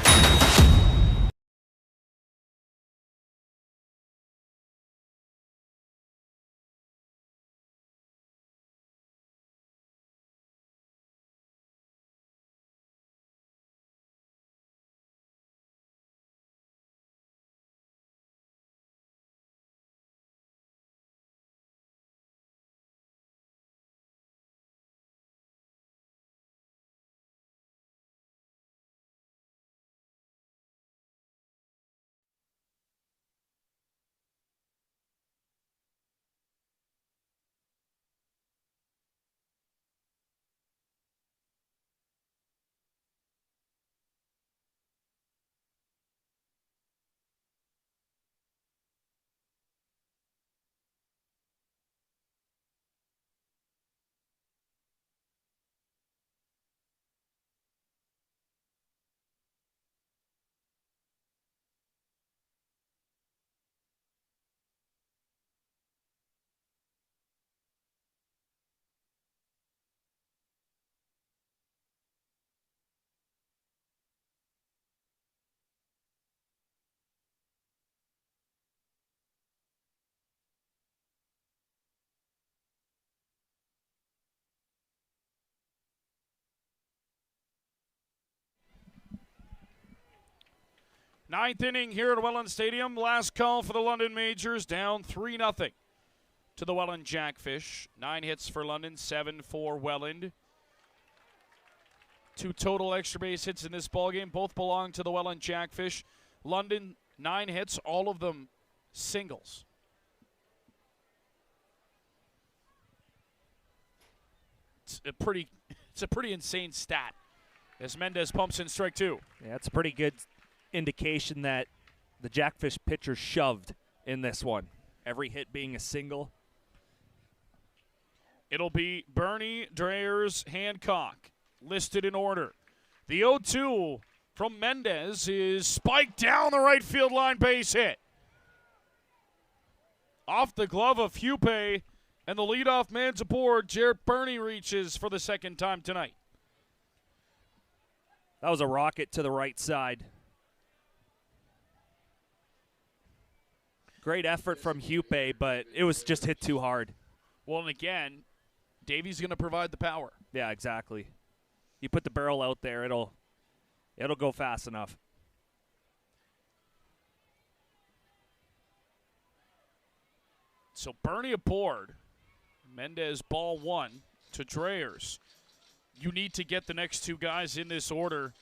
Ninth inning here at Welland Stadium. Last call for the London Majors. Down 3-0 to the Welland Jackfish. 9 hits for London, 7 for Welland. 2 total extra base hits in this ballgame. Both belong to the Welland Jackfish. London, 9 hits, all of them singles. It's a pretty insane stat as Mendez pumps in strike 2. Yeah, it's a pretty good indication that the Jackfish pitcher shoved in this one. Every hit being a single. It'll be Bernie, Dreyers, Hancock, listed in order. The 0-2 from Mendez is spiked down the right field line, base hit. Off the glove of Hupe, and the leadoff man's aboard. Jarrett Bernie reaches for the second time tonight. That was a rocket to the right side. Great effort from Hupe, but it was just hit too hard. Well, and again, Davies going to provide the power. Yeah, exactly. You put the barrel out there, it'll go fast enough. So Bernie aboard. Mendez ball 1 to Dreyers. You need to get the next 2 guys in this order.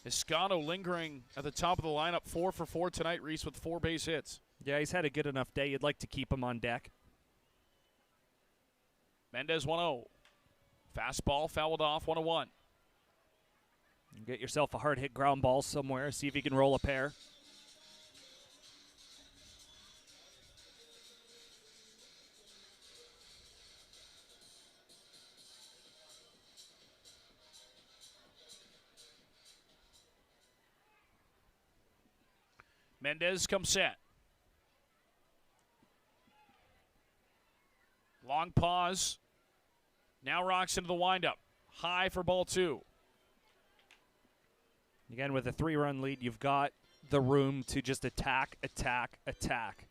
Escano lingering at the top of the lineup, 4 for 4 tonight, Reese, with 4 base hits. Yeah, he's had a good enough day. You'd like to keep him on deck. Mendez 1-0. Fastball fouled off, 1-1. Get yourself a hard hit ground ball somewhere. See if you can roll a pair. Mendez comes set. Long pause. Now rocks into the windup. High for ball 2. Again, with a 3-run lead, you've got the room to just attack, attack, attack.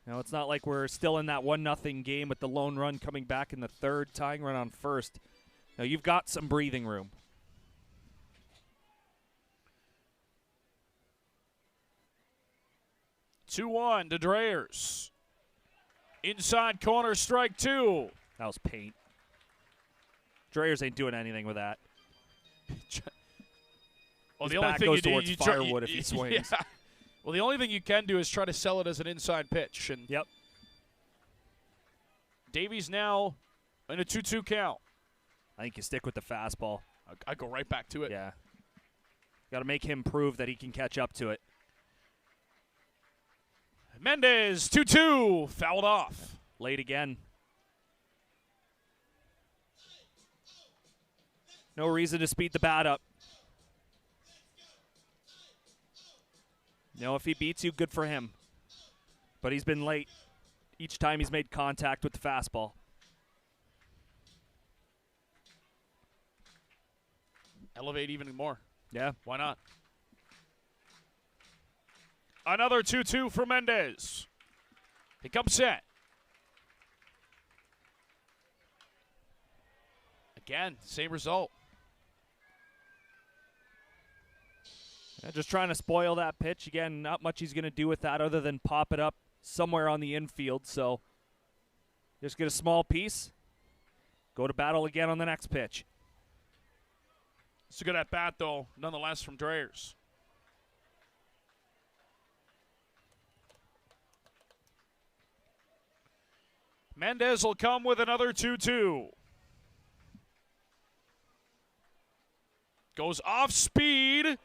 Now, it's not like we're still in that 1-0 game with the lone run coming back in the 3rd, tying run on 1st. Now, you've got some breathing room. 2-1 to Dreyers. Inside corner, strike 2. That was paint. Dreyers ain't doing anything with that. Well, His back goes towards firewood if he swings. Yeah. Well, the only thing you can do is try to sell it as an inside pitch. And yep. Davies now in a 2-2 count. I think you stick with the fastball. I go right back to it. Yeah. Got to make him prove that he can catch up to it. Mendez, 2-2, fouled off. Late again. No reason to speed the bat up. If he beats you, good for him. But he's been late each time he's made contact with the fastball. Elevate even more. Yeah. Why not? Another 2-2 for Mendez. He comes set. Again, same result. Yeah, just trying to spoil that pitch. Again, not much he's going to do with that other than pop it up somewhere on the infield. So just get a small piece. Go to battle again on the next pitch. It's a good at bat, though, nonetheless, from Dreyers. Mendez will come with another 2-2. Goes off speed,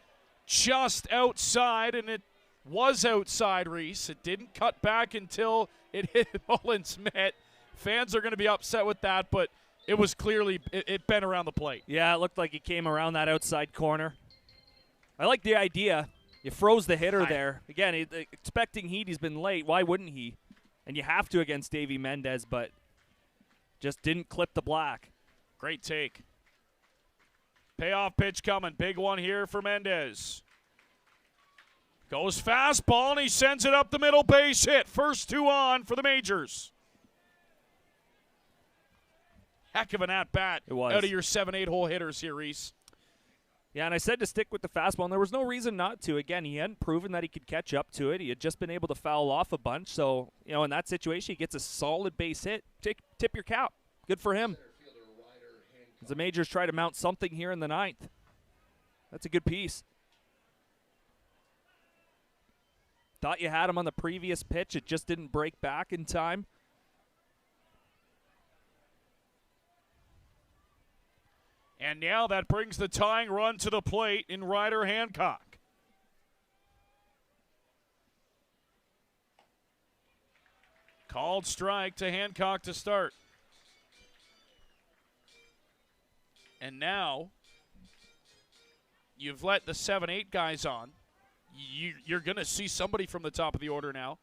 just outside, and it was outside, Reese. It didn't cut back until it hit Nolan's mitt. Fans are going to be upset with that, but it was clearly, it bent around the plate. Yeah, it looked like he came around that outside corner. I like the idea. You froze the hitter there. Again, expecting heat, he's been late. Why wouldn't he? And you have to against Davey Mendez, but just didn't clip the black. Great take. Payoff pitch coming. Big one here for Mendez. Goes fastball, and he sends it up the middle, base hit. First 2 on for the majors. Heck of an at-bat it was. out of your 7-8 hole hitters here, Reese. Yeah, and I said to stick with the fastball, and there was no reason not to. Again, he hadn't proven that he could catch up to it. He had just been able to foul off a bunch. So, in that situation, he gets a solid base hit. Tip your cap. Good for him. As the Majors try to mount something here in the 9th. That's a good piece. Thought you had him on the previous pitch. It just didn't break back in time. And now that brings the tying run to the plate in Ryder Hancock. Called strike to Hancock to start. And now you've let the 7-8 guys on. You're going to see somebody from the top of the order now.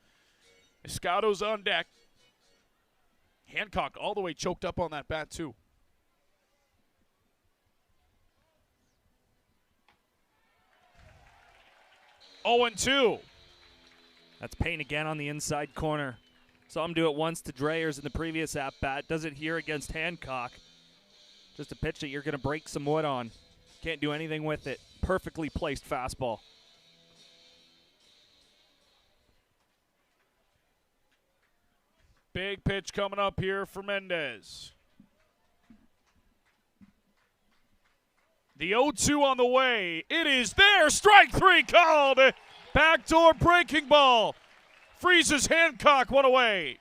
Escato's on deck. Hancock all the way choked up on that bat, too. 0-2. That's Payne again on the inside corner. Saw him do it once to Dreyers in the previous at-bat. Does it here against Hancock. Just a pitch that you're going to break some wood on. Can't do anything with it. Perfectly placed fastball. Big pitch coming up here for Mendez. The 0-2 on the way. It is there. Strike 3 called. Backdoor breaking ball. Freezes Hancock one away.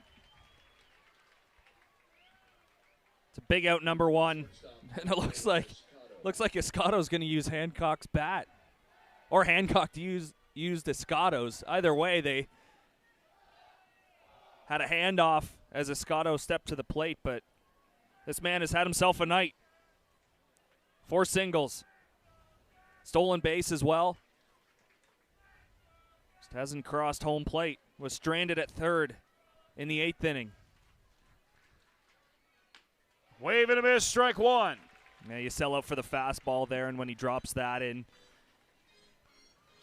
It's a big out number 1. And it looks like Escato's going to use Hancock's bat. Or Hancock used Escato's. Either way, they had a handoff as Escato stepped to the plate, but this man has had himself a night. 4 singles. Stolen base as well. Just hasn't crossed home plate. Was stranded at third in the 8th inning. Wave and a miss, strike 1. Yeah, you sell out for the fastball there, and when he drops that in,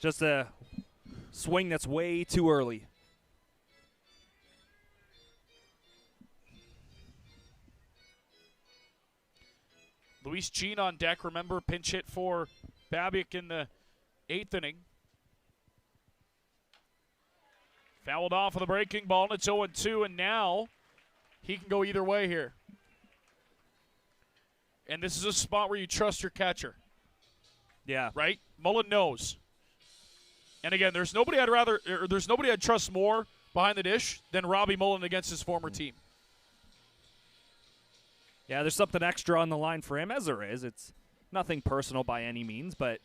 just a swing that's way too early. Luis Jean on deck. Remember, pinch hit for Babiak in the 8th inning. Fouled off of the breaking ball, and it's 0-2, and now he can go either way here. And this is a spot where you trust your catcher. Yeah. Right? Mullen knows. And again, there's nobody I'd trust more behind the dish than Robbie Mullen against his former team. Yeah, there's something extra on the line for him, as there is. It's nothing personal by any means, but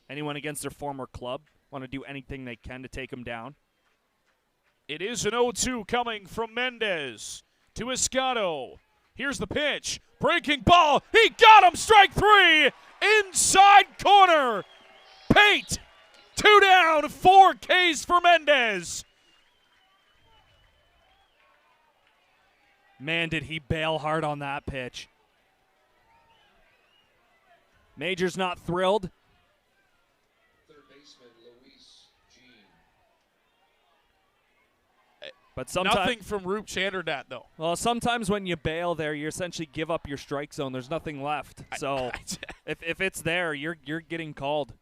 anyone against their former club want to do anything they can to take him down. It is an 0-2 coming from Mendez to Escato. Here's the pitch. Breaking ball. He got him. Strike 3. Inside corner. Pate. 2 down. 4 Ks for Mendez. Man, did he bail hard on that pitch. Major's not thrilled. Third baseman Luis Jean. But sometimes nothing from Roop Chandernat, though. Well, sometimes when you bail there, you essentially give up your strike zone. There's nothing left. So if it's there, you're getting called.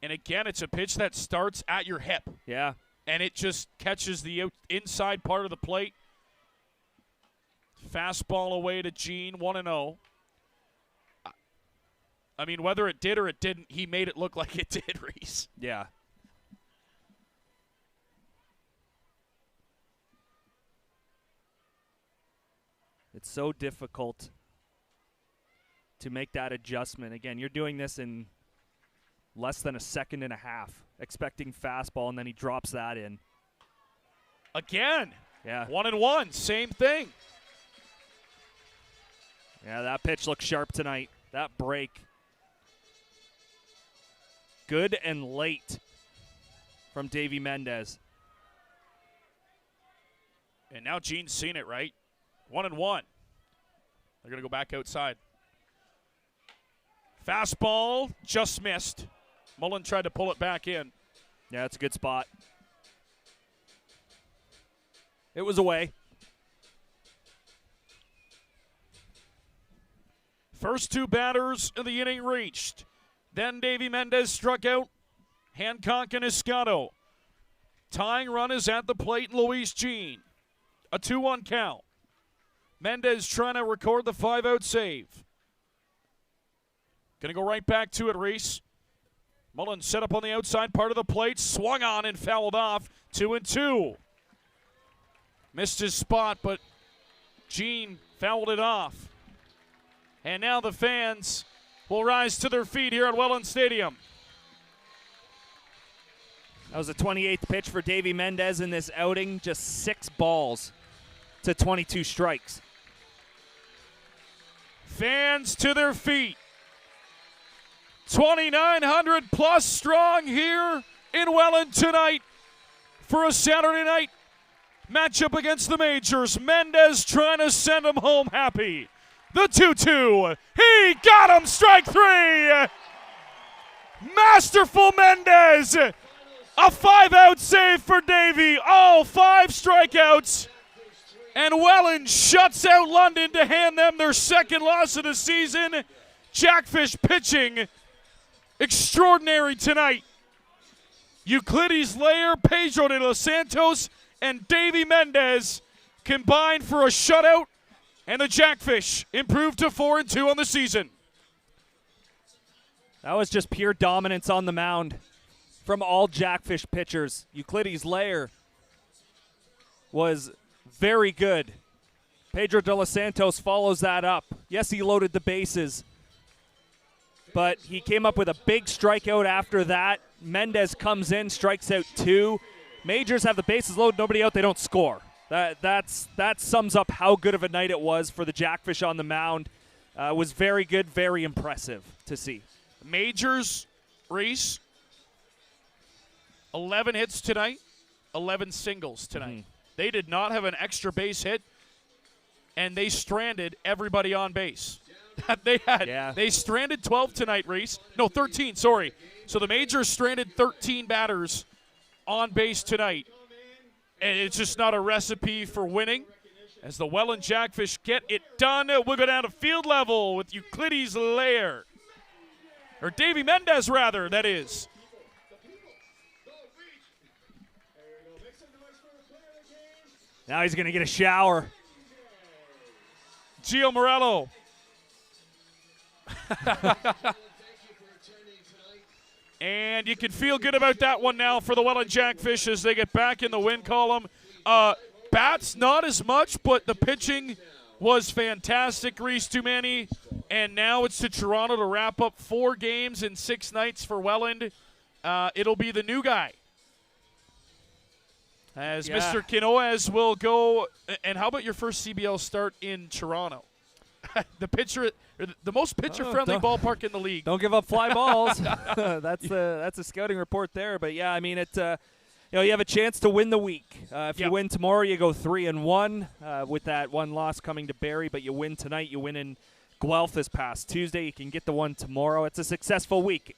And again, it's a pitch that starts at your hip. Yeah. And it just catches the inside part of the plate. Fastball away to Jean, 1-0. I mean, whether it did or it didn't, he made it look like it did, Reese. Yeah. It's so difficult to make that adjustment. Again, you're doing this in less than a second and a half, expecting fastball, and then he drops that in. Again. Yeah. 1-1, same thing. Yeah, that pitch looks sharp tonight. That break. Good and late from Davey Mendez. And now Gene's seen it, right? 1-1. They're going to go back outside. Fastball just missed. Mullen tried to pull it back in. Yeah, that's a good spot. It was away. First two batters of the inning reached. Then Davy Mendez struck out Hancock and Escato. Tying run is at the plate, Luis Jean. A 2-1 count. Mendez trying to record the 5-out save. Going to go right back to it, Reese. Mullen set up on the outside part of the plate, swung on and fouled off. 2-2. Missed his spot, but Jean fouled it off. And now the fans will rise to their feet here at Welland Stadium. That was the 28th pitch for Davy Mendez in this outing. Just 6 balls to 22 strikes. Fans to their feet. 2,900 plus strong here in Welland tonight for a Saturday night matchup against the Majors. Mendez trying to send him home happy. The 2-2. He got him. Strike 3. Masterful Mendez. A 5-out save for Davy. All 5 strikeouts. And Welland shuts out London to hand them their second loss of the season. Jackfish pitching extraordinary tonight. Euclides Layer, Pedro de los Santos, and Davy Mendez combined for a shutout, and the Jackfish improved to 4-2 on the season. That was just pure dominance on the mound from all Jackfish pitchers. Euclides Layer was very good. Pedro de los Santos follows that up. Yes, he loaded the bases, but he came up with a big strikeout after that. Mendez comes in, strikes out 2. Majors have the bases loaded, nobody out, they don't score. That sums up how good of a night it was for the Jackfish on the mound. It was very good, very impressive to see. Majors, Reese, 11 hits tonight, 11 singles tonight. Mm-hmm. They did not have an extra base hit, and they stranded everybody on base. They stranded 12 tonight, Reese. No, 13, sorry. So the Majors stranded 13 batters on base tonight. And it's just not a recipe for winning. As the Welland Jackfish get it done, we'll go down to field level with Euclides Layer. Or Davy Mendez, rather, that is. Now he's going to get a shower. Gio Morello. And you can feel good about that one now for the Welland Jackfish as they get back in the win column. Bats, not as much, but the pitching was fantastic, Reese Dumani. And now it's to Toronto to wrap up 4 games in 6 nights for Welland. It'll be the new guy. As Mr. Quinoez will go. And how about your first CBL start in Toronto? The most pitcher-friendly ballpark in the league. Don't give up fly balls. That's a scouting report there. But yeah, I mean you have a chance to win the week. If you win tomorrow, you go 3-1 with that 1 loss coming to Barrie. But you win tonight, you win in Guelph this past Tuesday. You can get the one tomorrow. It's a successful week.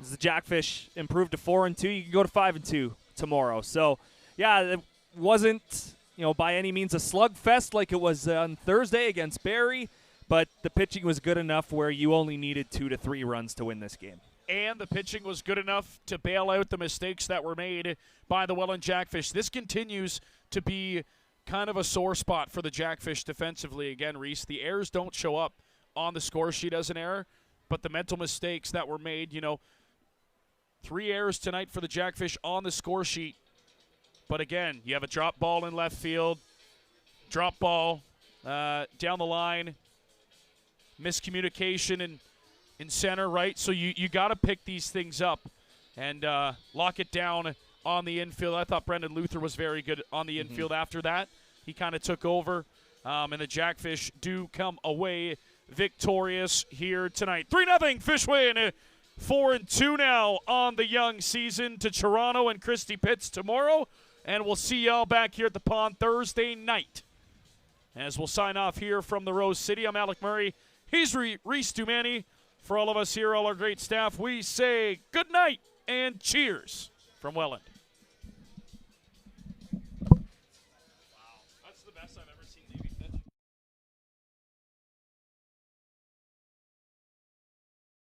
As the Jackfish improved to 4-2, you can go to 5-2 tomorrow. So yeah, it wasn't by any means a slugfest like it was on Thursday against Barrie, but the pitching was good enough where you only needed 2 to 3 runs to win this game. And the pitching was good enough to bail out the mistakes that were made by the Welland Jackfish. This continues to be kind of a sore spot for the Jackfish defensively. Again, Reese, the errors don't show up on the score sheet as an error, but the mental mistakes that were made, 3 errors tonight for the Jackfish on the score sheet. But again, you have a drop ball in left field, drop ball down the line, miscommunication in center, right? So you got to pick these things up and lock it down on the infield. I thought Brendan Luther was very good on the infield after that. He kind of took over, and the Jackfish do come away victorious here tonight. 3-0 Fish win. 4-2 now on the young season to Toronto and Christie Pitts tomorrow. And we'll see y'all back here at the Pond Thursday night. As we'll sign off here from the Rose City, I'm Alec Murray. He's Reese Dumani. For all of us here, all our great staff, we say good night and cheers from Welland. Wow, that's the best I've ever seen.